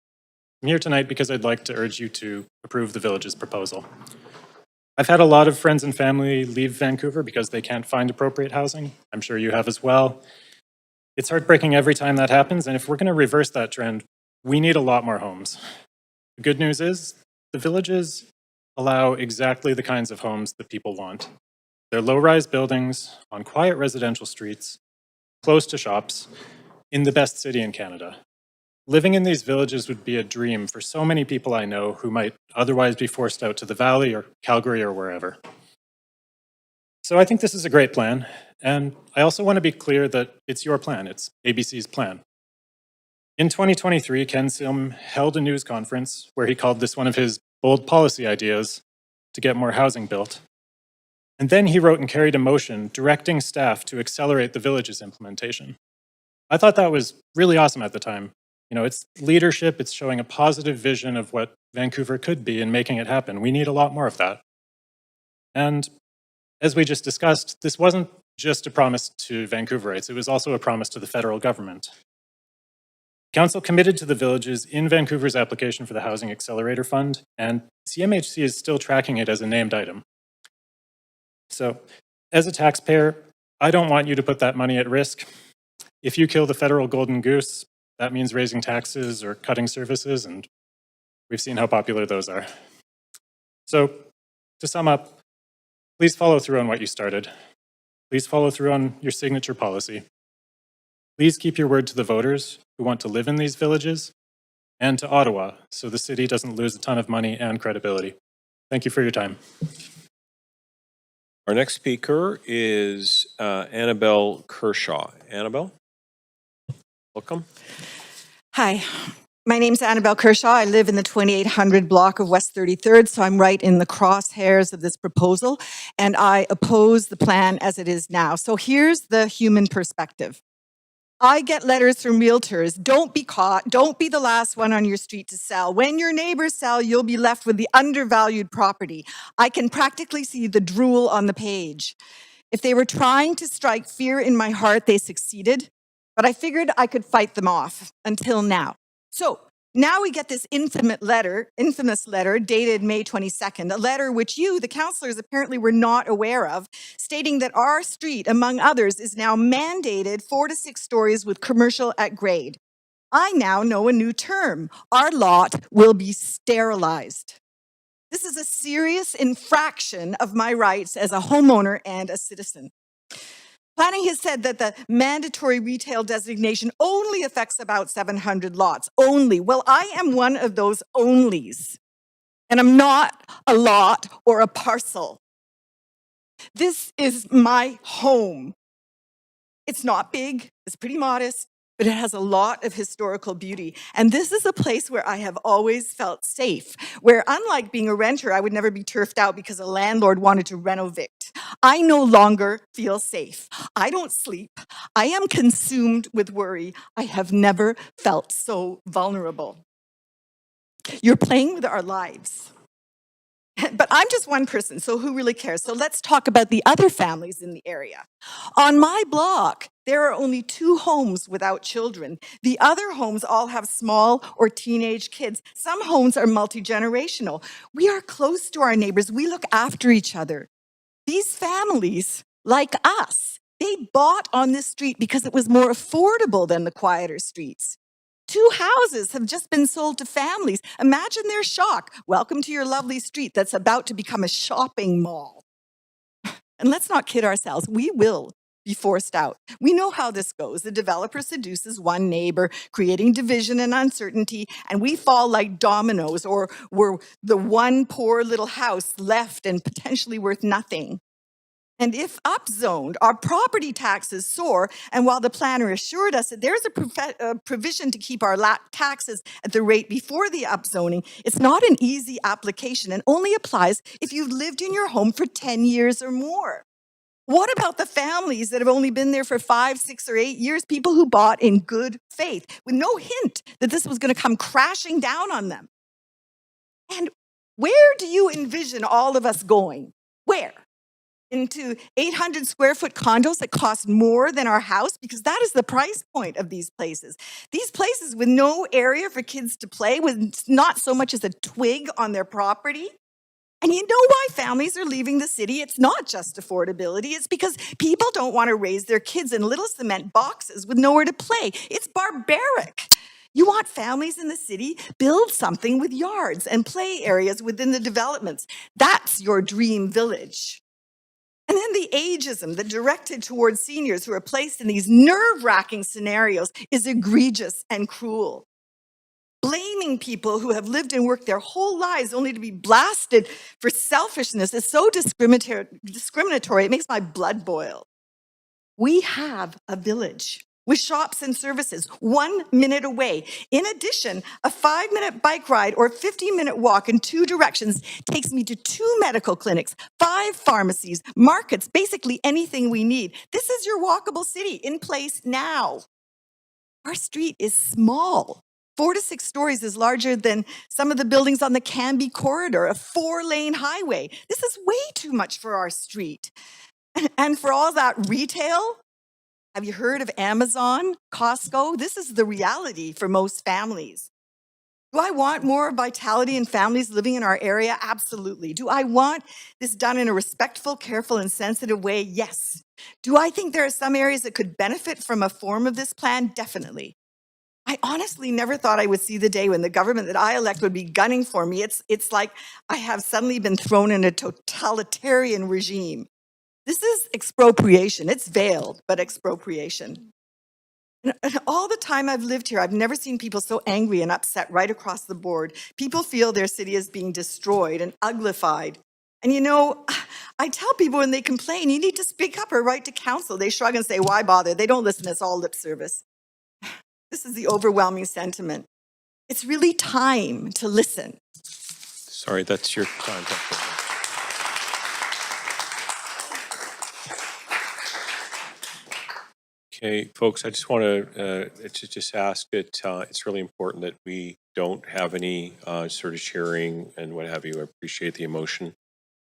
I'm here tonight because I'd like to urge you to approve the village's proposal. I've had a lot of friends and family leave Vancouver because they can't find appropriate housing. I'm sure you have as well. It's heartbreaking every time that happens, and if we're going to reverse that trend, we need a lot more homes. The good news is the villages allow exactly the kinds of homes that people want. They're low-rise buildings on quiet residential streets, close to shops, in the best city in Canada. Living in these villages would be a dream for so many people I know who might otherwise be forced out to the Valley or Calgary or wherever. So I think this is a great plan, and I also want to be clear that it's your plan, it's ABC's plan. In 2023, Ken Sim held a news conference where he called this one of his bold policy ideas to get more housing built. And then he wrote and carried a motion directing staff to accelerate the village's implementation. I thought that was really awesome at the time. You know, it's leadership, it's showing a positive vision of what Vancouver could be and making it happen. We need a lot more of that. And as we just discussed, this wasn't just a promise to Vancouverites, it was also a promise to the federal government. Council committed to the villages in Vancouver's application for the Housing Accelerator Fund, and CMHC is still tracking it as a named item. So, as a taxpayer, I don't want you to put that money at risk. If you kill the federal golden goose, that means raising taxes or cutting services, and we've seen how popular those are. So, to sum up, please follow through on what you started. Please follow through on your signature policy. Please keep your word to the voters who want to live in these villages and to Ottawa so the city doesn't lose a ton of money and credibility. Thank you for your time. Our next speaker is Annabelle Kershaw. Annabelle, welcome. Hi, my name's Annabelle Kershaw. I live in the 2800 block of West 33rd, so I'm right in the crosshairs of this proposal, and I oppose the plan as it is now. So here's the human perspective. I get letters from realtors. Don't be caught. Don't be the last one on your street to sell. When your neighbors sell, you'll be left with the undervalued property. I can practically see the drool on the page. If they were trying to strike fear in my heart, they succeeded, but I figured I could fight them off until now. So now we get this infamous letter dated May 22nd, a letter which you, the councillors, apparently were not aware of, stating that our street, among others, is now mandated 4 to 6 stories with commercial at grade. I now know a new term. Our lot will be sterilized. This is a serious infraction of my rights as a homeowner and a citizen. Planning has said that the mandatory retail designation only affects about 700 lots, only. Well, I am one of those onlys, and I'm not a lot or a parcel. This is my home. It's not big, it's pretty modest, but it has a lot of historical beauty. And this is a place where I have always felt safe, where unlike being a renter, I would never be turfed out because a landlord wanted to renovate. I no longer feel safe. I don't sleep. I am consumed with worry. I have never felt so vulnerable. You're playing with our lives. But I'm just one person, so who really cares? So let's talk about the other families in the area. On my block, there are only 2 homes without children. The other homes all have small or teenage kids. Some homes are multi-generational. We are close to our neighbors. We look after each other. These families, like us, they bought on this street because it was more affordable than the quieter streets. 2 houses have just been sold to families. Imagine their shock. Welcome to your lovely street that's about to become a shopping mall. And let's not kid ourselves. We will be forced out. We know how this goes. The developer seduces one neighbor, creating division and uncertainty, and we fall like dominoes, or we're the one poor little house left and potentially worth nothing. And if upzoned, our property taxes soar, and while the planner assured us that there's a provision to keep our taxes at the rate before the upzoning, it's not an easy application and only applies if you've lived in your home for 10 years or more. What about the families that have only been there for 5, 6, or 8 years, people who bought in good faith with no hint that this was going to come crashing down on them? And where do you envision all of us going? Where? Into 800 square foot condos that cost more than our house, because that is the price point of these places. These places with no area for kids to play, with not so much as a twig on their property. And you know why families are leaving the city? It's not just affordability. It's because people don't want to raise their kids in little cement boxes with nowhere to play. It's barbaric. You want families in the city? Build something with yards and play areas within the developments. That's your dream village. And then the ageism that directed towards seniors who are placed in these nerve-wracking scenarios is egregious and cruel. Blaming people who have lived and worked their whole lives only to be blasted for selfishness is so discriminatory, it makes my blood boil. We have a village with shops and services 1 minute away. In addition, a 5-minute bike ride or 15-minute walk in 2 directions takes me to 2 medical clinics, 5 pharmacies, markets, basically anything we need. This is your walkable city in place now. Our street is small. 4 to 6 stories is larger than some of the buildings on the Canby corridor, a 4-lane highway. This is way too much for our street. And for all that retail, have you heard of Amazon, Costco? This is the reality for most families. Do I want more vitality in families living in our area? Absolutely. Do I want this done in a respectful, careful, and sensitive way? Yes. Do I think there are some areas that could benefit from a form of this plan? Definitely. I honestly never thought I would see the day when the government that I elect would be gunning for me. It's like I have suddenly been thrown in a totalitarian regime. This is expropriation. It's veiled, but expropriation. And all the time I've lived here, I've never seen people so angry and upset right across the board. People feel their city is being destroyed and uglified. And you know, I tell people when they complain, you need to speak up or write to council. They shrug and say, why bother? They don't listen. It's all lip service. This is the overwhelming sentiment. It's really time to listen. Sorry, that's your time. Okay, folks, I just want to just ask that it's really important that we don't have any sort of sharing and what have you. I appreciate the emotion,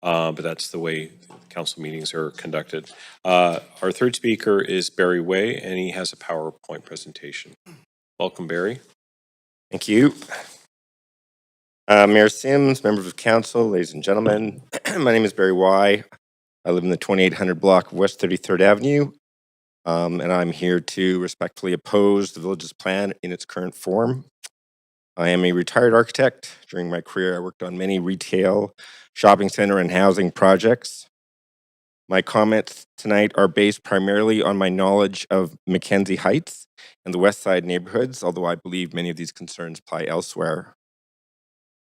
but that's the way council meetings are conducted. Our third speaker is Barry Way, and he has a PowerPoint presentation. Welcome, Barry. Thank you. Mayor Sims, members of council, ladies and gentlemen, my name is Barry Y. I live in the 2800 block of West 33rd Avenue, and I'm here to respectfully oppose the village's plan in its current form. I am a retired architect. During my career, I worked on many retail, shopping center, and housing projects. My comments tonight are based primarily on my knowledge of Mackenzie Heights and the West Side neighborhoods, although I believe many of these concerns apply elsewhere.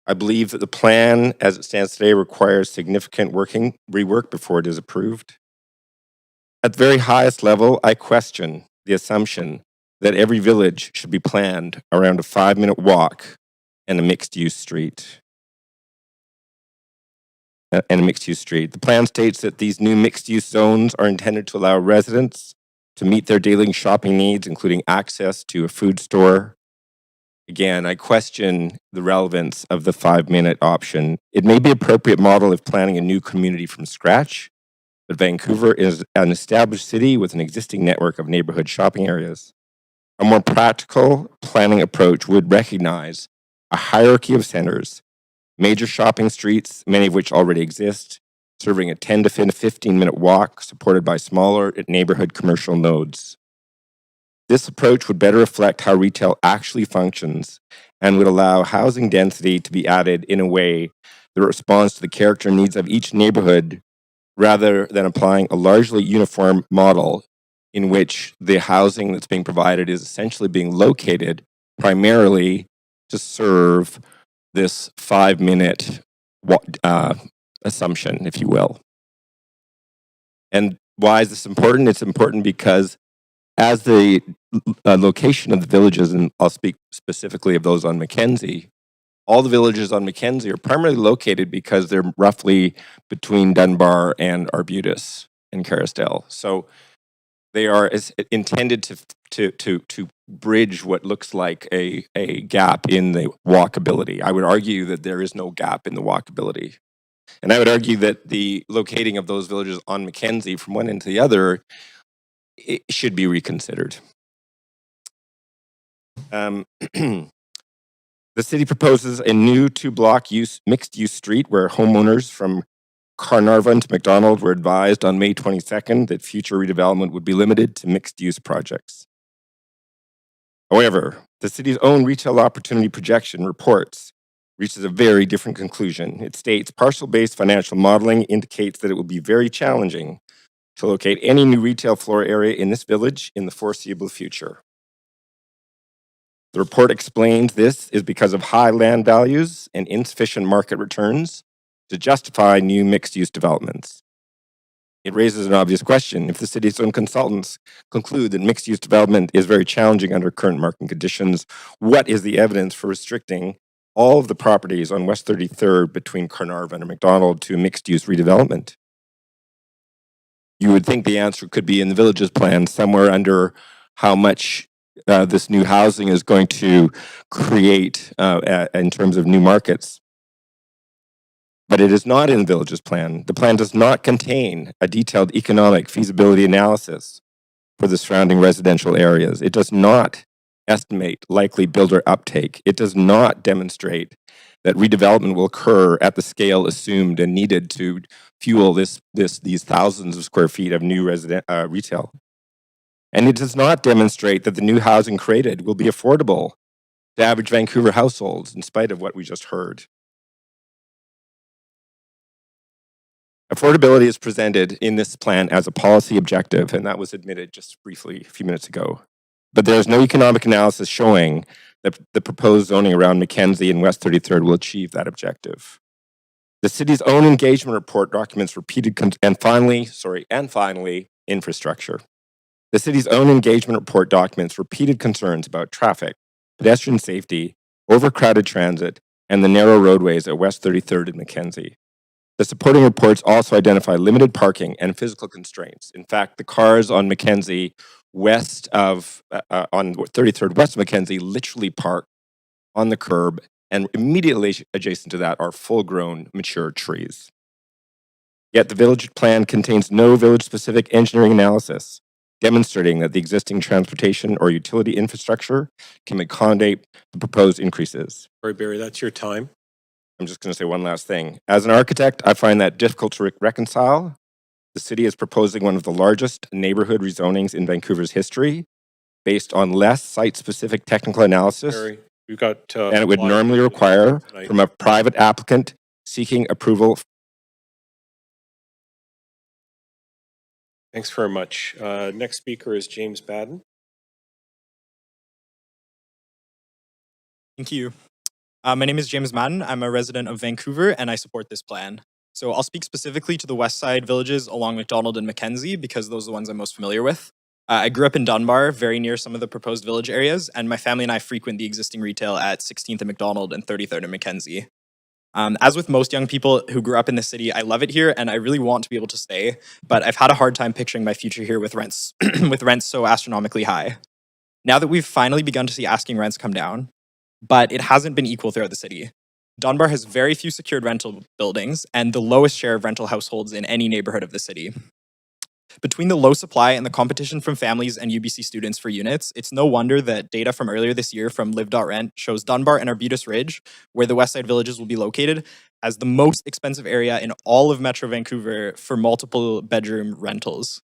I believe that the plan, as it stands today, requires significant rework before it is approved. At the very highest level, I question the assumption that every village should be planned around a 5-minute walk and a mixed-use street. and a mixed-use street. The plan states that these new mixed-use zones are intended to allow residents to meet their daily shopping needs, including access to a food store. Again, I question the relevance of the 5-minute option. It may be an appropriate model if planning a new community from scratch, but Vancouver is an established city with an existing network of neighborhood shopping areas. A more practical planning approach would recognize a hierarchy of centers, major shopping streets, many of which already exist, serving a 10 to 15-minute walk supported by smaller neighborhood commercial nodes. This approach would better reflect how retail actually functions and would allow housing density to be added in a way that responds to the character and needs of each neighborhood rather than applying a largely uniform model in which the housing that's being provided is essentially being located primarily to serve this 5-minute assumption, if you will. And why is this important? It's important because as the location of the villages, and I'll speak specifically of those on Mackenzie, all the villages on Mackenzie are primarily located because they're roughly between Dunbar and Arbutus and Caristelle. So they are intended to bridge what looks like a gap in the walkability. I would argue that there is no gap in the walkability. And I would argue that the locating of those villages on Mackenzie from one end to the other, it should be reconsidered. The city proposes a new 2-block mixed-use street where homeowners from Carnarvon to McDonald were advised on May 22nd that future redevelopment would be limited to mixed-use projects. However, the city's own retail opportunity projection reports reaches a very different conclusion. It states parcel-based financial modeling indicates that it will be very challenging to locate any new retail floor area in this village in the foreseeable future. The report explains this is because of high land values and insufficient market returns to justify new mixed-use developments. It raises an obvious question. If the city's own consultants conclude that mixed-use development is very challenging under current market conditions, what is the evidence for restricting all of the properties on West 33rd between Carnarvon and McDonald to mixed-use redevelopment? You would think the answer could be in the village's plan, somewhere under how much this new housing is going to create in terms of new markets. But it is not in the village's plan. The plan does not contain a detailed economic feasibility analysis for the surrounding residential areas. It does not estimate likely builder uptake. It does not demonstrate that redevelopment will occur at the scale assumed and needed to fuel these thousands of square feet of new retail. And it does not demonstrate that the new housing created will be affordable to average Vancouver households, in spite of what we just heard. Affordability is presented in this plan as a policy objective, and that was admitted just briefly a few minutes ago. But there is no economic analysis showing that the proposed zoning around Mackenzie and West 33rd will achieve that objective. The city's own engagement report documents repeated and finally, infrastructure. The city's own engagement report documents repeated concerns about traffic, pedestrian safety, overcrowded transit, and the narrow roadways at West 33rd and Mackenzie. The supporting reports also identify limited parking and physical constraints. In fact, the cars on Mackenzie west of, on 33rd west of Mackenzie literally park on the curb, and immediately adjacent to that are full-grown mature trees. Yet the village plan contains no village-specific engineering analysis demonstrating that the existing transportation or utility infrastructure can accommodate the proposed increases. Sorry, Barry, that's your time. I'm just going to say one last thing. As an architect, I find that difficult to reconcile. The city is proposing one of the largest neighborhood rezonings in Vancouver's history based on less site-specific technical analysis Barry, we've got than it would normally require from a private applicant seeking approval. Thanks very much. Next speaker is James Baden. Thank you. My name is James Madden. I'm a resident of Vancouver and I support this plan. So I'll speak specifically to the west side villages along McDonald and Mackenzie because those are the ones I'm most familiar with. I grew up in Dunbar, very near some of the proposed village areas, and my family and I frequent the existing retail at 16th and McDonald and 33rd and Mackenzie. As with most young people who grew up in the city, I love it here and I really want to be able to stay, but I've had a hard time picturing my future here with rents, with rents so astronomically high. Now that we've finally begun to see asking rents come down, but it hasn't been equal throughout the city. Dunbar has very few secured rental buildings and the lowest share of rental households in any neighborhood of the city. Between the low supply and the competition from families and UBC students for units, it's no wonder that data from earlier this year from Live.Rent shows Dunbar and Arbutus Ridge, where the Westside Villages will be located, as the most expensive area in all of Metro Vancouver for multiple bedroom rentals.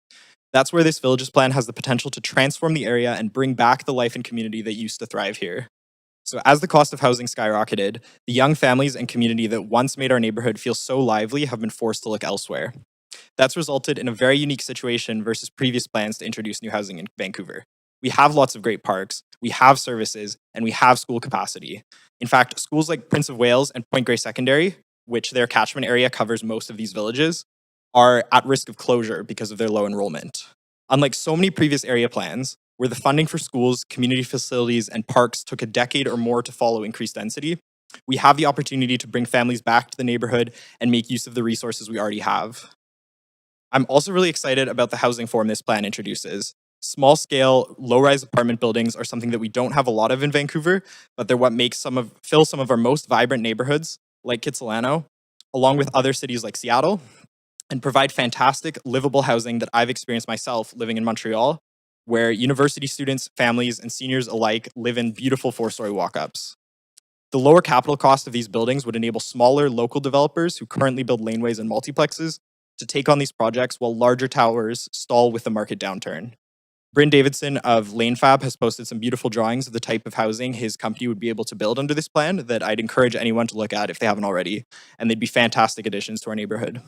That's where this Villages plan has the potential to transform the area and bring back the life and community that used to thrive here. So as the cost of housing skyrocketed, the young families and community that once made our neighborhood feel so lively have been forced to look elsewhere. That's resulted in a very unique situation versus previous plans to introduce new housing in Vancouver. We have lots of great parks, we have services, and we have school capacity. In fact, schools like Prince of Wales and Point Grey Secondary, which their catchment area covers most of these villages, are at risk of closure because of their low enrollment. Unlike so many previous area plans, where the funding for schools, community facilities, and parks took a decade or more to follow increased density, we have the opportunity to bring families back to the neighborhood and make use of the resources we already have. I'm also really excited about the housing form this plan introduces. Small-scale, low-rise apartment buildings are something that we don't have a lot of in Vancouver, but they're what makes fill some of our most vibrant neighborhoods, like Kitsilano, along with other cities like Seattle, and provide fantastic, livable housing that I've experienced myself living in Montreal, where university students, families, and seniors alike live in beautiful four-story walk-ups. The lower capital cost of these buildings would enable smaller local developers who currently build laneways and multiplexes to take on these projects while larger towers stall with the market downturn. Bryn Davidson of LaneFab has posted some beautiful drawings of the type of housing his company would be able to build under this plan that I'd encourage anyone to look at if they haven't already, and they'd be fantastic additions to our neighborhood.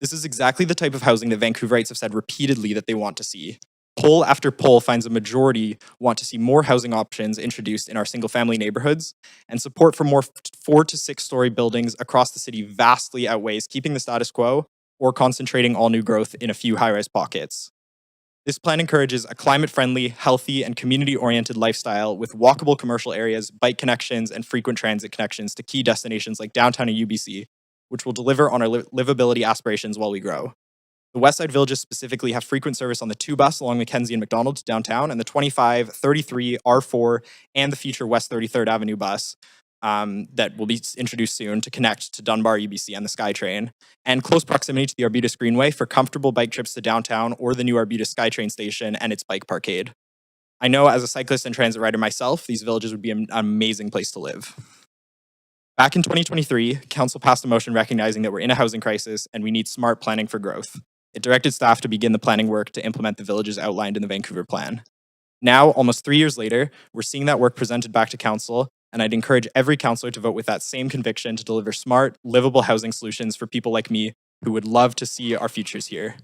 This is exactly the type of housing that Vancouverites have said repeatedly that they want to see. Poll after poll finds a majority want to see more housing options introduced in our single-family neighborhoods, and support for more 4 to 6 story buildings across the city vastly outweighs keeping the status quo or concentrating all new growth in a few high-rise pockets. This plan encourages a climate-friendly, healthy, and community-oriented lifestyle with walkable commercial areas, bike connections, and frequent transit connections to key destinations like downtown and UBC, which will deliver on our livability aspirations while we grow. The Westside Villages specifically have frequent service on the 2 bus along Mackenzie and McDonald to downtown, and the 25, 33, R4, and the future West 33rd Avenue bus that will be introduced soon to connect to Dunbar, UBC, and the SkyTrain, and close proximity to the Arbutus Greenway for comfortable bike trips to downtown or the new Arbutus SkyTrain station and its bike parkade. I know as a cyclist and transit rider myself, these villages would be an amazing place to live. Back in 2023, Council passed a motion recognizing that we're in a housing crisis and we need smart planning for growth. It directed staff to begin the planning work to implement the villages outlined in the Vancouver plan. Now, almost 3 years later, we're seeing that work presented back to Council, and I'd encourage every councillor to vote with that same conviction to deliver smart, livable housing solutions for people like me who would love to see our futures here.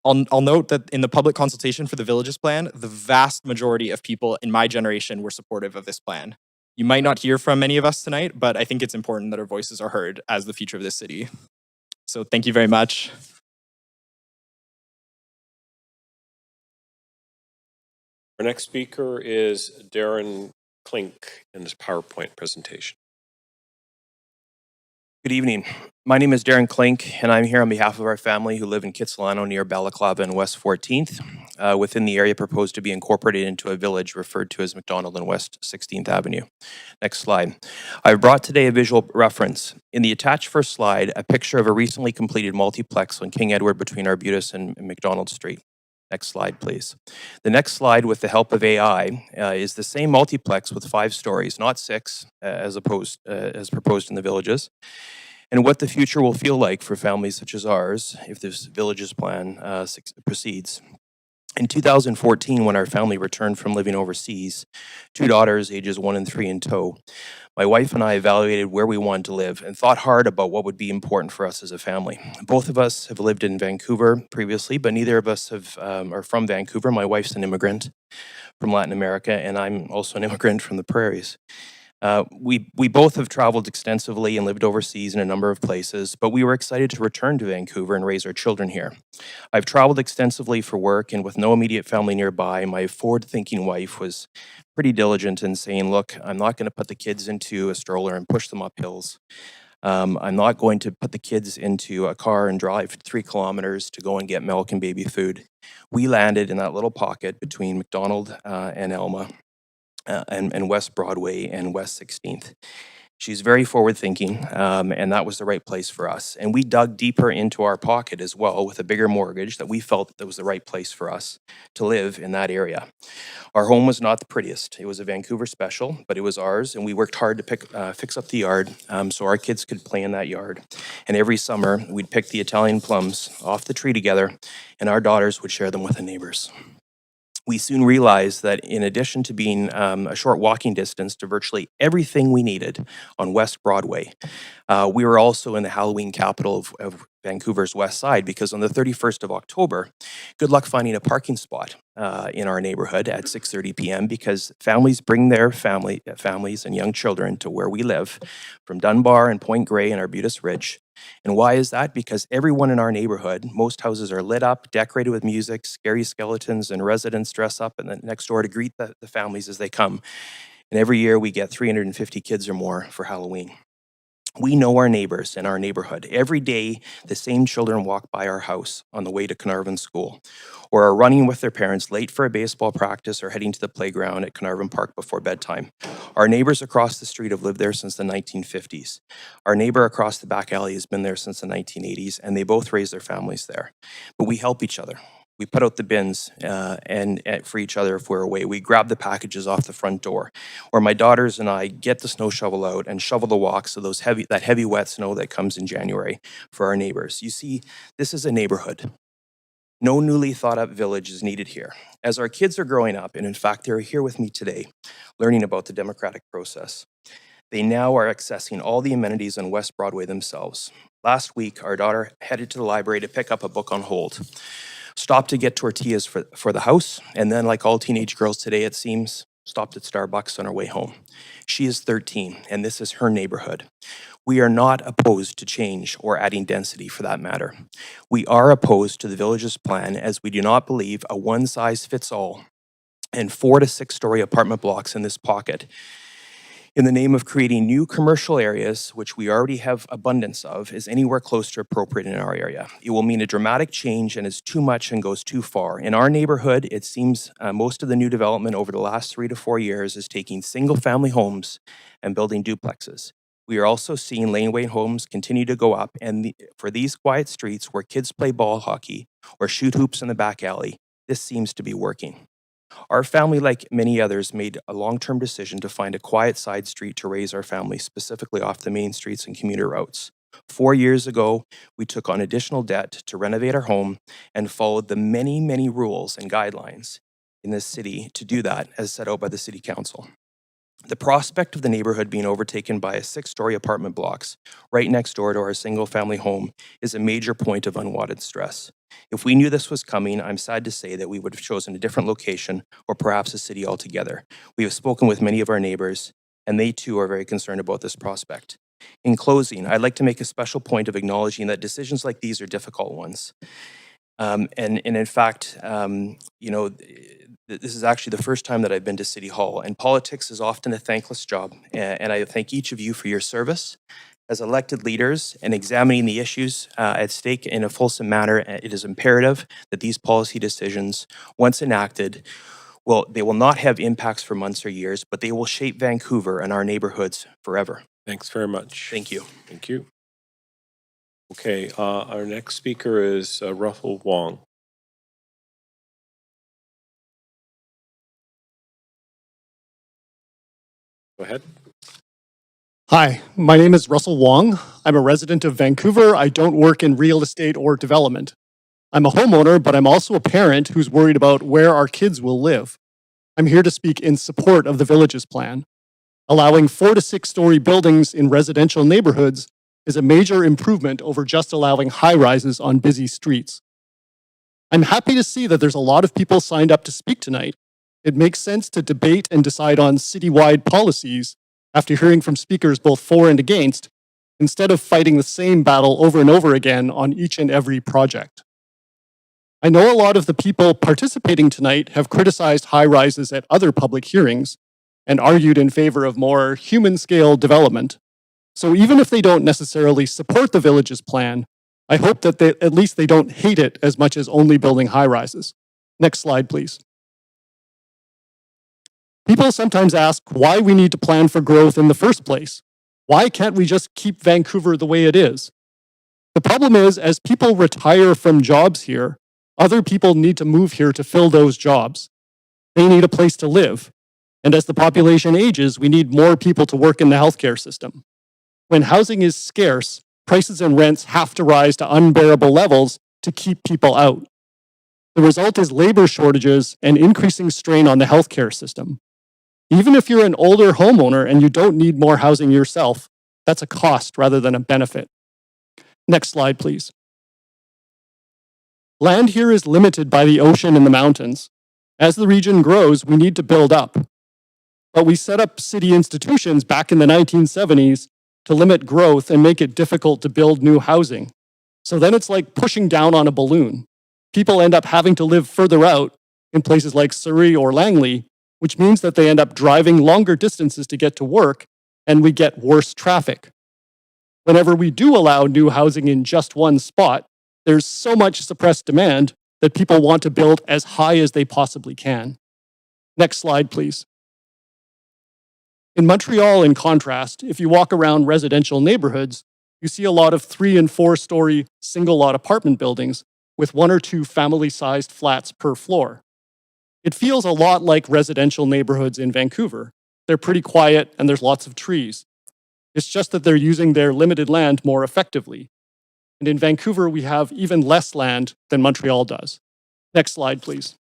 I'll note that in the public consultation for the Villages plan, the vast majority of people in my generation were supportive of this plan. You might not hear from many of us tonight, but I think it's important that our voices are heard as the future of this city. So thank you very much. Our next speaker is Darren Klink in his PowerPoint presentation. Good evening. My name is Darren Klink, and I'm here on behalf of our family who live in Kitsilano near Balaclava and West 14th, within the area proposed to be incorporated into a village referred to as McDonald and West 16th Avenue. Next slide. I've brought today a visual reference. In the attached first slide, a picture of a recently completed multiplex on King Edward between Arbutus and McDonald Street. Next slide, please. The next slide, with the help of AI, is the same multiplex with 5 stories, not 6, as proposed in the villages, and what the future will feel like for families such as ours if this villages plan proceeds. In 2014, when our family returned from living overseas, 2 daughters, ages 1 and 3 in tow, my wife and I evaluated where we wanted to live and thought hard about what would be important for us as a family. Both of us have lived in Vancouver previously, but neither of us are from Vancouver. My wife's an immigrant from Latin America, and I'm also an immigrant from the prairies. We both have traveled extensively and lived overseas in a number of places, but we were excited to return to Vancouver and raise our children here. I've traveled extensively for work, and with no immediate family nearby, my forward-thinking wife was pretty diligent in saying, look, I'm not going to put the kids into a stroller and push them up hills. I'm not going to put the kids into a car and drive 3 kilometers to go and get milk and baby food. We landed in that little pocket between McDonald and Elma, and West Broadway and West 16th. She's very forward thinking, and that was the right place for us. And we dug deeper into our pocket as well with a bigger mortgage that we felt that was the right place for us to live in that area. Our home was not the prettiest. It was a Vancouver special, but it was ours, and we worked hard to fix up the yard so our kids could play in that yard. And every summer, we'd pick the Italian plums off the tree together, and our daughters would share them with the neighbors. We soon realized that in addition to being a short walking distance to virtually everything we needed on West Broadway, we were also in the Halloween capital of Vancouver's west side, because on the 31st of October, good luck finding a parking spot in our neighborhood at 6:30 p.m. because families bring their families and young children to where we live from Dunbar and Point Grey and Arbutus Ridge. And why is that? Because everyone in our neighborhood, most houses are lit up, decorated with music, scary skeletons, and residents dress up and then next door to greet the families as they come. And every year we get 350 kids or more for Halloween. We know our neighbors in our neighborhood. Every day, the same children walk by our house on the way to Carnarvon School, or are running with their parents late for a baseball practice or heading to the playground at Carnarvon Park before bedtime. Our neighbors across the street have lived there since the 1950s. Our neighbor across the back alley has been there since the 1980s, and they both raised their families there. But we help each other. We put out the bins and for each other if we're away. We grab the packages off the front door. Or my daughters and I get the snow shovel out and shovel the walks of that heavy wet snow that comes in January for our neighbors. You see, this is a neighborhood. No newly thought up village is needed here. As our kids are growing up, and in fact they're here with me today, learning about the democratic process, they now are accessing all the amenities on West Broadway themselves. Last week, our daughter headed to the library to pick up a book on hold. Stopped to get tortillas for the house, and then, like all teenage girls today, it seems, stopped at Starbucks on our way home. She is 13, and this is her neighborhood. We are not opposed to change or adding density for that matter. We are opposed to the village's plan as we do not believe a one-size-fits-all and 4 to 6 story apartment blocks in this pocket in the name of creating new commercial areas, which we already have abundance of, is anywhere close to appropriate in our area. It will mean a dramatic change and is too much and goes too far. In our neighborhood, it seems most of the new development over the last 3 to 4 years is taking single-family homes and building duplexes. We are also seeing laneway homes continue to go up, and for these quiet streets where kids play ball hockey or shoot hoops in the back alley, this seems to be working. Our family, like many others, made a long-term decision to find a quiet side street to raise our family, specifically off the main streets and commuter routes. 4 years ago, we took on additional debt to renovate our home and followed the many, many rules and guidelines in this city to do that as set out by the City Council. The prospect of the neighborhood being overtaken by a 6-story apartment blocks right next door to our single-family home is a major point of unwanted stress. If we knew this was coming, I'm sad to say that we would have chosen a different location or perhaps a city altogether. We have spoken with many of our neighbors, and they too are very concerned about this prospect. In closing, I'd like to make a special point of acknowledging that decisions like these are difficult ones. And in fact, this is actually the first time that I've been to City Hall, and politics is often a thankless job. And I thank each of you for your service. As elected leaders and examining the issues at stake in a fulsome manner, it is imperative that these policy decisions, once enacted, they will not have impacts for months or years, but they will shape Vancouver and our neighborhoods forever. Thanks very much. Thank you. Thank you. Okay, our next speaker is Russell Wong. Go ahead. Hi, my name is Russell Wong. I'm a resident of Vancouver. I don't work in real estate or development. I'm a homeowner, but I'm also a parent who's worried about where our kids will live. I'm here to speak in support of the Villages Plan. Allowing 4 to 6 story buildings in residential neighborhoods is a major improvement over just allowing high rises on busy streets. I'm happy to see that there's a lot of people signed up to speak tonight. It makes sense to debate and decide on citywide policies after hearing from speakers both for and against, instead of fighting the same battle over and over again on each and every project. I know a lot of the people participating tonight have criticized high rises at other public hearings and argued in favor of more human scale development. So even if they don't necessarily support the village's plan, I hope that at least they don't hate it as much as only building high rises. Next slide, please. People sometimes ask why we need to plan for growth in the first place. Why can't we just keep Vancouver the way it is? The problem is, as people retire from jobs here, other people need to move here to fill those jobs. They need a place to live. And as the population ages, we need more people to work in the healthcare system. When housing is scarce, prices and rents have to rise to unbearable levels to keep people out. The result is labor shortages and increasing strain on the healthcare system. Even if you're an older homeowner and you don't need more housing yourself, that's a cost rather than a benefit. Next slide, please. Land here is limited by the ocean and the mountains. As the region grows, we need to build up. But we set up city institutions back in the 1970s to limit growth and make it difficult to build new housing. So then it's like pushing down on a balloon. People end up having to live further out in places like Surrey or Langley, which means that they end up driving longer distances to get to work, and we get worse traffic. Whenever we do allow new housing in just one spot, there's so much suppressed demand that people want to build as high as they possibly can. Next slide, please. In Montreal, in contrast, if you walk around residential neighborhoods, you see a lot of 3- and 4-story single-lot apartment buildings with 1 or 2 family-sized flats per floor. It feels a lot like residential neighborhoods in Vancouver. They're pretty quiet and there's lots of trees. It's just that they're using their limited land more effectively. And in Vancouver, we have even less land than Montreal does. Next slide, please.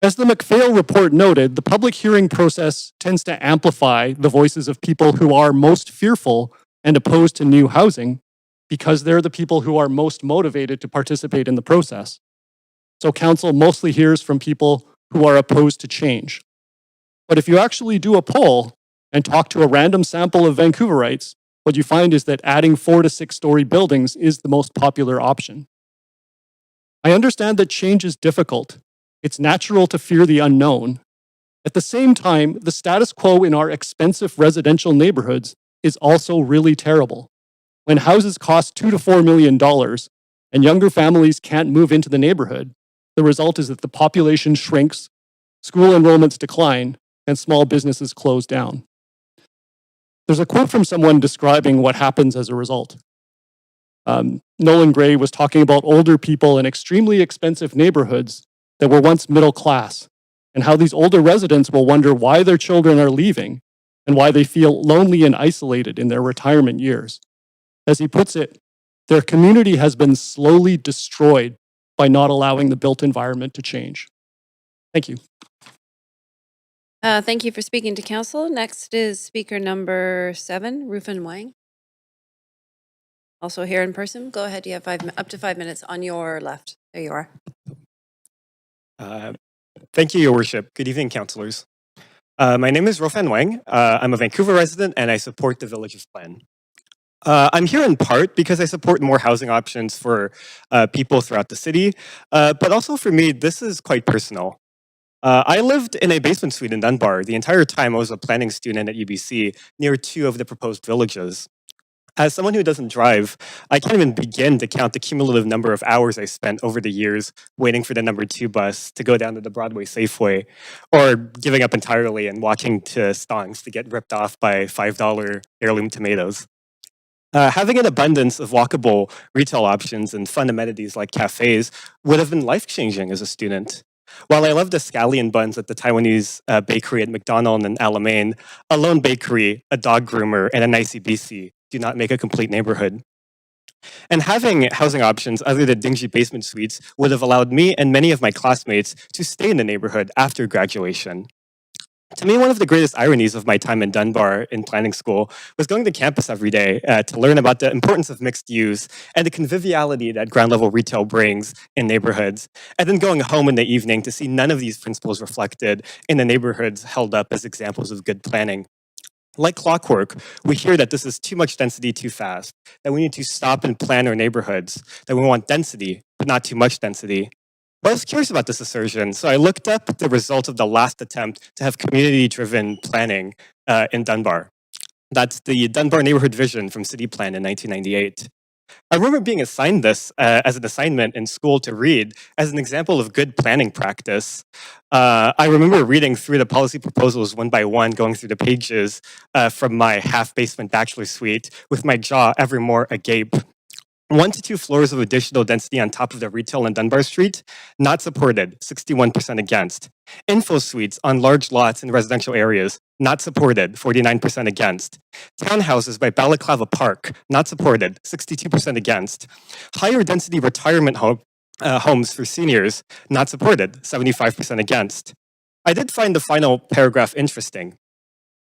As the McPhail report noted, the public hearing process tends to amplify the voices of people who are most fearful and opposed to new housing because they're the people who are most motivated to participate in the process. So council mostly hears from people who are opposed to change. But if you actually do a poll and talk to a random sample of Vancouverites, what you find is that adding 4- to 6-story buildings is the most popular option. I understand that change is difficult. It's natural to fear the unknown. At the same time, the status quo in our expensive residential neighborhoods is also really terrible. When houses cost $2 to $4 million and younger families can't move into the neighborhood, the result is that the population shrinks, school enrollments decline, and small businesses close down. There's a quote from someone describing what happens as a result. Nolan Gray was talking about older people in extremely expensive neighborhoods that were once middle class, and how these older residents will wonder why their children are leaving and why they feel lonely and isolated in their retirement years. As he puts it, their community has been slowly destroyed by not allowing the built environment to change. Thank you. Thank you for speaking to council. Next is speaker number 7, Rufin Wang. Also here in person. Go ahead. You have up to 5 minutes on your left. There you are. Thank you, Your Worship. Good evening, councillors. My name is Rofan Wang. I'm a Vancouver resident and I support the Villages Plan. I'm here in part because I support more housing options for people throughout the city, but also for me, this is quite personal. I lived in a basement suite in Dunbar the entire time I was a planning student at UBC near 2 of the proposed villages. As someone who doesn't drive, I can't even begin to count the cumulative number of hours I spent over the years waiting for the number 2 bus to go down to the Broadway Safeway, or giving up entirely and walking to Stonks to get ripped off by $5 heirloom tomatoes. Having an abundance of walkable retail options and fun amenities like cafes would have been life-changing as a student. While I loved the scallion buns at the Taiwanese bakery at McDonald and Alamein, a lone bakery, a dog groomer, and a nice EBC do not make a complete neighborhood. And having housing options other than dingy basement suites would have allowed me and many of my classmates to stay in the neighborhood after graduation. To me, one of the greatest ironies of my time in Dunbar in planning school was going to campus every day to learn about the importance of mixed use and the conviviality that ground level retail brings in neighborhoods, and then going home in the evening to see none of these principles reflected in the neighborhoods held up as examples of good planning. Like clockwork, we hear that this is too much density too fast, that we need to stop and plan our neighborhoods, that we want density, but not too much density. But I was curious about this assertion, so I looked up the result of the last attempt to have community-driven planning in Dunbar. That's the Dunbar Neighborhood Vision from City Plan in 1998. I remember being assigned this as an assignment in school to read as an example of good planning practice. I remember reading through the policy proposals one by one, going through the pages from my half-basement bachelor suite with my jaw ever more agape. 1 to 2 floors of additional density on top of the retail in Dunbar Street, not supported, 61% against. Info suites on large lots in residential areas, not supported, 49% against. Townhouses by Balaclava Park, not supported, 62% against. Higher density retirement homes for seniors, not supported, 75% against. I did find the final paragraph interesting.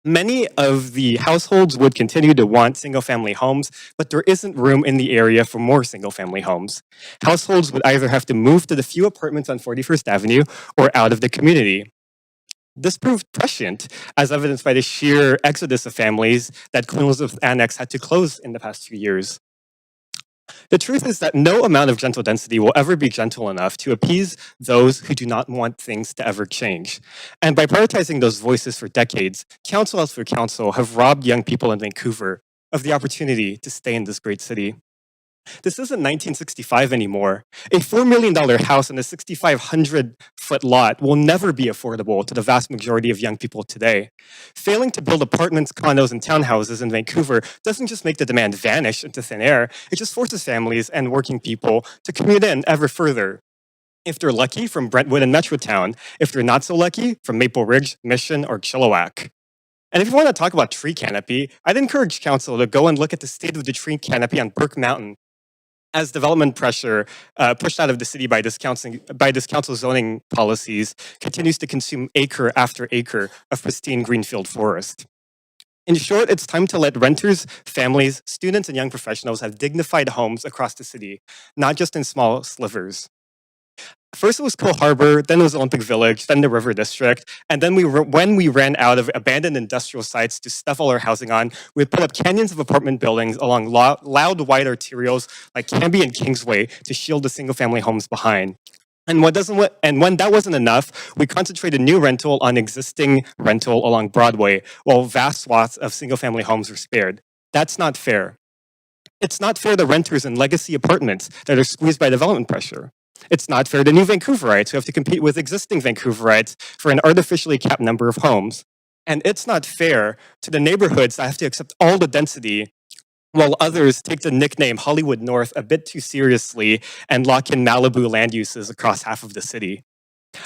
Many of the households would continue to want single-family homes, but there isn't room in the area for more single-family homes. Households would either have to move to the few apartments on 41st Avenue or out of the community. This proved prescient, as evidenced by the sheer exodus of families that Queen Elizabeth Annex had to close in the past few years. The truth is that no amount of gentle density will ever be gentle enough to appease those who do not want things to ever change. And by prioritizing those voices for decades, council after council have robbed young people in Vancouver of the opportunity to stay in this great city. This isn't 1965 anymore. A $4 million house on a 6,500-foot lot will never be affordable to the vast majority of young people today. Failing to build apartments, condos, and townhouses in Vancouver doesn't just make the demand vanish into thin air, it just forces families and working people to commute in ever further. If they're lucky, from Brentwood and Metrotown. If they're not so lucky, from Maple Ridge, Mission, or Chilliwack. And if you want to talk about tree canopy, I'd encourage council to go and look at the state of the tree canopy on Burke Mountain, as development pressure pushed out of the city by this council's zoning policies continues to consume acre after acre of pristine greenfield forest. In short, it's time to let renters, families, students, and young professionals have dignified homes across the city, not just in small slivers. First it was Coal Harbor, then it was Olympic Village, then the River District, and then when we ran out of abandoned industrial sites to stuff all our housing on, we put up canyons of apartment buildings along loud wide arterials like Cambie and Kingsway to shield the single-family homes behind. And when that wasn't enough, we concentrated new rental on existing rental along Broadway, while vast swaths of single-family homes were spared. That's not fair. It's not fair to renters in legacy apartments that are squeezed by development pressure. It's not fair to new Vancouverites who have to compete with existing Vancouverites for an artificially capped number of homes. And it's not fair to the neighborhoods that have to accept all the density while others take the nickname Hollywood North a bit too seriously and lock in Malibu land uses across half of the city.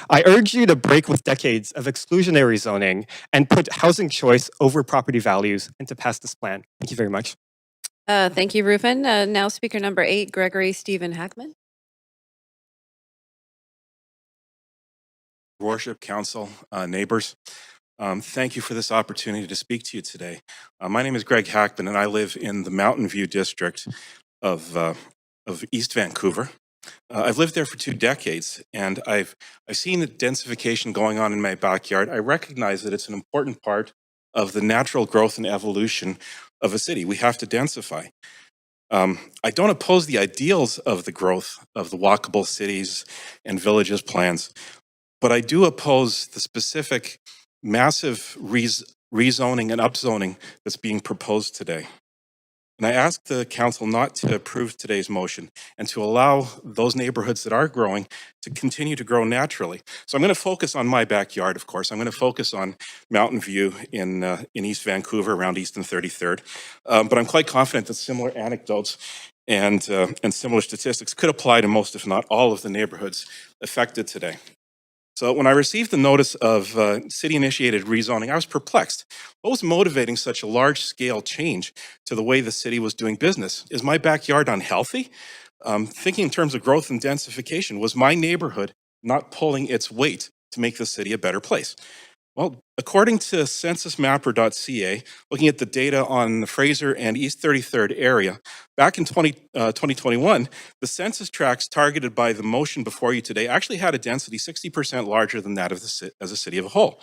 I urge you to break with decades of exclusionary zoning and put housing choice over property values and to pass this plan. Thank you very much. Thank you, Rufin. Now speaker number 8, Gregory Stephen Hackman. Worship, council, neighbors, thank you for this opportunity to speak to you today. My name is Greg Hackman, and I live in the Mountain View district of East Vancouver. I've lived there for 2 decades, and I've seen the densification going on in my backyard. I recognize that it's an important part of the natural growth and evolution of a city. We have to densify. I don't oppose the ideals of the growth of the walkable cities and villages plans, but I do oppose the specific massive rezoning and upzoning that's being proposed today. And I ask the council not to approve today's motion and to allow those neighborhoods that are growing to continue to grow naturally. So I'm going to focus on my backyard, of course. I'm going to focus on Mountain View in East Vancouver, around East and 33rd. But I'm quite confident that similar anecdotes and similar statistics could apply to most, if not all, of the neighborhoods affected today. So when I received the notice of city-initiated rezoning, I was perplexed. What was motivating such a large-scale change to the way the city was doing business? Is my backyard unhealthy? Thinking in terms of growth and densification, was my neighborhood not pulling its weight to make the city a better place? Well, according to censusmapper.ca, looking at the data on the Fraser and East 33rd area, back in 2021, the census tracts targeted by the motion before you today actually had a density 60% larger than that of as a city of a whole.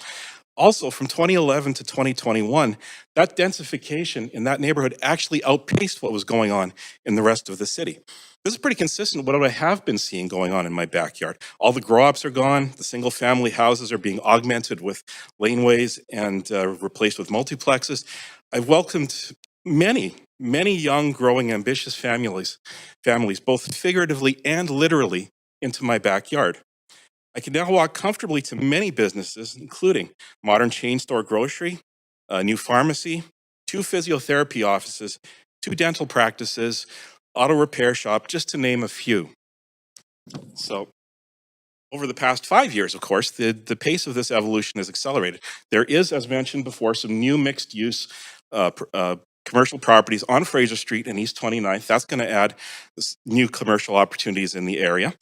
Also, from 2011 to 2021, that densification in that neighborhood actually outpaced what was going on in the rest of the city. This is pretty consistent with what I have been seeing going on in my backyard. All the grow-ops are gone. The single-family houses are being augmented with laneways and replaced with multiplexes. I've welcomed many young, growing, ambitious families, both figuratively and literally, into my backyard. I can now walk comfortably to many businesses, including modern chain store grocery, a new pharmacy, 2 physiotherapy offices, 2 dental practices, auto repair shop, just to name a few. So over the past 5 years, of course, the pace of this evolution has accelerated. There is, as mentioned before, some new mixed use commercial properties on Fraser Street and East 29th. That's going to add new commercial opportunities in the area.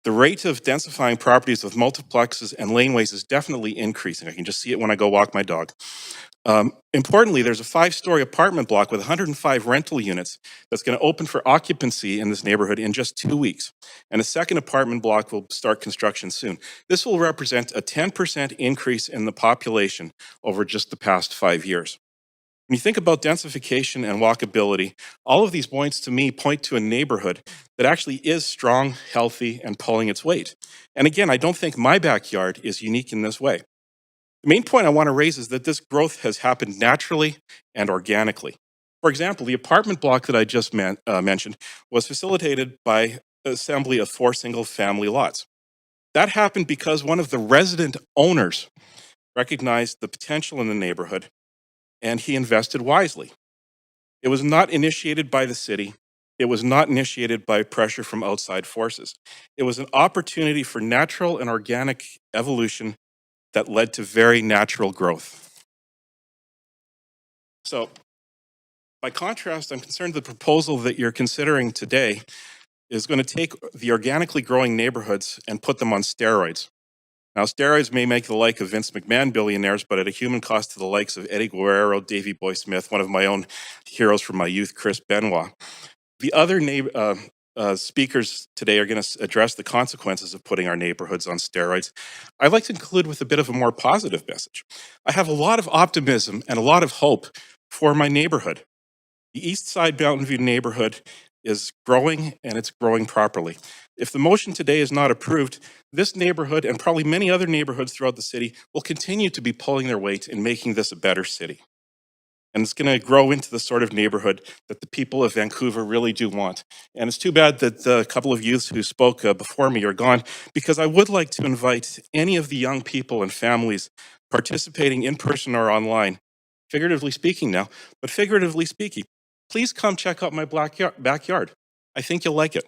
The rate of densifying properties with multiplexes and laneways is definitely increasing. I can just see it when I go walk my dog. Importantly, there's a 5-story apartment block with 105 rental units that's going to open for occupancy in this neighborhood in just 2 weeks. And a second apartment block will start construction soon. This will represent a 10% increase in the population over just the past 5 years. When you think about densification and walkability, all of these points to me point to a neighborhood that actually is strong, healthy, and pulling its weight. And again, I don't think my backyard is unique in this way. The main point I want to raise is that this growth has happened naturally and organically. For example, the apartment block that I just mentioned was facilitated by the assembly of 4 single-family lots. That happened because one of the resident owners recognized the potential in the neighborhood, and he invested wisely. It was not initiated by the city. It was not initiated by pressure from outside forces. It was an opportunity for natural and organic evolution that led to very natural growth. So, by contrast, I'm concerned the proposal that you're considering today is going to take the organically growing neighborhoods and put them on steroids. Now, steroids may make the like of Vince McMahon billionaires, but at a human cost to the likes of Eddie Guerrero, Davey Boy Smith, one of my own heroes from my youth, Chris Benoit. The other speakers today are going to address the consequences of putting our neighborhoods on steroids. I'd like to conclude with a bit of a more positive message. I have a lot of optimism and a lot of hope for my neighborhood. The East Side Mountain View neighborhood is growing, and it's growing properly. If the motion today is not approved, this neighborhood and probably many other neighborhoods throughout the city will continue to be pulling their weight in making this a better city. And it's going to grow into the sort of neighborhood that the people of Vancouver really do want. And it's too bad that the couple of youths who spoke before me are gone, because I would like to invite any of the young people and families participating in person or online, figuratively speaking now, but figuratively speaking, please come check out my backyard. I think you'll like it.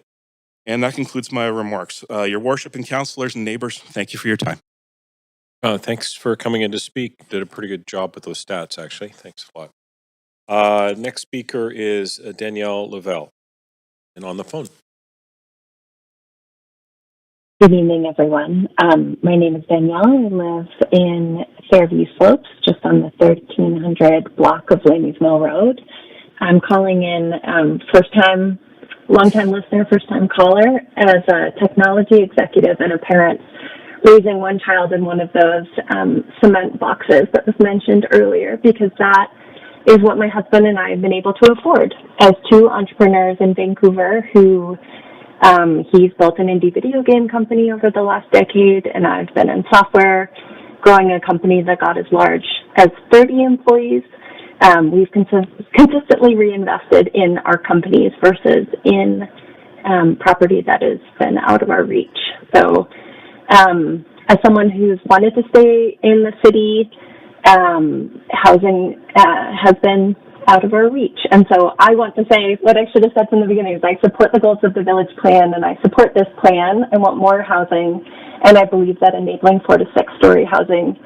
And that concludes my remarks. Your worship and councilors and neighbors, thank you for your time. Thanks for coming in to speak. Did a pretty good job with those stats, actually. Thanks a lot. Next speaker is Danielle Lavelle, and on the phone. Good evening, everyone. My name is Danielle. I live in Fairview Slopes, just on the 1300 block of Ladies Mill Road. I'm calling in long-time listener, first-time caller, as a technology executive and a parent raising one child in one of those cement boxes that was mentioned earlier, because that is what my husband and I have been able to afford as 2 entrepreneurs in Vancouver who he's built an indie video game company over the last decade, and I've been in software, growing a company that got as large as 30 employees. We've consistently reinvested in our companies versus in property that has been out of our reach. So as someone who's wanted to stay in the city, housing has been out of our reach. And so I want to say what I should have said from the beginning is I support the goals of the village plan, and I support this plan. I want more housing, and I believe that enabling 4 to 6 story housing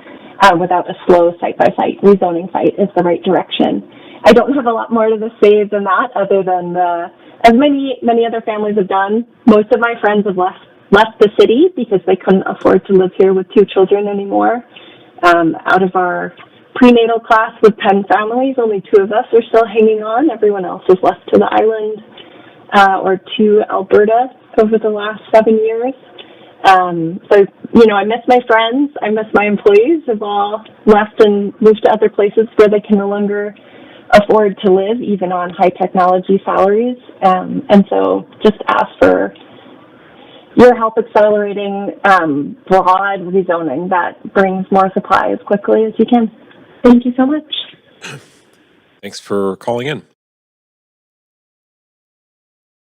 without a slow site-by-site rezoning fight is the right direction. I don't have a lot more to say than that, other than as many other families have done. Most of my friends have left the city because they couldn't afford to live here with 2 children anymore. Out of our prenatal class with 10 families, only 2 of us are still hanging on. Everyone else is left to the island or to Alberta over the last 7 years. So, you know, I miss my friends. I miss my employees who've all left and moved to other places where they can no longer afford to live, even on high technology salaries. And so just ask for your help accelerating broad rezoning that brings more supply as quickly as you can. Thank you so much. Thanks for calling in.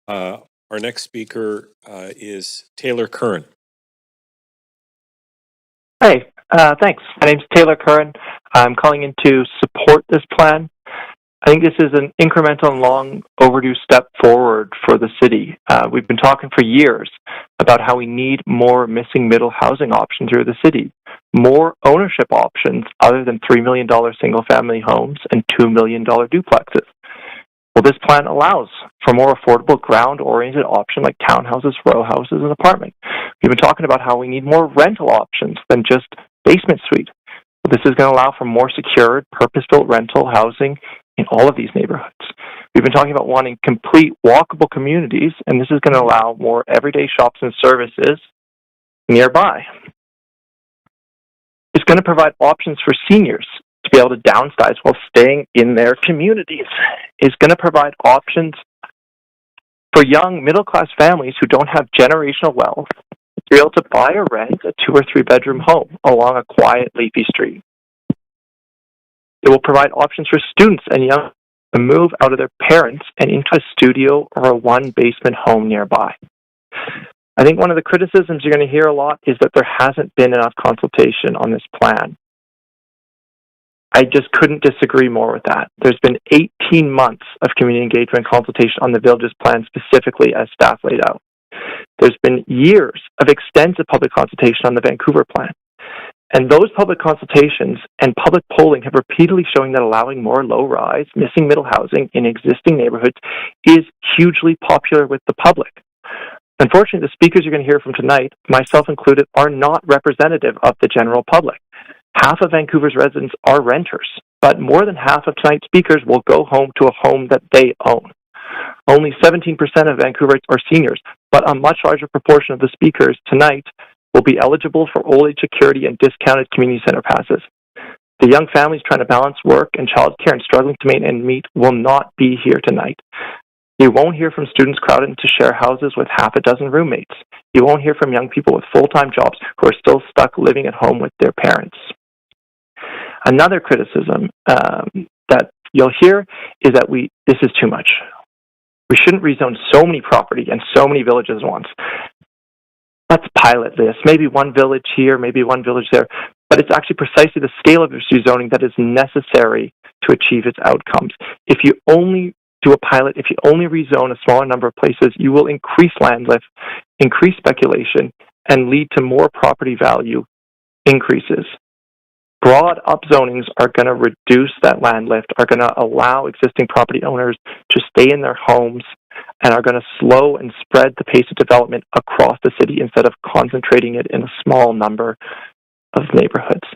Our next speaker is Taylor Curran. Hi, thanks. My name's Taylor Curran. I'm calling in to support this plan. I think this is an incremental and long overdue step forward for the city. We've been talking for years about how we need more missing middle housing options through the city, more ownership options other than $3 million single-family homes and $2 million duplexes. Well, this plan allows for more affordable ground-oriented options like townhouses, row houses, and apartments. We've been talking about how we need more rental options than just basement suite. This is going to allow for more secured, purpose-built rental housing in all of these neighborhoods. We've been talking about wanting complete walkable communities, and this is going to allow more everyday shops and services nearby. It's going to provide options for seniors to be able to downsize while staying in their communities. It's going to provide options for young middle-class families who don't have generational wealth to be able to buy or rent a 2 or 3 bedroom home along a quiet, leafy street. It will provide options for students and young to move out of their parents and into a studio or a 1-basement home nearby. I think one of the criticisms you're going to hear a lot is that there hasn't been enough consultation on this plan. I just couldn't disagree more with that. There's been 18 months of community engagement consultation on the village's plan specifically as staff laid out. There's been years of extensive public consultation on the Vancouver plan. And those public consultations and public polling have repeatedly shown that allowing more low-rise, missing middle housing in existing neighborhoods is hugely popular with the public. Unfortunately, the speakers you're going to hear from tonight, myself included, are not representative of the general public. Half of Vancouver's residents are renters, but more than half of tonight's speakers will go home to a home that they own. Only 17% of Vancouverites are seniors, but a much larger proportion of the speakers tonight will be eligible for old age security and discounted community center passes. The young families trying to balance work and childcare and struggling to make ends meet will not be here tonight. You won't hear from students crowded into share houses with half a dozen roommates. You won't hear from young people with full-time jobs who are still stuck living at home with their parents. Another criticism that you'll hear is that this is too much. We shouldn't rezone so many property and so many villages at once. Let's pilot this. Maybe one village here, maybe one village there. But it's actually precisely the scale of this rezoning that is necessary to achieve its outcomes. If you only do a pilot, if you only rezone a smaller number of places, you will increase land lift, increase speculation, and lead to more property value increases. Broad upzonings are going to reduce that land lift, are going to allow existing property owners to stay in their homes, and are going to slow and spread the pace of development across the city instead of concentrating it in a small number of neighborhoods.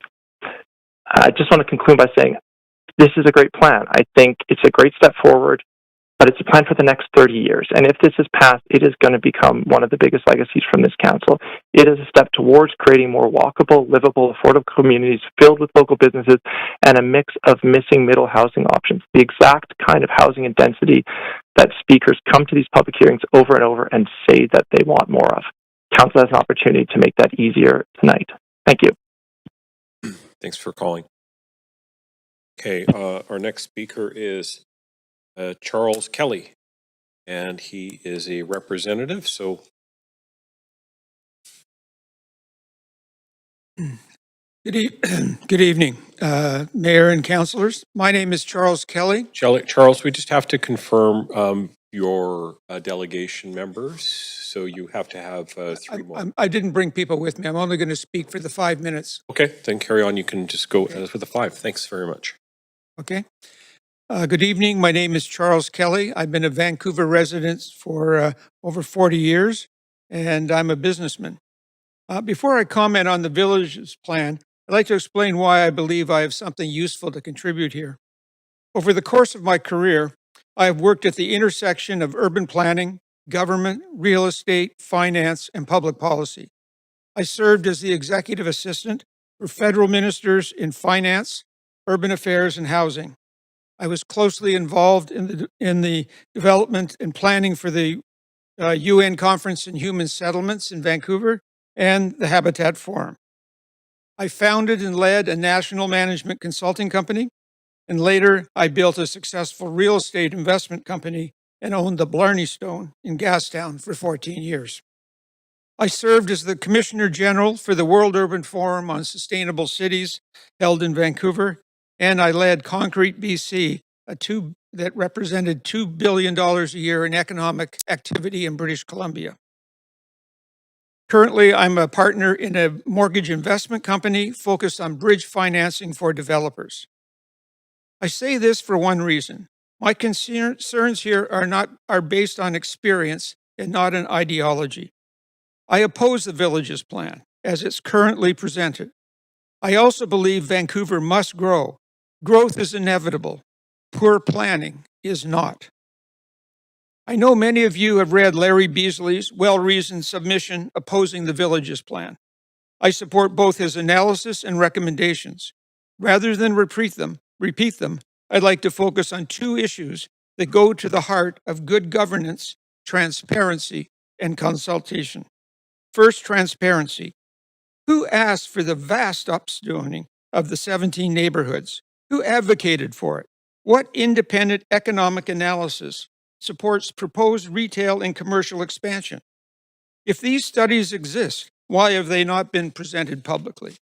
I just want to conclude by saying this is a great plan. I think it's a great step forward, but it's a plan for the next 30 years. And if this is passed, it is going to become one of the biggest legacies from this council. It is a step towards creating more walkable, livable, affordable communities filled with local businesses and a mix of missing middle housing options, the exact kind of housing and density that speakers come to these public hearings over and over and say that they want more of. Council has an opportunity to make that easier tonight. Thank you. Thanks for calling. Okay, our next speaker is Charles Kelly, and he is a representative, so. Good evening, Mayor and councilors. My name is Charles Kelly. Charles, we just have to confirm your delegation members, so you have to have 3 more. I didn't bring people with me. I'm only going to speak for the 5 minutes. Okay, then carry on. You can just go for the 5. Thanks very much. Okay. Good evening. My name is Charles Kelly. I've been a Vancouver resident for over 40 years, and I'm a businessman. Before I comment on the village's plan, I'd like to explain why I believe I have something useful to contribute here. Over the course of my career, I have worked at the intersection of urban planning, government, real estate, finance, and public policy. I served as the executive assistant for federal ministers in finance, urban affairs, and housing. I was closely involved in the development and planning for the UN Conference on Human Settlements in Vancouver and the Habitat Forum. I founded and led a national management consulting company, and later I built a successful real estate investment company and owned the Blarney Stone in Gastown for 14 years. I served as the Commissioner General for the World Urban Forum on Sustainable Cities held in Vancouver, and I led Concrete BC, that represented $2 billion a year in economic activity in British Columbia. Currently, I'm a partner in a mortgage investment company focused on bridge financing for developers. I say this for one reason. My concerns here are based on experience and not an ideology. I oppose the Villages Plan as it's currently presented. I also believe Vancouver must grow. Growth is inevitable. Poor planning is not. I know many of you have read Larry Beasley's well-reasoned submission opposing the Villages Plan. I support both his analysis and recommendations. Rather than repeat them, I'd like to focus on two issues that go to the heart of good governance, transparency, and consultation. First, transparency. Who asked for the vast upzoning of the 17 neighborhoods? Who advocated for it? What independent economic analysis supports proposed retail and commercial expansion? If these studies exist, why have they not been presented publicly?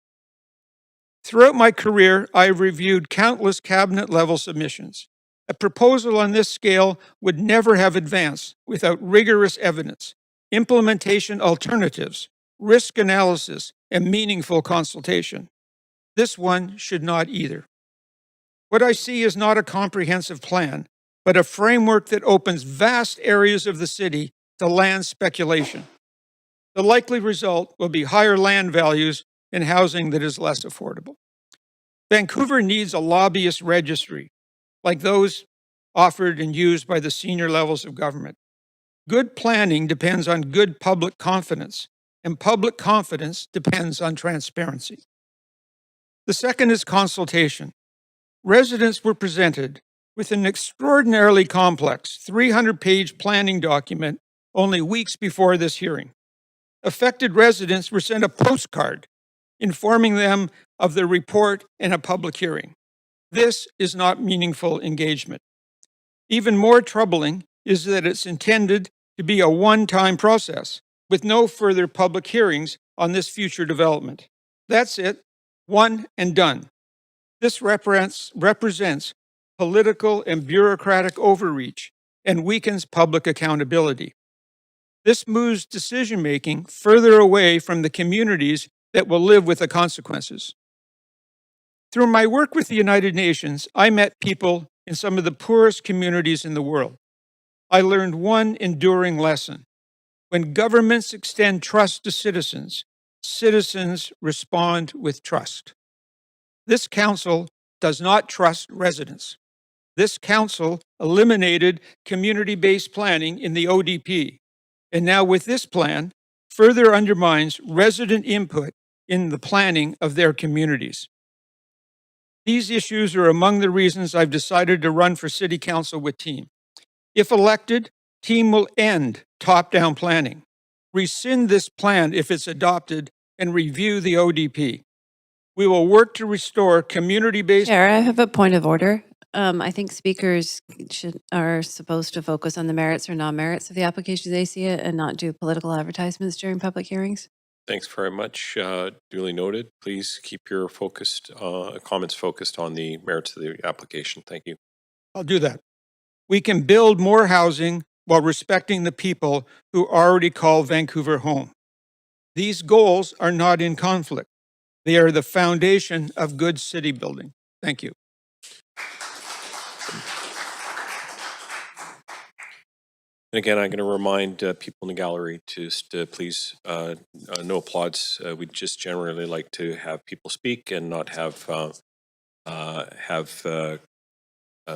Throughout my career, I have reviewed countless cabinet-level submissions. A proposal on this scale would never have advanced without rigorous evidence, implementation alternatives, risk analysis, and meaningful consultation. This one should not either. What I see is not a comprehensive plan, but a framework that opens vast areas of the city to land speculation. The likely result will be higher land values and housing that is less affordable. Vancouver needs a lobbyist registry, like those offered and used by the senior levels of government. Good planning depends on good public confidence, and public confidence depends on transparency. The second is consultation. Residents were presented with an extraordinarily complex 300-page planning document only weeks before this hearing. Affected residents were sent a postcard informing them of the report in a public hearing. This is not meaningful engagement. Even more troubling is that it's intended to be a one-time process with no further public hearings on this future development. That's it, one and done. This represents political and bureaucratic overreach and weakens public accountability. This moves decision-making further away from the communities that will live with the consequences. Through my work with the United Nations, I met people in some of the poorest communities in the world. I learned one enduring lesson. When governments extend trust to citizens, citizens respond with trust. This council does not trust residents. This council eliminated community-based planning in the ODP, and now with this plan, further undermines resident input in the planning of their communities. These issues are among the reasons I've decided to run for City Council with TEAM. If elected, TEAM will end top-down planning, rescind this plan if it's adopted, and review the ODP. We will work to restore community-based... Chair, I have a point of order. I think speakers are supposed to focus on the merits or non-merits of the application as they see it and not do political advertisements during public hearings. Thanks very much. Duly noted. Please keep your comments focused on the merits of the application. Thank you. I'll do that. We can build more housing while respecting the people who already call Vancouver home. These goals are not in conflict. They are the foundation of good city building. Thank you. And again, I'm going to remind people in the gallery to please, no applauds. We just generally like to have people speak and not have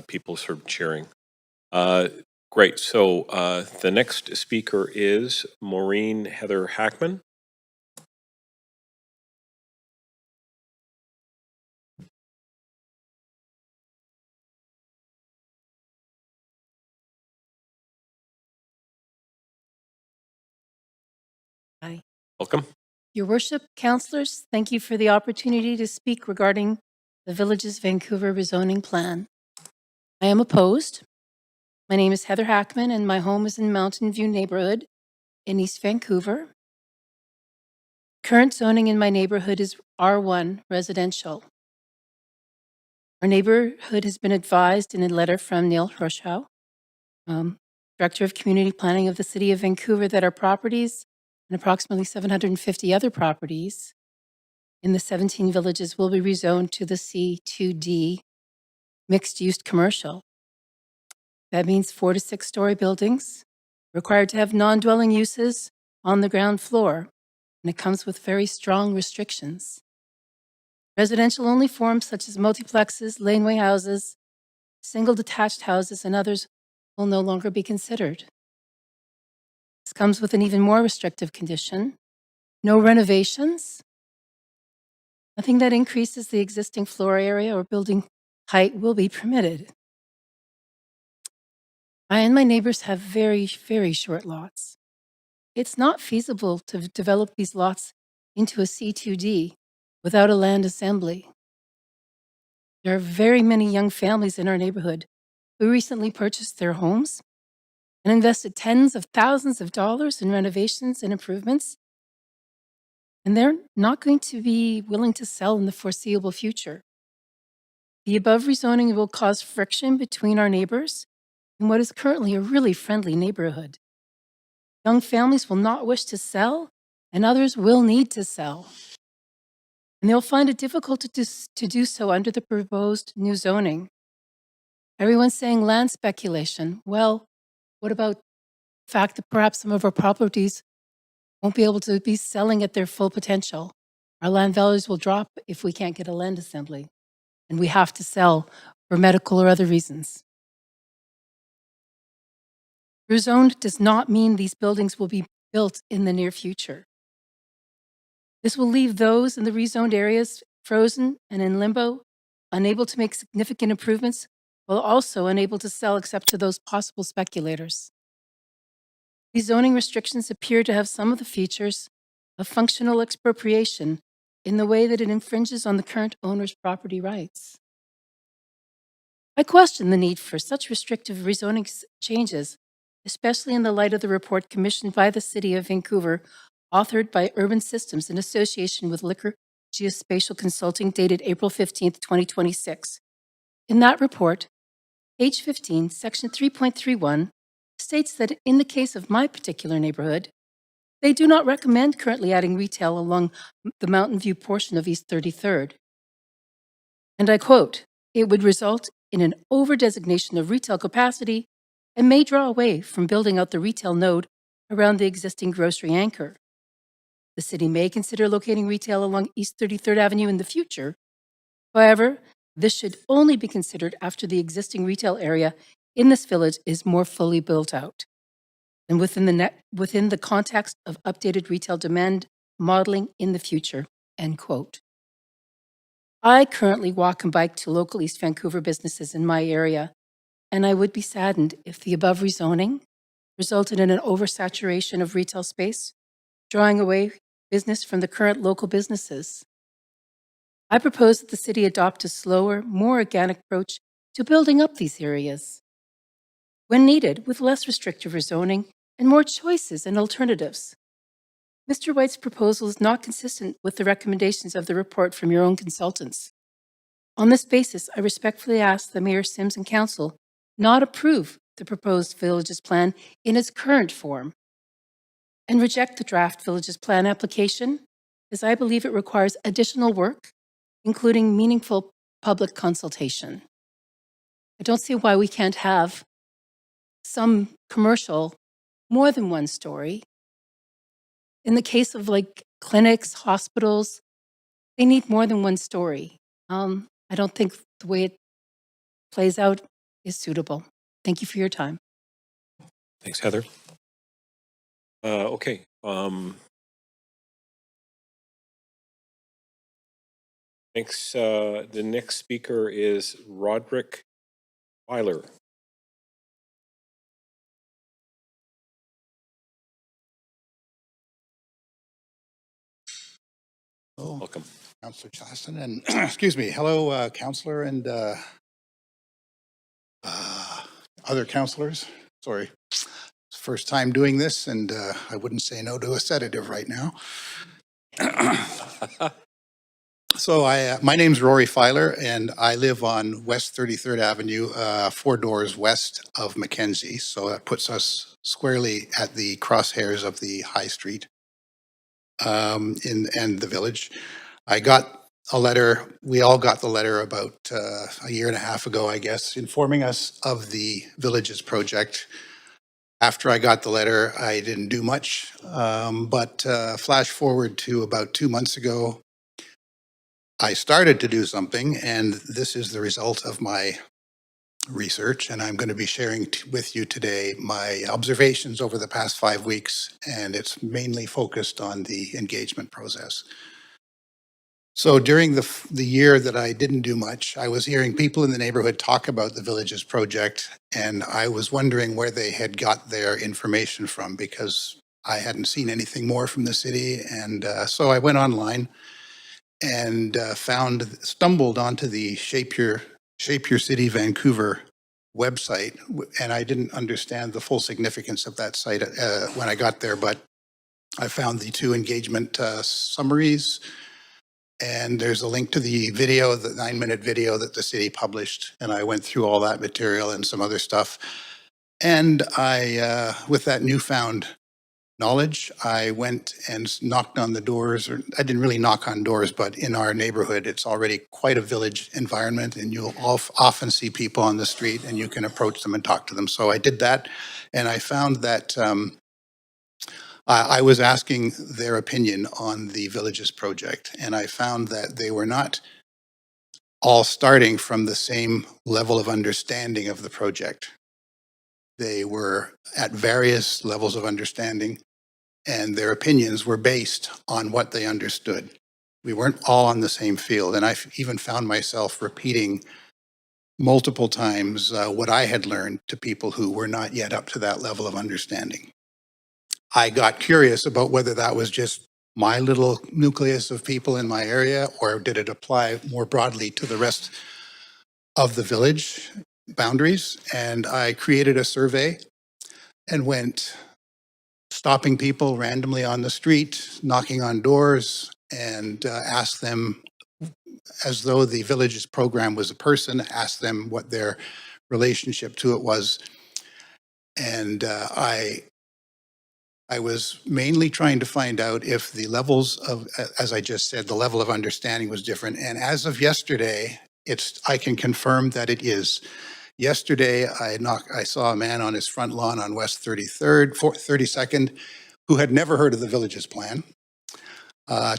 people sort of cheering. Great. So the next speaker is Maureen Heather Hackman. Hi. Welcome. Your Worship, councillors, thank you for the opportunity to speak regarding the Village's Vancouver rezoning plan. I am opposed. My name is Heather Hackman and my home is in Mountain View neighborhood in East Vancouver. Current zoning in my neighborhood is R1 residential. Our neighborhood has been advised in a letter from Neil Rochow, Director of Community Planning of the City of Vancouver, that our properties and approximately 750 other properties in the 17 villages will be rezoned to the C2D mixed-use commercial. That means 4 to 6 story buildings required to have non-dwelling uses on the ground floor, and it comes with very strong restrictions. Residential only forms such as multiplexes, laneway houses, single detached houses, and others will no longer be considered. This comes with an even more restrictive condition: no renovations. Nothing that increases the existing floor area or building height will be permitted. I and my neighbors have very, very short lots. It's not feasible to develop these lots into a C2D without a land assembly. There are very many young families in our neighborhood who recently purchased their homes and invested tens of thousands of dollars in renovations and improvements, and they're not going to be willing to sell in the foreseeable future. The above rezoning will cause friction between our neighbors in what is currently a really friendly neighborhood. Young families will not wish to sell, and others will need to sell. And they'll find it difficult to do so under the proposed new zoning. Everyone's saying land speculation. Well, what about the fact that perhaps some of our properties won't be able to be selling at their full potential? Our land values will drop if we can't get a land assembly, and we have to sell for medical or other reasons. Rezoned does not mean these buildings will be built in the near future. This will leave those in the rezoned areas frozen and in limbo, unable to make significant improvements, while also unable to sell except to those possible speculators. These zoning restrictions appear to have some of the features of functional expropriation in the way that it infringes on the current owner's property rights. I question the need for such restrictive rezoning changes, especially in the light of the report commissioned by the City of Vancouver, authored by Urban Systems in association with Liquor Geospatial Consulting, dated April 15th, 2026. In that report, page 15, section 3.31, states that in the case of my particular neighborhood, they do not recommend currently adding retail along the Mountain View portion of East 33rd. And I quote, "It would result in an over-designation of retail capacity and may draw away from building out the retail node around the existing grocery anchor. The city may consider locating retail along East 33rd Avenue in the future. However, this should only be considered after the existing retail area in this village is more fully built out and within the context of updated retail demand modeling in the future," end quote. I currently walk and bike to local East Vancouver businesses in my area, and I would be saddened if the above rezoning resulted in an oversaturation of retail space, drawing away business from the current local businesses. I propose that the city adopt a slower, more organic approach to building up these areas, when needed, with less restrictive rezoning and more choices and alternatives. Mr. White's proposal is not consistent with the recommendations of the report from your own consultants. On this basis, I respectfully ask that Mayor Sims and Council not approve the proposed Villages Plan in its current form and reject the draft Villages Plan application, as I believe it requires additional work, including meaningful public consultation. I don't see why we can't have some commercial more than one story. In the case of like clinics, hospitals, they need more than one story. I don't think the way it plays out is suitable. Thank you for your time. Thanks, Heather. Okay. The next speaker is Roderick Weiler. Welcome. Councillor Chaston, and excuse me, hello, Councillor and other councillors. Sorry, it's the first time doing this, and I wouldn't say no to a sedative right now. So my name's Rory Filer, and I live on West 33rd Avenue, 4 doors west of Mackenzie. So that puts us squarely at the crosshairs of the High Street and the village. I got a letter, we all got the letter about a year and a half ago, I guess, informing us of the villages project. After I got the letter, I didn't do much, but flash forward to about 2 months ago, I started to do something, and this is the result of my research, and I'm going to be sharing with you today my observations over the past 5 weeks, and it's mainly focused on the engagement process. So during the year that I didn't do much, I was hearing people in the neighborhood talk about the Villages project, and I was wondering where they had got their information from because I hadn't seen anything more from the city. And so I went online and stumbled onto the Shape Your City Vancouver website, and I didn't understand the full significance of that site when I got there, but I found the 2 engagement summaries. And there's a link to the video, the 9-minute video that the city published. And I went through all that material and some other stuff. And I, with that newfound knowledge, I went and knocked on the doors, or I didn't really knock on doors, but in our neighborhood, it's already quite a village environment, and you'll often see people on the street and you can approach them and talk to them. So I did that, and I found that I was asking their opinion on the Villages project, and I found that they were not all starting from the same level of understanding of the project. They were at various levels of understanding, and their opinions were based on what they understood. We weren't all on the same field, and I even found myself repeating multiple times what I had learned to people who were not yet up to that level of understanding. I got curious about whether that was just my little nucleus of people in my area, or did it apply more broadly to the rest of the village boundaries. And I created a survey and went stopping people randomly on the street, knocking on doors, and asked them, as though the village's program was a person, asked them what their relationship to it was. And I was mainly trying to find out if the levels of, as I just said, the level of understanding was different. And as of yesterday, I can confirm that it is. Yesterday, I saw a man on his front lawn on West 32nd, who had never heard of the Villages plan.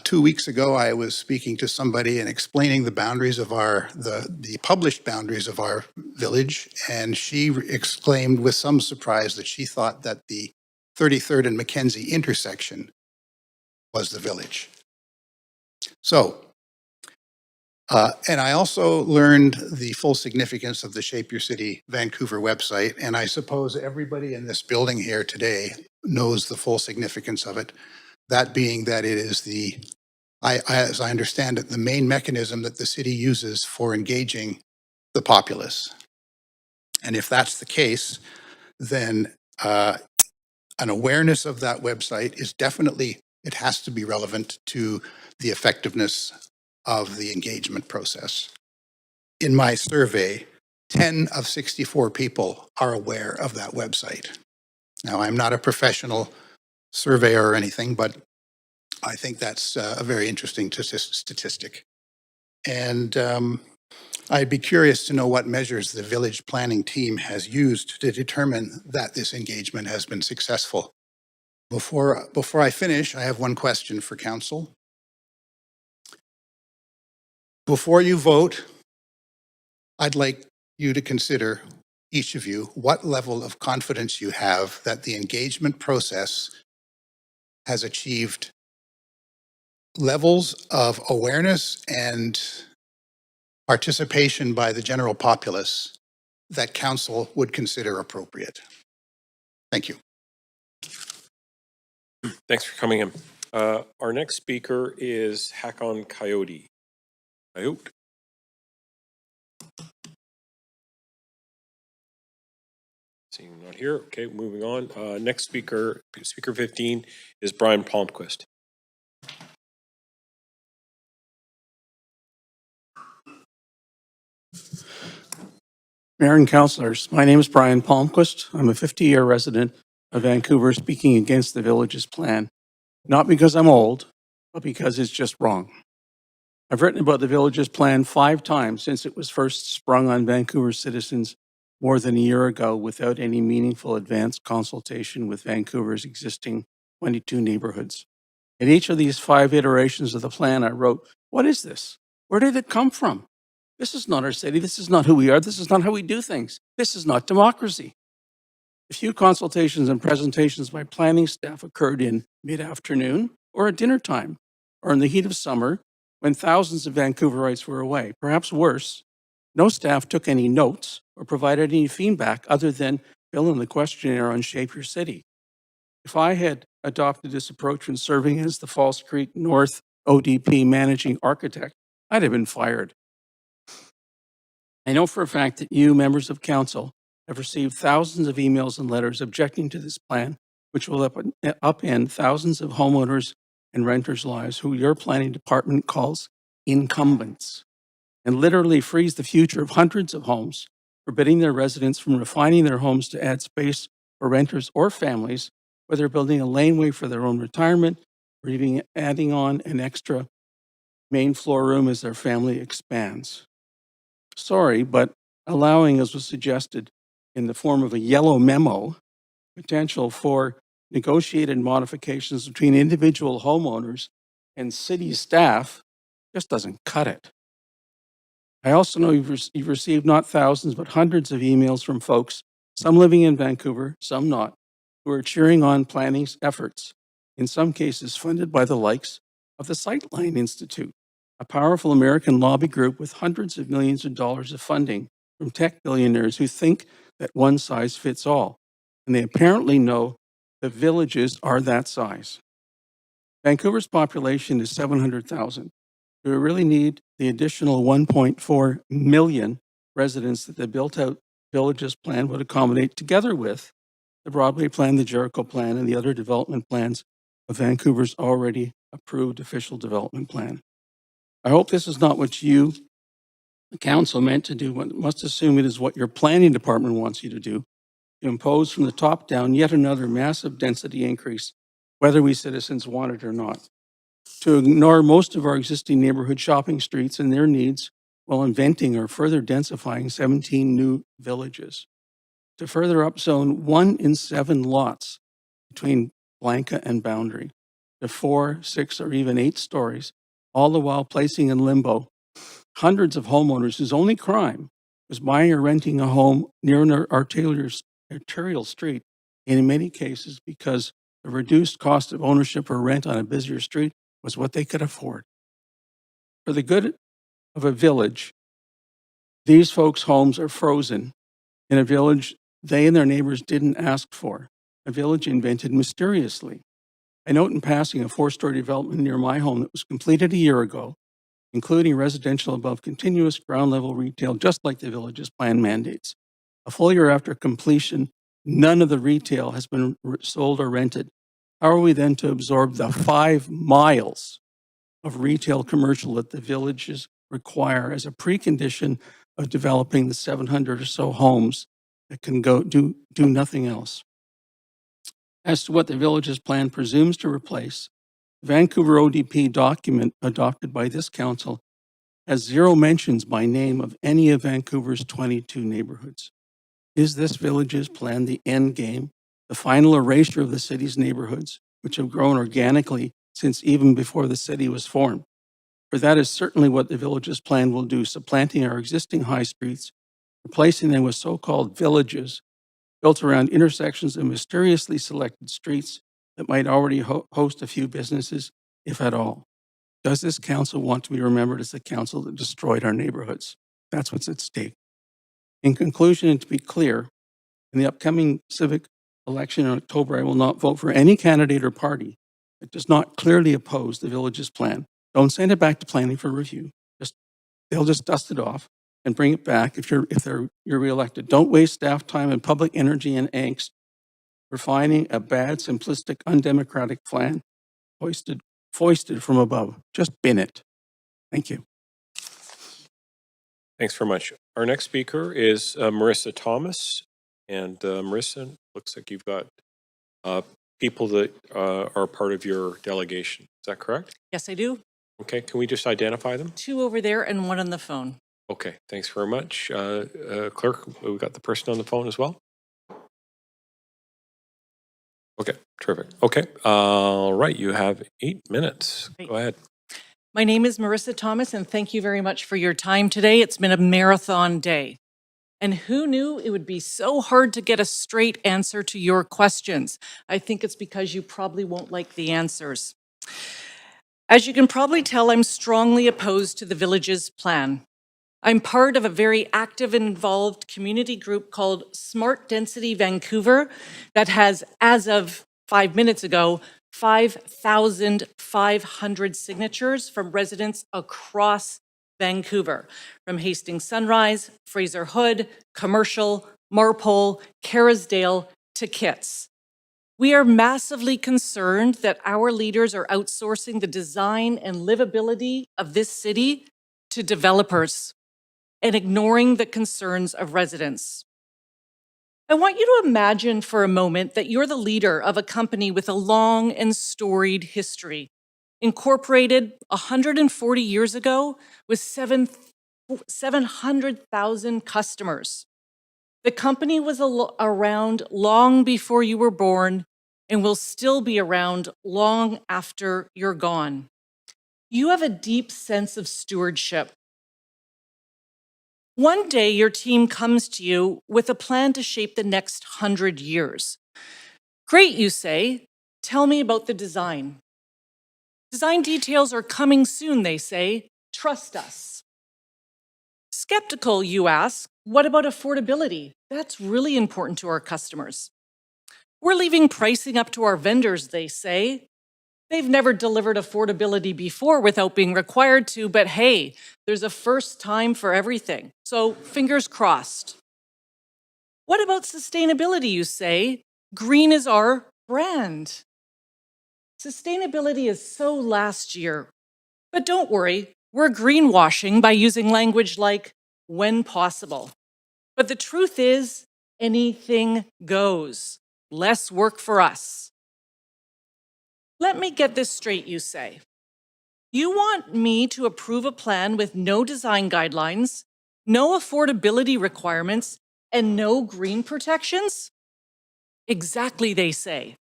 2 weeks ago, I was speaking to somebody and explaining the boundaries of the published boundaries of our village, and she exclaimed with some surprise that she thought that the 33rd and Mackenzie intersection was the village. So, and I also learned the full significance of the Shape Your City Vancouver website, and I suppose everybody in this building here today knows the full significance of it. That being that it is as I understand it, the main mechanism that the city uses for engaging the populace. And if that's the case, then an awareness of that website is definitely, it has to be relevant to the effectiveness of the engagement process. In my survey, 10 of 64 people are aware of that website. Now, I'm not a professional surveyor or anything, but I think that's a very interesting statistic. And I'd be curious to know what measures the village planning team has used to determine that this engagement has been successful. Before I finish, I have one question for council. Before you vote, I'd like you to consider, each of you, what level of confidence you have that the engagement process has achieved levels of awareness and participation by the general populace that council would consider appropriate. Thank you. Thanks for coming in. Our next speaker is Hakon Coyote. Coyote. Seeing him not here. Okay, moving on. Next speaker, speaker 15, is Brian Palmquist. Mayor and councillors, my name is Brian Palmquist. I'm a 50-year resident of Vancouver speaking against the village's plan. Not because I'm old, but because it's just wrong. I've written about the village's plan 5 times since it was first sprung on Vancouver citizens more than a year ago without any meaningful advanced consultation with Vancouver's existing 22 neighborhoods. In each of these 5 iterations of the plan, I wrote, what is this? Where did it come from? This is not our city. This is not who we are. This is not how we do things. This is not democracy. A few consultations and presentations by planning staff occurred in mid-afternoon or at dinner time or in the heat of summer when thousands of Vancouverites were away. Perhaps worse, no staff took any notes or provided any feedback other than fill in the questionnaire on Shape Your City. If I had adopted this approach when serving as the False Creek North ODP managing architect, I'd have been fired. I know for a fact that you, members of council, have received thousands of emails and letters objecting to this plan, which will upend thousands of homeowners and renters' lives who your planning department calls incumbents, and literally freeze the future of hundreds of homes, forbidding their residents from refining their homes to add space for renters or families, whether building a laneway for their own retirement or even adding on an extra main floor room as their family expands. Sorry, but allowing, as was suggested in the form of a yellow memo, potential for negotiated modifications between individual homeowners and city staff just doesn't cut it. I also know you've received not thousands, but hundreds of emails from folks, some living in Vancouver, some not, who are cheering on planning's efforts, in some cases funded by the likes of the Sightline Institute, a powerful American lobby group with hundreds of millions of dollars of funding from tech billionaires who think that one size fits all. And they apparently know the villages are that size. Vancouver's population is 700,000. Do we really need the additional 1.4 million residents that the built-out villages plan would accommodate, together with the Broadway plan, the Jericho plan, and the other development plans of Vancouver's already approved official development plan? I hope this is not what you, the council, meant to do. One must assume it is what your planning department wants you to do, to impose from the top down yet another massive density increase, whether we citizens want it or not, to ignore most of our existing neighborhood shopping streets and their needs while inventing or further densifying 17 new villages, to further upzone 1 in 7 lots between Blanca and Boundary to 4, 6, or even 8 stories, all the while placing in limbo hundreds of homeowners whose only crime was buying or renting a home near an arterial street, and in many cases because the reduced cost of ownership or rent on a busier street was what they could afford. For the good of a village, these folks' homes are frozen in a village they and their neighbors didn't ask for, a village invented mysteriously. I note in passing a 4-story development near my home that was completed a year ago, including residential above continuous ground level retail, just like the village's plan mandates. A full year after completion, none of the retail has been sold or rented. How are we then to absorb the 5 miles of retail commercial that the villages require as a precondition of developing the 700 or so homes that can go do nothing else? As to what the village's plan presumes to replace, the Vancouver ODP document adopted by this council has zero mentions by name of any of Vancouver's 22 neighborhoods. Is this village's plan the end game, the final erasure of the city's neighborhoods, which have grown organically since even before the city was formed? For that is certainly what the village's plan will do, supplanting our existing high streets, replacing them with so-called villages built around intersections of mysteriously selected streets that might already host a few businesses, if at all. Does this council want to be remembered as the council that destroyed our neighborhoods? That's what's at stake. In conclusion, and to be clear, in the upcoming civic election in October, I will not vote for any candidate or party that does not clearly oppose the village's plan. Don't send it back to planning for review. They'll just dust it off and bring it back if you're reelected. Don't waste staff time and public energy and angst refining a bad, simplistic, undemocratic plan foisted from above. Just bin it. Thank you. Thanks very much. Our next speaker is Marissa Thomas. And Marissa, looks like you've got people that are part of your delegation. Is that correct? Yes, I do. Okay, can we just identify them? 2 over there and 1 on the phone. Okay, thanks very much. Clerk, we got the person on the phone as well? Okay, terrific. Okay, all right, you have 8 minutes. Go ahead. My name is Marissa Thomas, and thank you very much for your time today. It's been a marathon day. And who knew it would be so hard to get a straight answer to your questions? I think it's because you probably won't like the answers. As you can probably tell, I'm strongly opposed to the village's plan. I'm part of a very active and involved community group called Smart Density Vancouver that has, as of 5 minutes ago, 5,500 signatures from residents across Vancouver, from Hastings Sunrise, Fraser Hood, Commercial, Marpole, Kerrisdale to Kitts. We are massively concerned that our leaders are outsourcing the design and livability of this city to developers and ignoring the concerns of residents. I want you to imagine for a moment that you're the leader of a company with a long and storied history, incorporated 140 years ago with 700,000 customers. The company was around long before you were born and will still be around long after you're gone. You have a deep sense of stewardship. One day, your team comes to you with a plan to shape the next 100 years. Great, you say. Tell me about the design. Design details are coming soon, they say. Trust us. Skeptical, you ask, what about affordability? That's really important to our customers. We're leaving pricing up to our vendors, they say. They've never delivered affordability before without being required to, but hey, there's a first time for everything. So fingers crossed. What about sustainability, you say? Green is our brand. Sustainability is so last year. But don't worry, we're greenwashing by using language like when possible. But the truth is, anything goes. Less work for us. Let me get this straight, you say. You want me to approve a plan with no design guidelines, no affordability requirements, and no green protections? Exactly, they say.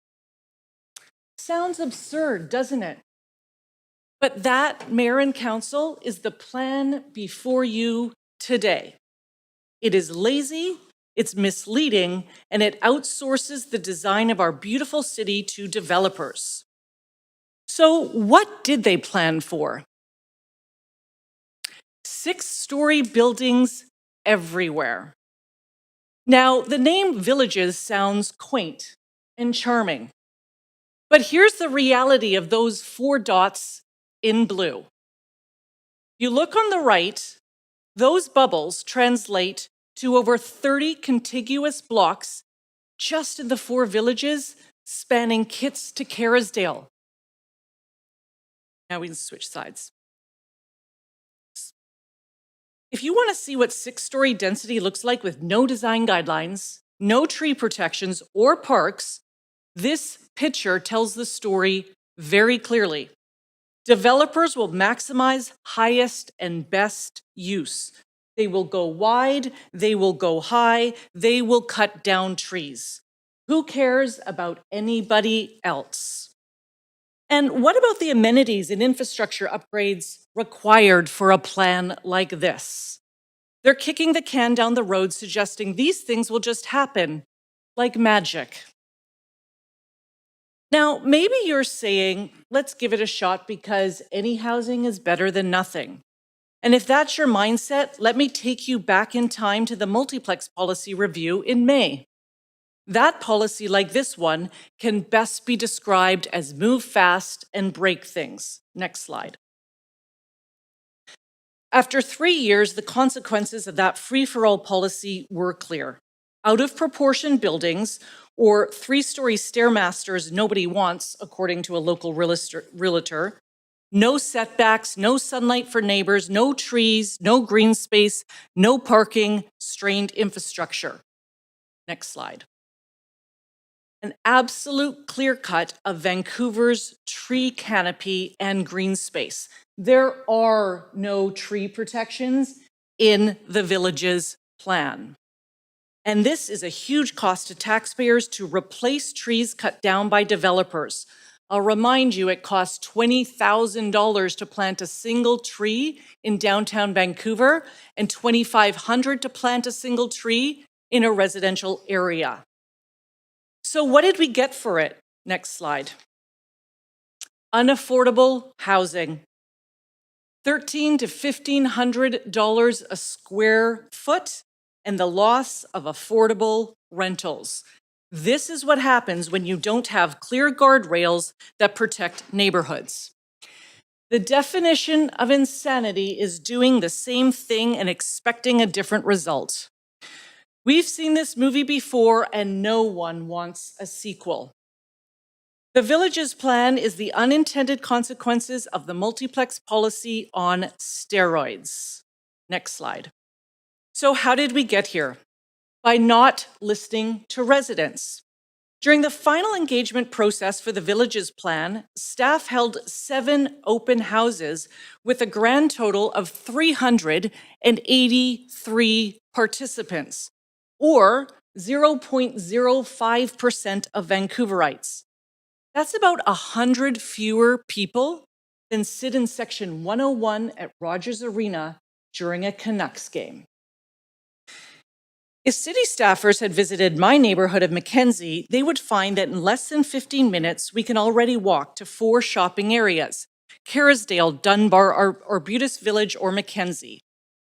Sounds absurd, doesn't it? But that, Mayor and Council, is the plan before you today. It is lazy, it's misleading, and it outsources the design of our beautiful city to developers. So what did they plan for? 6-story buildings everywhere. Now, the name villages sounds quaint and charming, but here's the reality of those 4 dots in blue. You look on the right, those bubbles translate to over 30 contiguous blocks just in the 4 villages spanning Kitts to Kerrisdale. Now we can switch sides. If you want to see what 6-story density looks like with no design guidelines, no tree protections, or parks, this picture tells the story very clearly. Developers will maximize highest and best use. They will go wide, they will go high, they will cut down trees. Who cares about anybody else? And what about the amenities and infrastructure upgrades required for a plan like this? They're kicking the can down the road, suggesting these things will just happen like magic. Now, maybe you're saying, let's give it a shot because any housing is better than nothing. And if that's your mindset, let me take you back in time to the multiplex policy review in May. That policy, like this one, can best be described as move fast and break things. Next slide. After 3 years, the consequences of that free-for-all policy were clear. Out of proportion buildings, or 3-story stairmasters nobody wants, according to a local realtor, no setbacks, no sunlight for neighbors, no trees, no green space, no parking, strained infrastructure. Next slide. An absolute clear cut of Vancouver's tree canopy and green space. There are no tree protections in the village's plan. And this is a huge cost to taxpayers to replace trees cut down by developers. I'll remind you, it costs $20,000 to plant a single tree in downtown Vancouver and $2,500 to plant a single tree in a residential area. So what did we get for it? Next slide. Unaffordable housing. $1,300 to $1,500 a square foot, and the loss of affordable rentals. This is what happens when you don't have clear guardrails that protect neighborhoods. The definition of insanity is doing the same thing and expecting a different result. We've seen this movie before, and no one wants a sequel. The Village's plan is the unintended consequences of the multiplex policy on steroids. Next slide. So how did we get here? By not listening to residents. During the final engagement process for the Village's plan, staff held 7 open houses with a grand total of 383 participants, or 0.05% of Vancouverites. That's about 100 fewer people than sit in section 101 at Rogers Arena during a Canucks game. If city staffers had visited my neighborhood of Mackenzie, they would find that in less than 15 minutes, we can already walk to 4 shopping areas: Kerrisdale, Dunbar, Arbutus Village, or Mackenzie.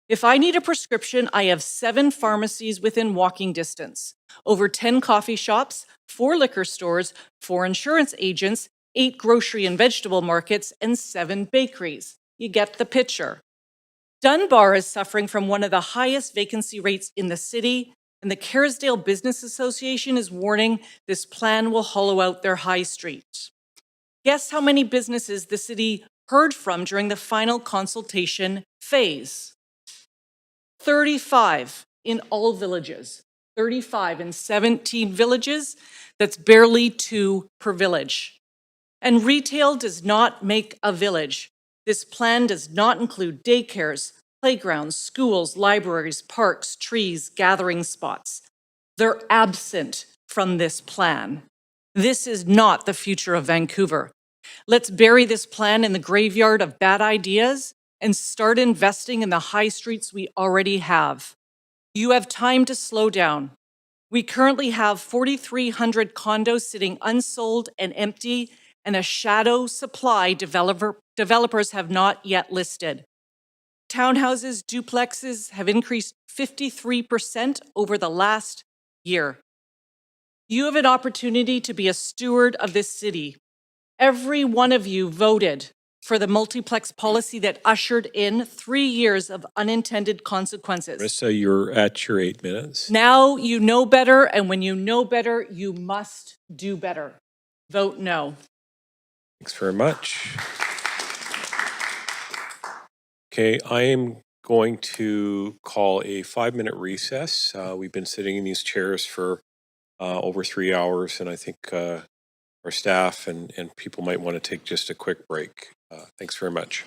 If I need a prescription, I have 7 pharmacies within walking distance, over 10 coffee shops, 4 liquor stores, 4 insurance agents, 8 grocery and vegetable markets, and 7 bakeries. You get the picture. Dunbar is suffering from one of the highest vacancy rates in the city, and the Kerrisdale Business Association is warning this plan will hollow out their high street. Guess how many businesses the city heard from during the final consultation phase? 35 in all villages. 35 in 17 villages. That's barely 2 per village. And retail does not make a village. This plan does not include daycares, playgrounds, schools, libraries, parks, trees, gathering spots. They're absent from this plan. This is not the future of Vancouver. Let's bury this plan in the graveyard of bad ideas and start investing in the high streets we already have. You have time to slow down. We currently have 4,300 condos sitting unsold and empty, and a shadow supply developers have not yet listed. Townhouses, duplexes have increased 53% over the last year. You have an opportunity to be a steward of this city. Every one of you voted for the multiplex policy that ushered in 3 years of unintended consequences. Marissa, you're at your 8 minutes. Now you know better, and when you know better, you must do better. Vote no. Thanks very much. Okay, I am going to call a 5-minute recess. We've been sitting in these chairs for over 3 hours, and I think our staff and people might want to take just a quick break. Thanks very much.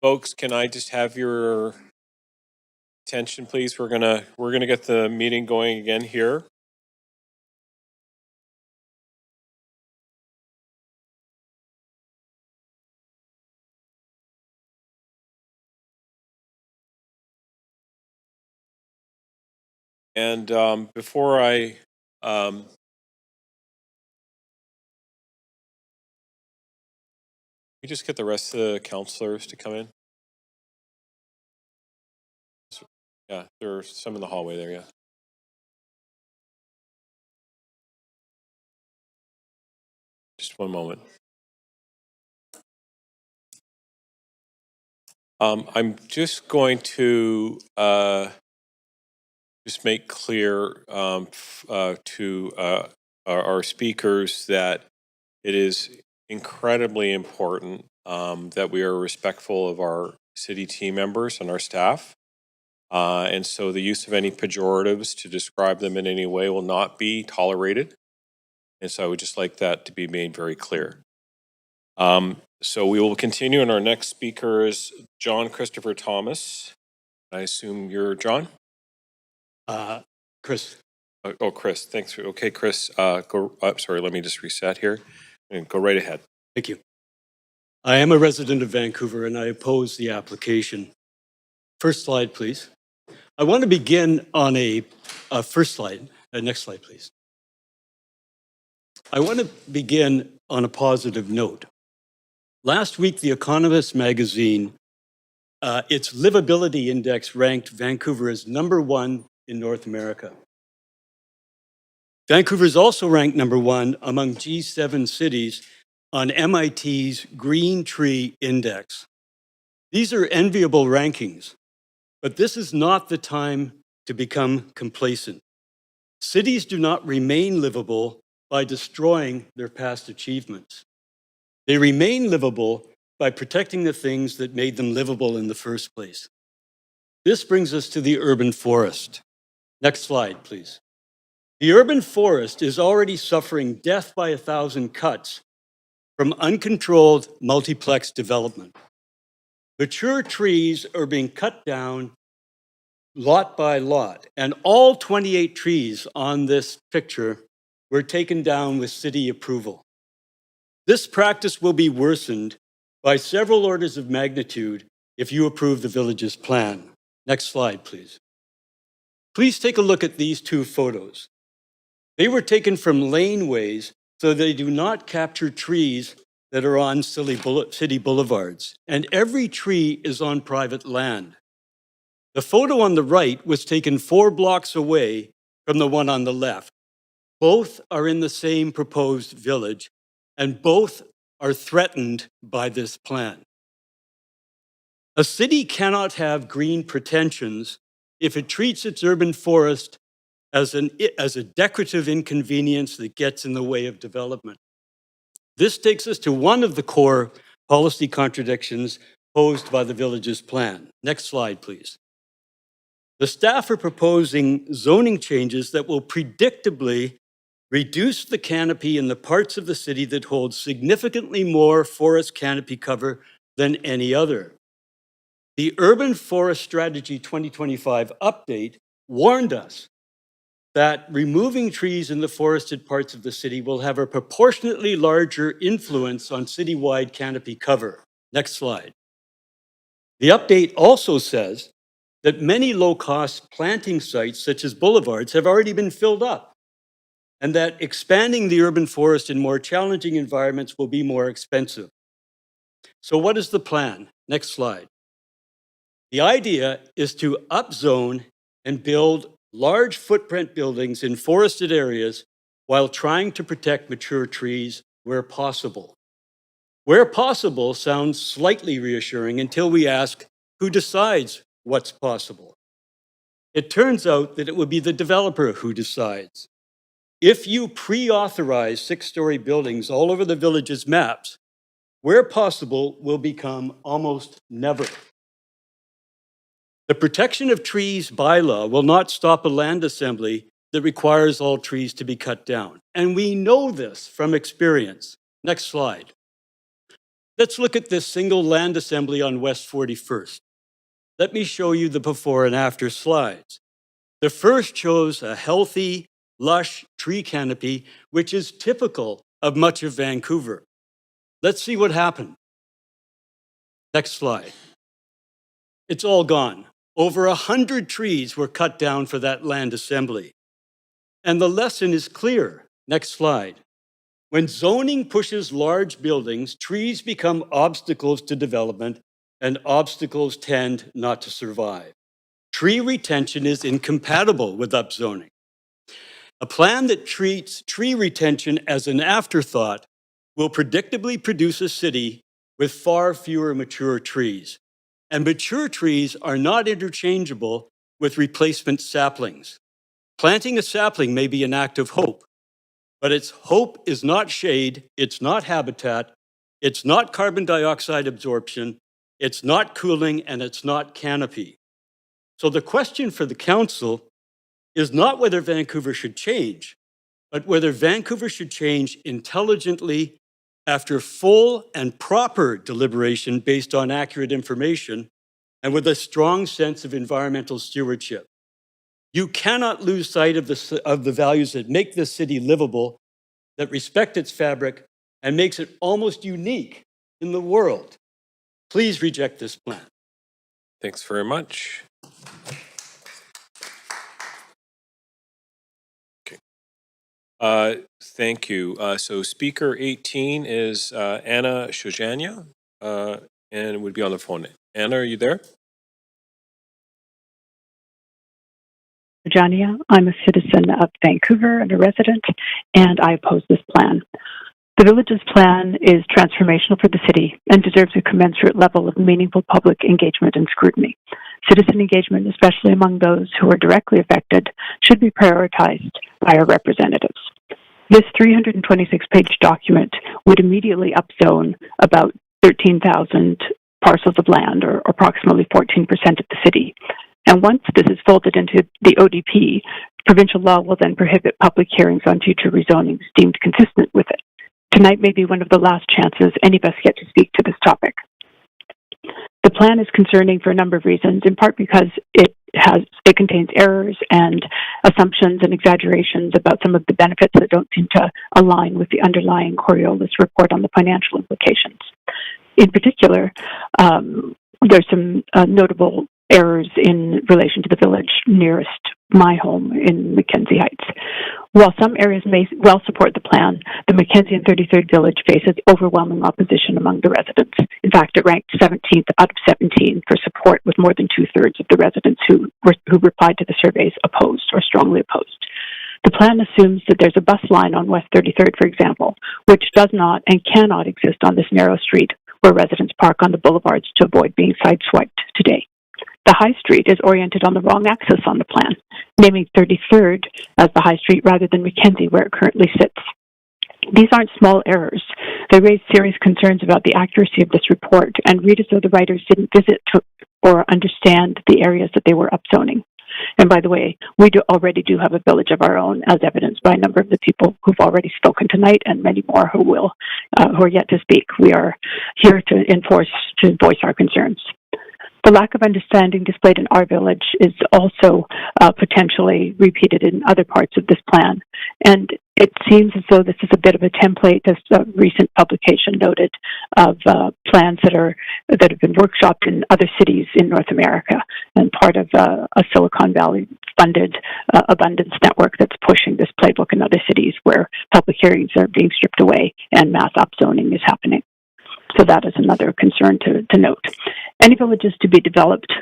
Folks, can I just have your attention, please? We're gonna get the meeting going again here. And before I we just get the rest of the counselors to come in. Yeah, there's some in the hallway there. Yeah. Just one moment. I'm just going to just make clear to our speakers that it is incredibly important that we are respectful of our city team members and our staff. And so the use of any pejoratives to describe them in any way will not be tolerated. And so I would just like that to be made very clear. So we will continue, and our next speaker is John Christopher Thomas. I assume you're John? Chris. Oh, Chris, thanks. Okay, Chris, sorry, let me just reset here and go right ahead. Thank you. I am a resident of Vancouver and I oppose the application. First slide, please. I want to begin on a first slide. Next slide, please. I want to begin on a positive note. Last week, The Economist magazine, its livability index ranked Vancouver as #1 in North America. Vancouver is also ranked #1 among G7 cities on MIT's Green Tree Index. These are enviable rankings, but this is not the time to become complacent. Cities do not remain livable by destroying their past achievements. They remain livable by protecting the things that made them livable in the first place. This brings us to the urban forest. Next slide, please. The urban forest is already suffering death by 1,000 cuts from uncontrolled multiplex development. Mature trees are being cut down lot by lot, and all 28 trees on this picture were taken down with city approval. This practice will be worsened by several orders of magnitude if you approve the village's plan. Next slide, please. Please take a look at these two photos. They were taken from laneways, so they do not capture trees that are on city boulevards, and every tree is on private land. The photo on the right was taken 4 blocks away from the one on the left. Both are in the same proposed village, and both are threatened by this plan. A city cannot have green pretensions if it treats its urban forest as a decorative inconvenience that gets in the way of development. This takes us to one of the core policy contradictions posed by the village's plan. Next slide, please. The staff are proposing zoning changes that will predictably reduce the canopy in the parts of the city that hold significantly more forest canopy cover than any other. The Urban Forest Strategy 2025 update warned us that removing trees in the forested parts of the city will have a proportionately larger influence on citywide canopy cover. Next slide. The update also says that many low-cost planting sites, such as boulevards, have already been filled up, and that expanding the urban forest in more challenging environments will be more expensive. So what is the plan? Next slide. The idea is to upzone and build large footprint buildings in forested areas while trying to protect mature trees where possible. Where possible sounds slightly reassuring until we ask who decides what's possible. It turns out that it would be the developer who decides. If you pre-authorize 6-story buildings all over the village's maps, where possible will become almost never. The protection of trees bylaw will not stop a land assembly that requires all trees to be cut down. And we know this from experience. Next slide. Let's look at this single land assembly on West 41st. Let me show you the before and after slides. The first shows a healthy, lush tree canopy, which is typical of much of Vancouver. Let's see what happened. Next slide. It's all gone. Over 100 trees were cut down for that land assembly. And the lesson is clear. Next slide. When zoning pushes large buildings, trees become obstacles to development, and obstacles tend not to survive. Tree retention is incompatible with upzoning. A plan that treats tree retention as an afterthought will predictably produce a city with far fewer mature trees. And mature trees are not interchangeable with replacement saplings. Planting a sapling may be an act of hope, but its hope is not shade, it's not habitat, it's not carbon dioxide absorption, it's not cooling, and it's not canopy. So the question for the council is not whether Vancouver should change, but whether Vancouver should change intelligently after full and proper deliberation based on accurate information and with a strong sense of environmental stewardship. You cannot lose sight of the values that make this city livable, that respect its fabric, and makes it almost unique in the world. Please reject this plan. Thanks very much. Thank you. So speaker 18 is Anna Shojania, and would be on the phone. Anna, are you there? Jania. I'm a citizen of Vancouver and a resident, and I oppose this plan. The village's plan is transformational for the city and deserves a commensurate level of meaningful public engagement and scrutiny. Citizen engagement, especially among those who are directly affected, should be prioritized by our representatives. This 326-page document would immediately upzone about 13,000 parcels of land, or approximately 14% of the city. And once this is folded into the ODP, provincial law will then prohibit public hearings on future rezonings deemed consistent with it. Tonight may be one of the last chances any of us get to speak to this topic. The plan is concerning for a number of reasons, in part because it contains errors and assumptions and exaggerations about some of the benefits that don't seem to align with the underlying Coriolis report on the financial implications. In particular, there's some notable errors in relation to the village nearest my home in Mackenzie Heights. While some areas may well support the plan, the Mackenzie and 33rd Village faces overwhelming opposition among the residents. In fact, it ranked 17th out of 17 for support, with more than 2/3 of the residents who replied to the surveys opposed or strongly opposed. The plan assumes that there's a bus line on West 33rd, for example, which does not and cannot exist on this narrow street where residents park on the boulevards to avoid being sideswiped today. The High Street is oriented on the wrong axis on the plan, naming 33rd as the High Street rather than Mackenzie where it currently sits. These aren't small errors. They raise serious concerns about the accuracy of this report and read as though the writers didn't visit or understand the areas that they were upzoning. And by the way, we already do have a village of our own, as evidenced by a number of the people who've already spoken tonight and many more who are yet to speak. We are here to voice our concerns. The lack of understanding displayed in our village is also potentially repeated in other parts of this plan. And it seems as though this is a bit of a template, as a recent publication noted, of plans that have been workshopped in other cities in North America and part of a Silicon Valley funded abundance network that's pushing this playbook in other cities where public hearings are being stripped away and mass upzoning is happening. So that is another concern to note. Any villages to be developed,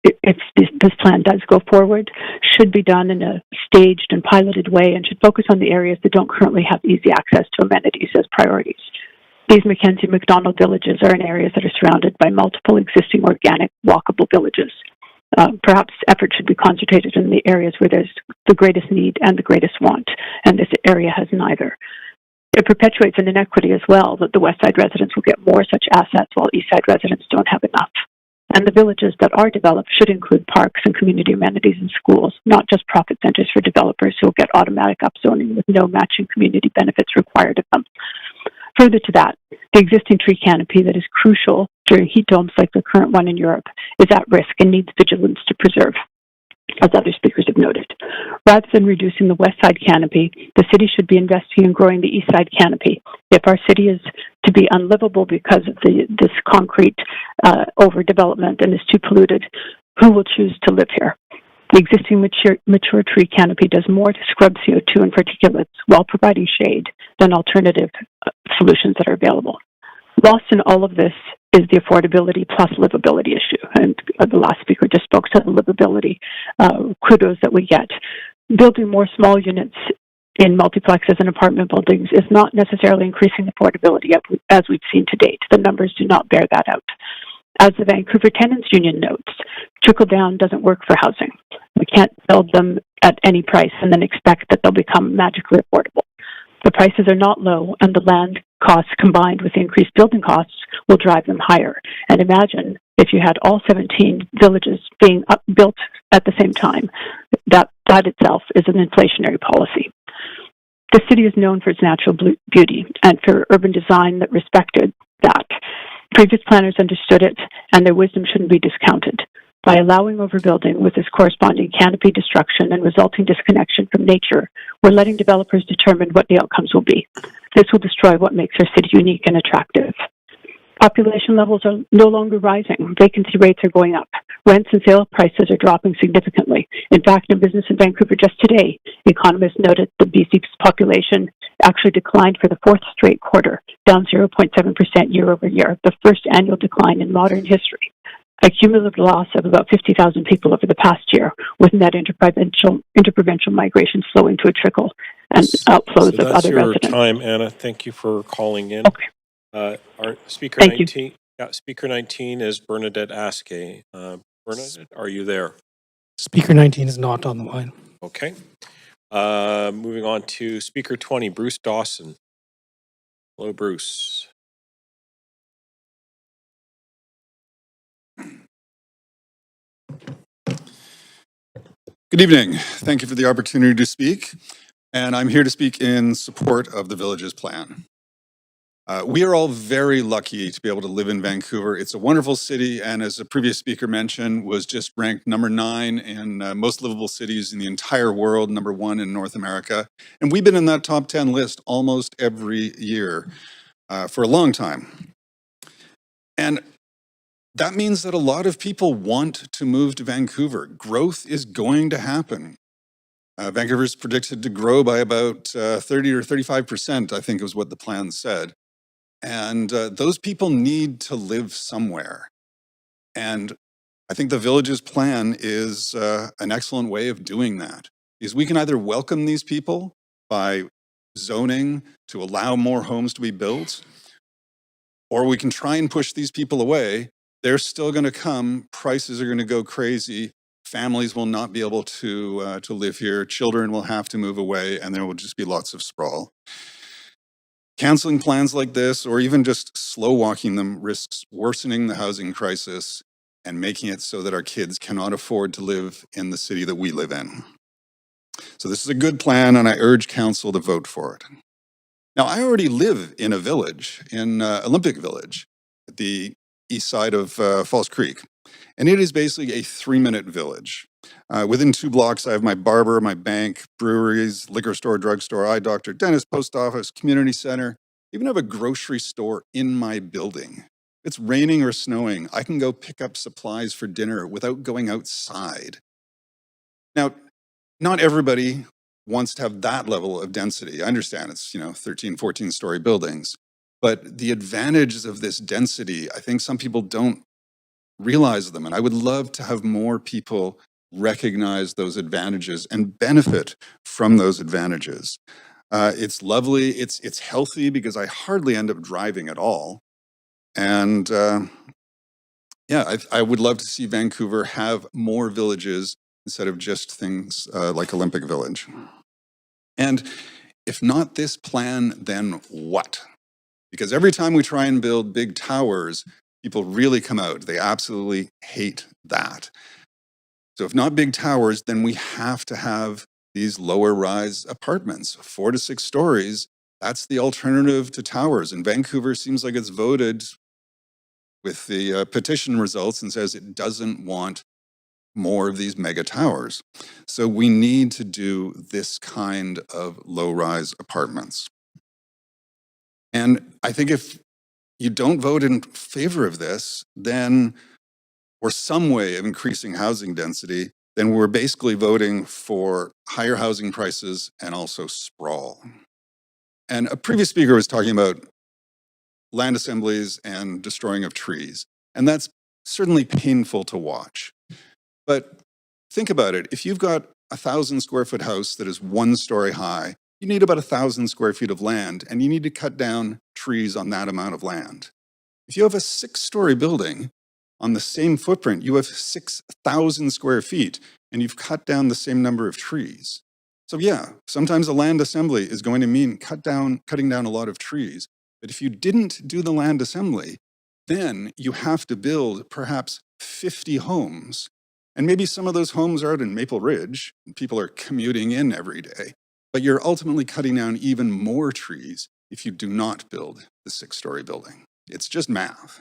if this plan does go forward, should be done in a staged and piloted way and should focus on the areas that don't currently have easy access to amenities as priorities. These Mackenzie McDonald villages are in areas that are surrounded by multiple existing organic, walkable villages. Perhaps effort should be concentrated in the areas where there's the greatest need and the greatest want, and this area has neither. It perpetuates an inequity as well, that the West Side residents will get more such assets while East Side residents don't have enough. And the villages that are developed should include parks and community amenities and schools, not just profit centers for developers who will get automatic upzoning with no matching community benefits required of them. Further to that, the existing tree canopy that is crucial during heat domes like the current one in Europe is at risk and needs vigilance to preserve, as other speakers have noted. Rather than reducing the west side canopy, the city should be investing in growing the east side canopy. If our city is to be unlivable because of this concrete overdevelopment and is too polluted, who will choose to live here? The existing mature tree canopy does more to scrub CO2 and particulates while providing shade than alternative solutions that are available. Lost in all of this is the affordability plus livability issue. And the last speaker just spoke to the livability kudos that we get. Building more small units in multiplexes and apartment buildings is not necessarily increasing affordability as we've seen to date. The numbers do not bear that out. As the Vancouver Tenants Union notes, trickle down doesn't work for housing. We can't build them at any price and then expect that they'll become magically affordable. The prices are not low, and the land costs combined with increased building costs will drive them higher. And imagine if you had all 17 villages being built at the same time. That itself is an inflationary policy. The city is known for its natural beauty and for urban design that respected that. Previous planners understood it, and their wisdom shouldn't be discounted. By allowing overbuilding with its corresponding canopy destruction and resulting disconnection from nature, we're letting developers determine what the outcomes will be. This will destroy what makes our city unique and attractive. Population levels are no longer rising. Vacancy rates are going up. Rents and sale prices are dropping significantly. In fact, in business in Vancouver just today, economists noted the BC's population actually declined for the fourth straight quarter, down 0.7% year over year, the first annual decline in modern history. A cumulative loss of about 50,000 people over the past year, with net interprovincial migration slowing to a trickle and outflows of other residents. That's your time, Anna. Thank you for calling in. Okay. Our speaker Thank you. 19. Yeah, speaker 19 is Bernadette Askey. Bernadette, are you there? Speaker 19 is not on the line. Okay. Moving on to speaker 20, Bruce Dawson. Hello, Bruce. Good evening. Thank you for the opportunity to speak. And I'm here to speak in support of the Villages Plan. We are all very lucky to be able to live in Vancouver. It's a wonderful city, and as a previous speaker mentioned, was just ranked number 9 in most livable cities in the entire world, number 1 in North America. And we've been in that top 10 list almost every year for a long time. And that means that a lot of people want to move to Vancouver. Growth is going to happen. Vancouver is predicted to grow by about 30 or 35%, I think was what the plan said. And those people need to live somewhere. And I think the Villages Plan is an excellent way of doing that. Because we can either welcome these people by zoning to allow more homes to be built, or we can try and push these people away. They're still going to come, prices are going to go crazy, families will not be able to live here, children will have to move away, and there will just be lots of sprawl. Canceling plans like this, or even just slow walking them, risks worsening the housing crisis and making it so that our kids cannot afford to live in the city that we live in. So this is a good plan, and I urge council to vote for it. Now, I already live in a village, in Olympic Village, at the east side of Falls Creek. And it is basically a 3-minute village. Within 2 blocks, I have my barber, my bank, breweries, liquor store, drugstore, eye doctor, dentist, post office, community center. I even have a grocery store in my building. If it's raining or snowing, I can go pick up supplies for dinner without going outside. Now, not everybody wants to have that level of density. I understand it's, 13, 14-story buildings. But the advantages of this density, I think some people don't realize them. And I would love to have more people recognize those advantages and benefit from those advantages. It's lovely. It's healthy because I hardly end up driving at all. And I would love to see Vancouver have more villages instead of just things like Olympic Village. And if not this plan, then what? Because every time we try and build big towers, people really come out. They absolutely hate that. So if not big towers, then we have to have these lower rise apartments, 4 to 6 stories. That's the alternative to towers. And Vancouver seems like it's voted with the petition results and says it doesn't want more of these mega towers. So we need to do this kind of low-rise apartments. And I think if you don't vote in favor of this, then, or some way of increasing housing density, then we're basically voting for higher housing prices and also sprawl. And a previous speaker was talking about land assemblies and destroying of trees. And that's certainly painful to watch. But think about it. If you've got a 1,000 square foot house that is 1 story high, you need about 1,000 square feet of land, and you need to cut down trees on that amount of land. If you have a 6-story building on the same footprint, you have 6,000 square feet, and you've cut down the same number of trees. So yeah, sometimes a land assembly is going to mean cutting down a lot of trees. But if you didn't do the land assembly, then you have to build perhaps 50 homes. And maybe some of those homes are out in Maple Ridge, and people are commuting in every day. But you're ultimately cutting down even more trees if you do not build the 6-story building. It's just math.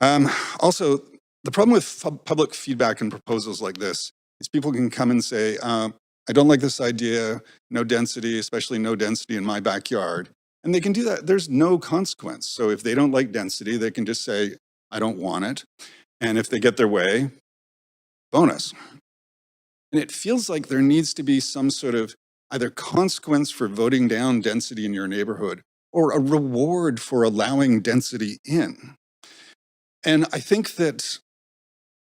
Also, the problem with public feedback and proposals like this is people can come and say, I don't like this idea, no density, especially no density in my backyard. And they can do that. There's no consequence. So if they don't like density, they can just say, I don't want it. And if they get their way, bonus. And it feels like there needs to be some sort of either consequence for voting down density in your neighborhood or a reward for allowing density in. And I think that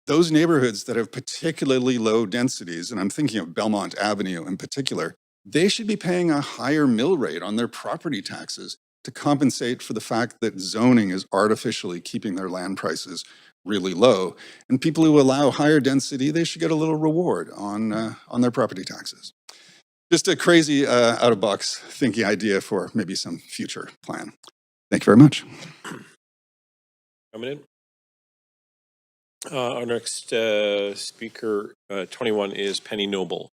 those neighborhoods that have particularly low densities, and I'm thinking of Belmont Avenue in particular, they should be paying a higher mill rate on their property taxes to compensate for the fact that zoning is artificially keeping their land prices really low. And people who allow higher density, they should get a little reward on their property taxes. Just a crazy out-of-box thinking idea for maybe some future plan. Thank you very much. Coming in. Our next speaker, 21, is Penny Noble.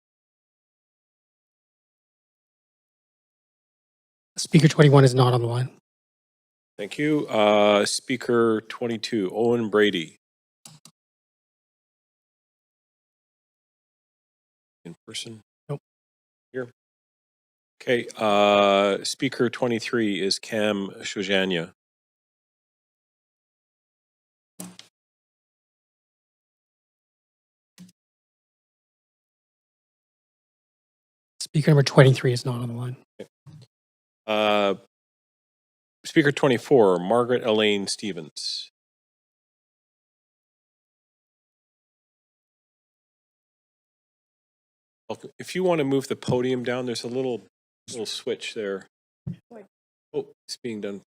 Speaker 21 is not on the line. Thank you. Speaker 22, Owen Brady. In person? Nope. Here. Okay. Speaker 23 is Cam Shojanya. Speaker number 23 is not on the line. Speaker 24, Margaret Elaine Stevens. If you want to move the podium down, there's a little switch there. Oh, it's being done.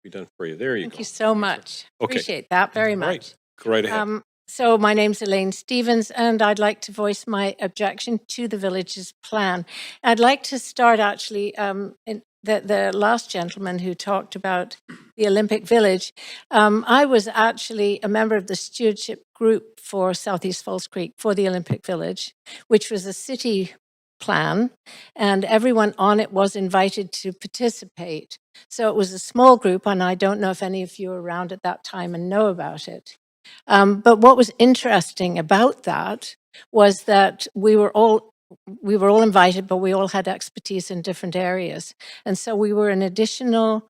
Be done for you. There you go. Thank you so much. Okay. Appreciate that very much. All right. Go right ahead. So my name's Elaine Stevens, and I'd like to voice my objection to the village's plan. I'd like to start actually in the last gentleman who talked about the Olympic Village. I was actually a member of the stewardship group for Southeast Falls Creek for the Olympic Village, which was a city plan, and everyone on it was invited to participate. So it was a small group, and I don't know if any of you were around at that time and know about it. But what was interesting about that was that we were all invited, but we all had expertise in different areas. And so we were an additional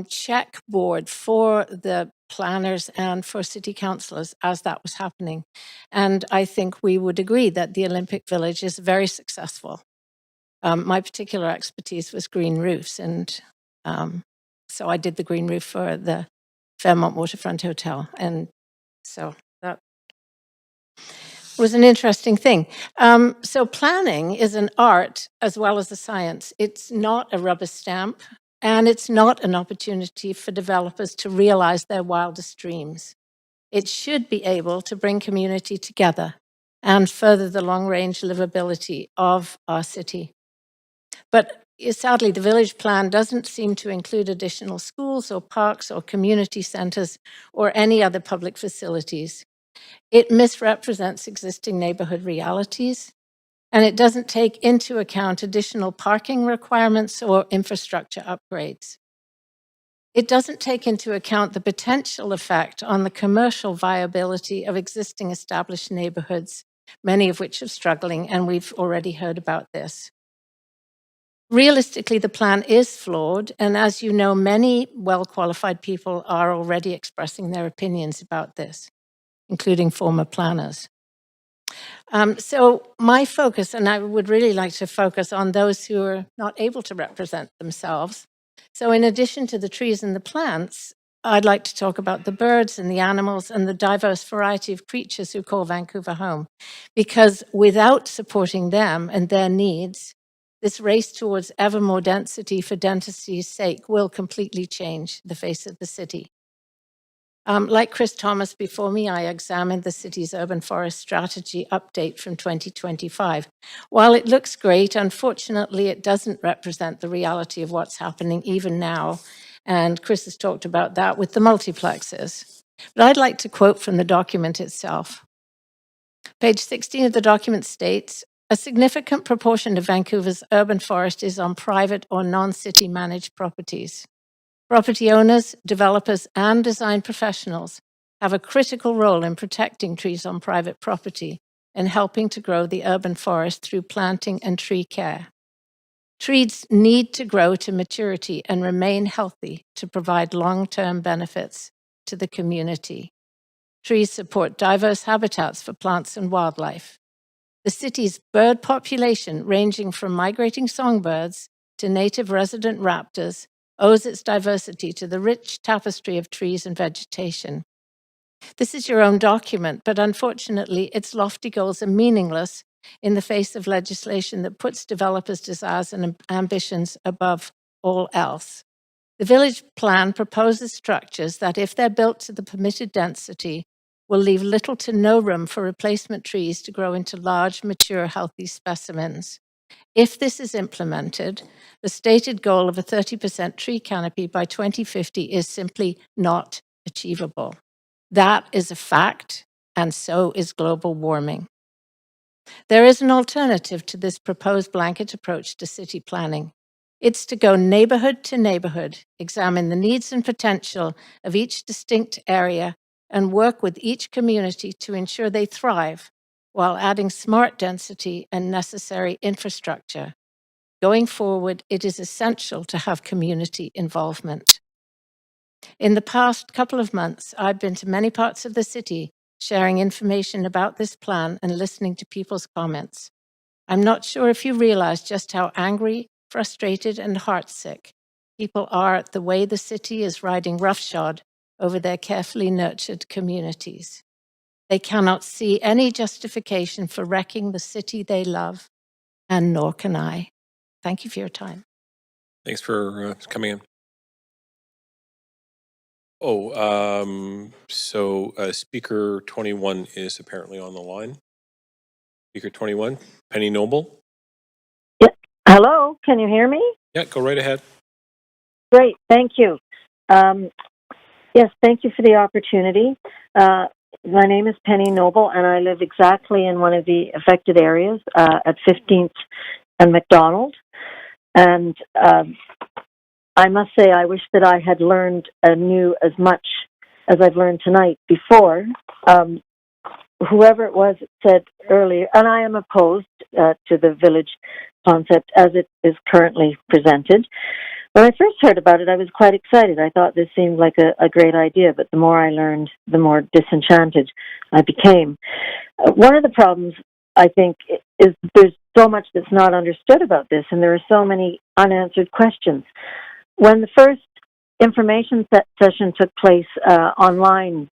check board for the planners and for city councillors as that was happening. And I think we would agree that the Olympic Village is very successful. My particular expertise was green roofs. And so I did the green roof for the Fairmont Waterfront Hotel. And so that was an interesting thing. So planning is an art as well as a science. It's not a rubber stamp, and it's not an opportunity for developers to realize their wildest dreams. It should be able to bring community together and further the long-range livability of our city. But sadly, the village plan doesn't seem to include additional schools or parks or community centers or any other public facilities. It misrepresents existing neighborhood realities. and it doesn't take into account additional parking requirements or infrastructure upgrades. It doesn't take into account the potential effect on the commercial viability of existing established neighborhoods, many of which are struggling, and we've already heard about this. Realistically, the plan is flawed, and as you know, many well-qualified people are already expressing their opinions about this, including former planners. So my focus, and I would really like to focus on those who are not able to represent themselves. So in addition to the trees and the plants, I'd like to talk about the birds and the animals and the diverse variety of creatures who call Vancouver home. Because without supporting them and their needs, this race towards ever more density for density's sake will completely change the face of the city. Like Chris Thomas before me, I examined the city's urban forest strategy update from 2025. While it looks great, unfortunately, it doesn't represent the reality of what's happening even now. And Chris has talked about that with the multiplexes. But I'd like to quote from the document itself. Page 16 of the document states, a significant proportion of Vancouver's urban forest is on private or non-city managed properties. Property owners, developers, and design professionals have a critical role in protecting trees on private property and helping to grow the urban forest through planting and tree care. Trees need to grow to maturity and remain healthy to provide long-term benefits to the community. Trees support diverse habitats for plants and wildlife. The city's bird population, ranging from migrating songbirds to native resident raptors, owes its diversity to the rich tapestry of trees and vegetation. This is your own document, but unfortunately, its lofty goals are meaningless in the face of legislation that puts developers' desires and ambitions above all else. The village plan proposes structures that, if they're built to the permitted density, will leave little to no room for replacement trees to grow into large, mature, healthy specimens. If this is implemented, the stated goal of a 30% tree canopy by 2050 is simply not achievable. That is a fact, and so is global warming. There is an alternative to this proposed blanket approach to city planning. It's to go neighborhood to neighborhood, examine the needs and potential of each distinct area, and work with each community to ensure they thrive while adding smart density and necessary infrastructure. Going forward, it is essential to have community involvement. In the past couple of months, I've been to many parts of the city, sharing information about this plan and listening to people's comments. I'm not sure if you realize just how angry, frustrated, and heartsick people are at the way the city is riding roughshod over their carefully nurtured communities. They cannot see any justification for wrecking the city they love, and nor can I. Thank you for your time. Thanks for coming in. So Speaker 21 is apparently on the line. Speaker 21, Penny Noble. Yeah. Hello, can you hear me? Yeah, go right ahead. Great, thank you. Yes, thank you for the opportunity. My name is Penny Noble, and I live exactly in one of the affected areas at 15th and McDonald. And I must say, I wish that I had learned anew as much as I've learned tonight before. Whoever it was said earlier, and I am opposed to the village concept as it is currently presented. When I first heard about it, I was quite excited. I thought this seemed like a great idea, but the more I learned, the more disenchanted I became. One of the problems, I think, is there's so much that's not understood about this, and there are so many unanswered questions. When the first information session took place online,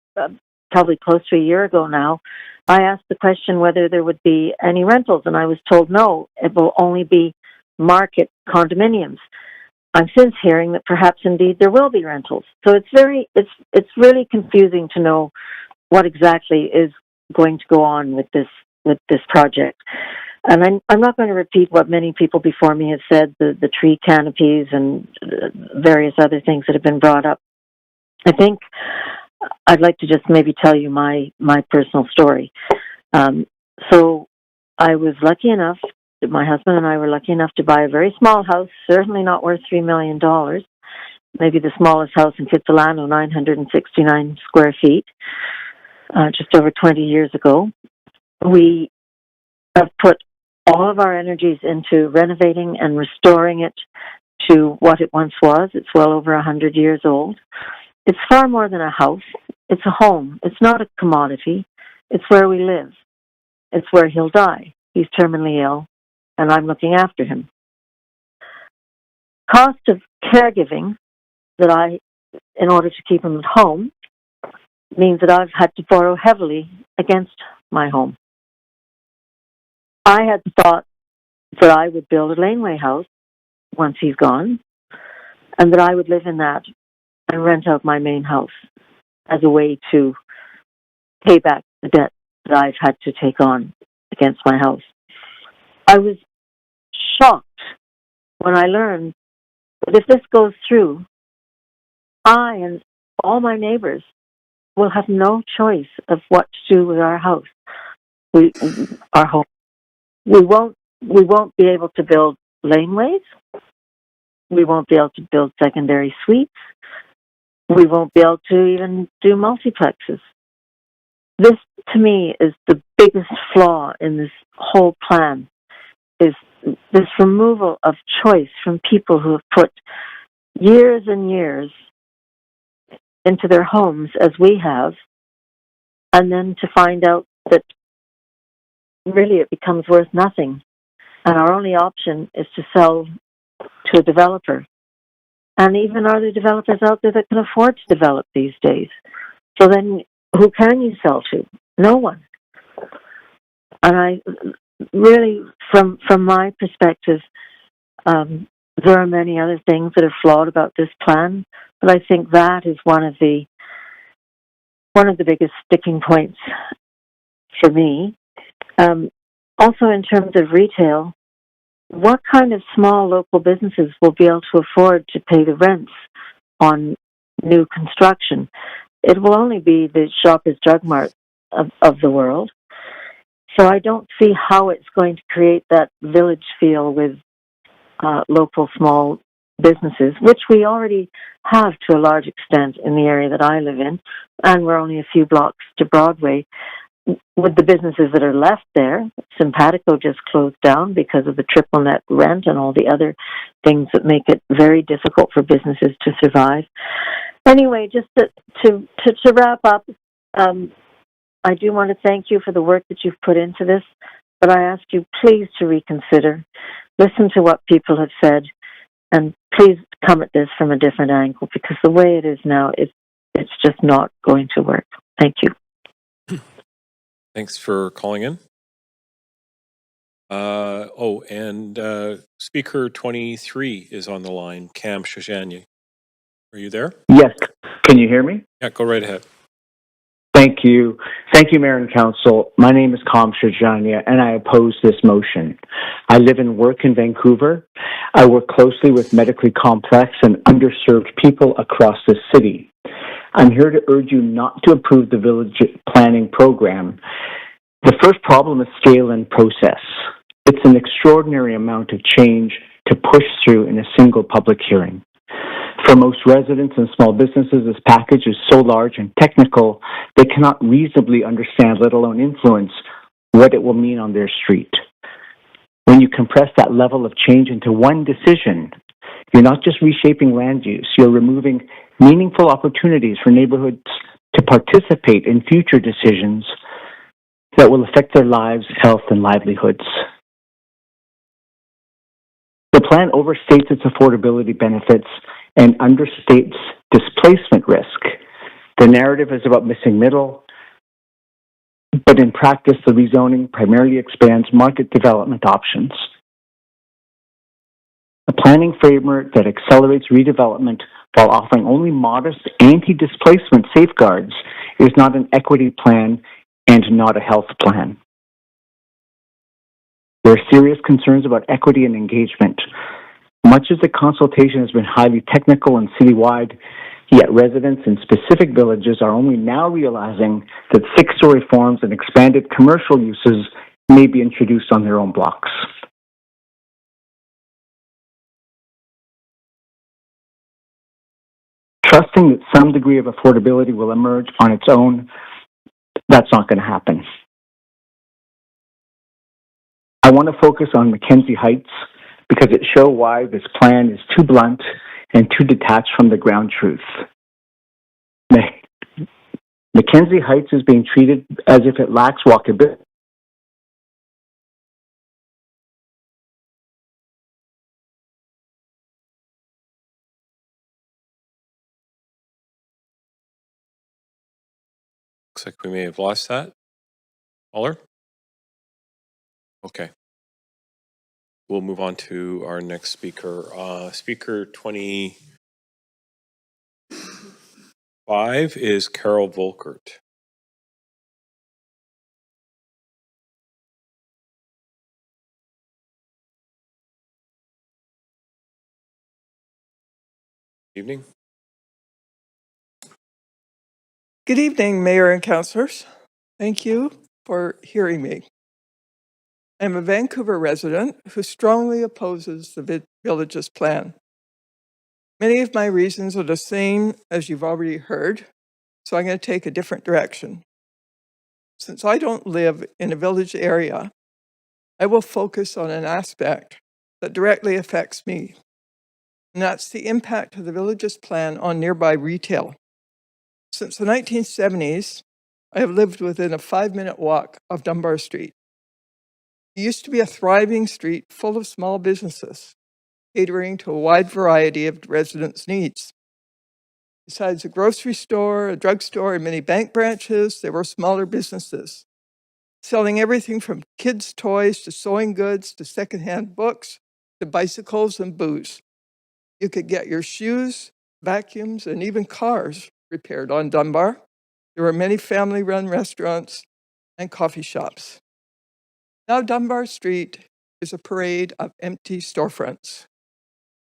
probably close to a year ago now, I asked the question whether there would be any rentals, and I was told no, it will only be market condominiums. I'm since hearing that perhaps indeed there will be rentals. So it's really confusing to know what exactly is going to go on with this project. And I'm not going to repeat what many people before me have said, the tree canopies and various other things that have been brought up. I think I'd like to just maybe tell you my personal story. So I was lucky enough, my husband and I were lucky enough to buy a very small house, certainly not worth $3 million. Maybe the smallest house in Kitsilano, 969 square feet, just over 20 years ago. We have put all of our energies into renovating and restoring it to what it once was. It's well over 100 years old. It's far more than a house. It's a home. It's not a commodity. It's where we live. It's where he'll die. He's terminally ill, and I'm looking after him. Cost of caregiving in order to keep him at home, means that I've had to borrow heavily against my home. I had thought that I would build a laneway house once he's gone, and that I would live in that and rent out my main house as a way to pay back the debt that I've had to take on against my house. I was shocked when I learned that if this goes through, I and all my neighbors will have no choice of what to do with our house. Our home. We won't be able to build laneways. We won't be able to build secondary suites. We won't be able to even do multiplexes. This, to me, is the biggest flaw in this whole plan, is this removal of choice from people who have put years and years into their homes, as we have, and then to find out that really it becomes worth nothing, and our only option is to sell to a developer. And even are there developers out there that can afford to develop these days? So then who can you sell to? No one. And I really, from my perspective, there are many other things that are flawed about this plan, but I think that is one of the biggest sticking points for me. Also, in terms of retail, what kind of small local businesses will be able to afford to pay the rents on new construction? It will only be the Shoppers Drug Mart of the world. So I don't see how it's going to create that village feel with local small businesses, which we already have to a large extent in the area that I live in, and we're only a few blocks to Broadway. With the businesses that are left there, Simpatico just closed down because of the triple net rent and all the other things that make it very difficult for businesses to survive. Anyway, just to wrap up, I do want to thank you for the work that you've put into this, but I ask you please to reconsider, listen to what people have said, and please come at this from a different angle, because the way it is now, it's just not going to work. Thank you. Thanks for calling in. Speaker 23 is on the line, Cam Shajani. Are you there? Yes. Can you hear me? Yeah, go right ahead. Thank you. Thank you, Mayor and Council. My name is Kam Shajania, and I oppose this motion. I live and work in Vancouver. I work closely with medically complex and underserved people across the city. I'm here to urge you not to approve the village planning program. The first problem is scale and process. It's an extraordinary amount of change to push through in a single public hearing. For most residents and small businesses, this package is so large and technical, they cannot reasonably understand, let alone influence, what it will mean on their street. When you compress that level of change into one decision, you're not just reshaping land use, you're removing meaningful opportunities for neighborhoods to participate in future decisions that will affect their lives, health, and livelihoods. The plan overstates its affordability benefits and understates displacement risk. The narrative is about missing middle, but in practice, the rezoning primarily expands market development options. A planning framework that accelerates redevelopment while offering only modest anti-displacement safeguards is not an equity plan and not a health plan. There are serious concerns about equity and engagement. Much of the consultation has been highly technical and citywide, yet residents in specific villages are only now realizing that 6-story forms and expanded commercial uses may be introduced on their own blocks. Trusting that some degree of affordability will emerge on its own, that's not going to happen. I want to focus on Mackenzie Heights because it shows why this plan is too blunt and too detached from the ground truth. Mackenzie Heights is being treated as if it lacks walkability. Looks like we may have lost that. Caller? Okay. We'll move on to our next speaker. Speaker 25 is Carol Volkert. Evening. Good evening, Mayor and Councillors. Thank you for hearing me. I'm a Vancouver resident who strongly opposes the Village's plan. Many of my reasons are the same as you've already heard, so I'm going to take a different direction. Since I don't live in a village area, I will focus on an aspect that directly affects me, and that's the impact of the Village's plan on nearby retail. Since the 1970s, I have lived within a 5-minute walk of Dunbar Street. It used to be a thriving street full of small businesses, catering to a wide variety of residents' needs. Besides a grocery store, a drugstore, and many bank branches, there were smaller businesses, selling everything from kids' toys to sewing goods to secondhand books to bicycles and booze. You could get your shoes, vacuums, and even cars repaired on Dunbar. There were many family-run restaurants and coffee shops. Now Dunbar Street is a parade of empty storefronts.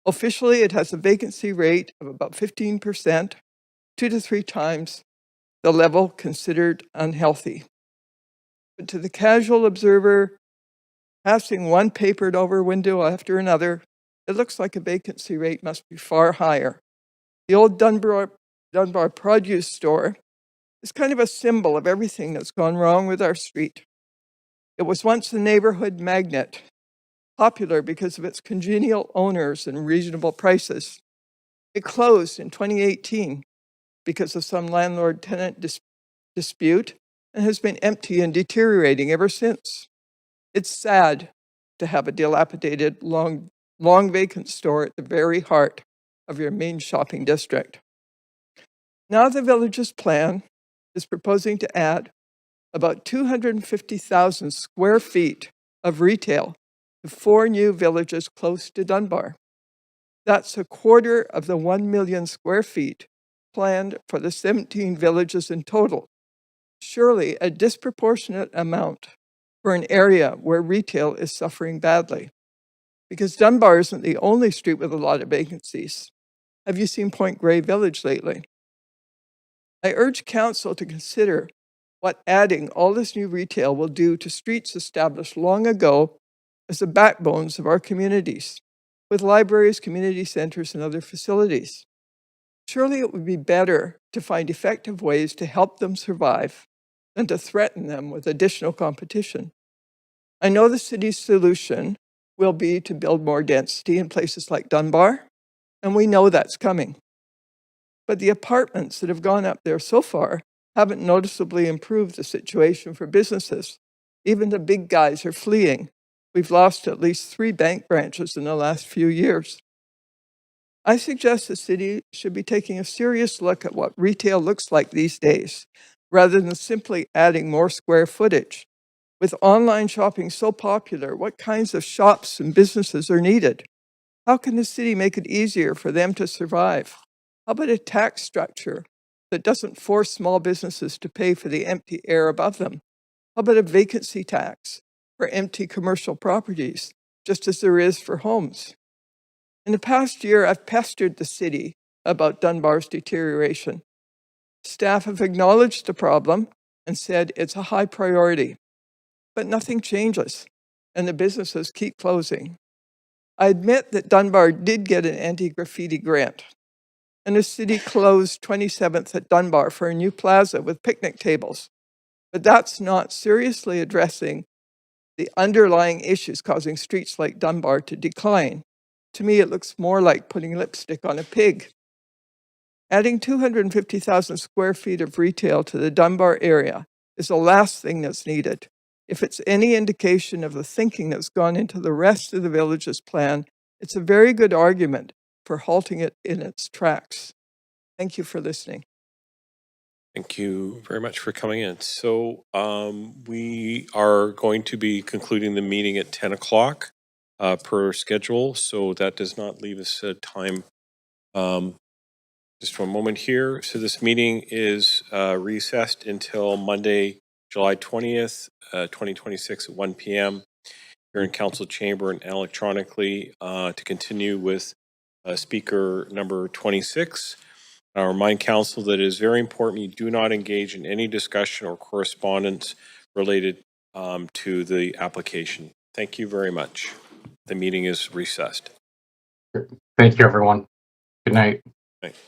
Officially, it has a vacancy rate of about 15%, 2 to 3 times the level considered unhealthy. But to the casual observer, passing one papered over window after another, it looks like a vacancy rate must be far higher. The old Dunbar produce store is kind of a symbol of everything that's gone wrong with our street. It was once a neighborhood magnet, popular because of its congenial owners and reasonable prices. It closed in 2018 because of some landlord-tenant dispute and has been empty and deteriorating ever since. It's sad to have a dilapidated, long vacant store at the very heart of your main shopping district. Now the Village's plan is proposing to add about 250,000 square feet of retail to 4 new villages close to Dunbar. That's a quarter of the 1 million square feet planned for the 17 villages in total. Surely a disproportionate amount for an area where retail is suffering badly. Because Dunbar isn't the only street with a lot of vacancies. Have you seen Point Grey Village lately? I urge Council to consider what adding all this new retail will do to streets established long ago as the backbones of our communities, with libraries, community centers, and other facilities. Surely it would be better to find effective ways to help them survive than to threaten them with additional competition. I know the city's solution will be to build more density in places like Dunbar, and we know that's coming. But the apartments that have gone up there so far haven't noticeably improved the situation for businesses. Even the big guys are fleeing. We've lost at least 3 bank branches in the last few years. I suggest the city should be taking a serious look at what retail looks like these days, rather than simply adding more square footage. With online shopping so popular, what kinds of shops and businesses are needed? How can the city make it easier for them to survive? How about a tax structure that doesn't force small businesses to pay for the empty air above them? How about a vacancy tax for empty commercial properties, just as there is for homes? In the past year, I've pestered the city about Dunbar's deterioration. Staff have acknowledged the problem and said it's a high priority. but nothing changes, and the businesses keep closing. I admit that Dunbar did get an anti-graffiti grant, and the city closed 27th at Dunbar for a new plaza with picnic tables. But that's not seriously addressing the underlying issues causing streets like Dunbar to decline. To me, it looks more like putting lipstick on a pig. Adding 250,000 square feet of retail to the Dunbar area is the last thing that's needed. If it's any indication of the thinking that's gone into the rest of the village's plan, it's a very good argument for halting it in its tracks. Thank you for listening. Thank you very much for coming in. So we are going to be concluding the meeting at 10 o'clock per schedule. So that does not leave us time. Just for a moment here. So this meeting is recessed until Monday, July 20th, 2026 at 1 p.m. here in council chamber and electronically to continue with speaker number 26. I remind council that it is very important you do not engage in any discussion or correspondence related to the application. Thank you very much. The meeting is recessed. Thank you, everyone. Good night. Thanks.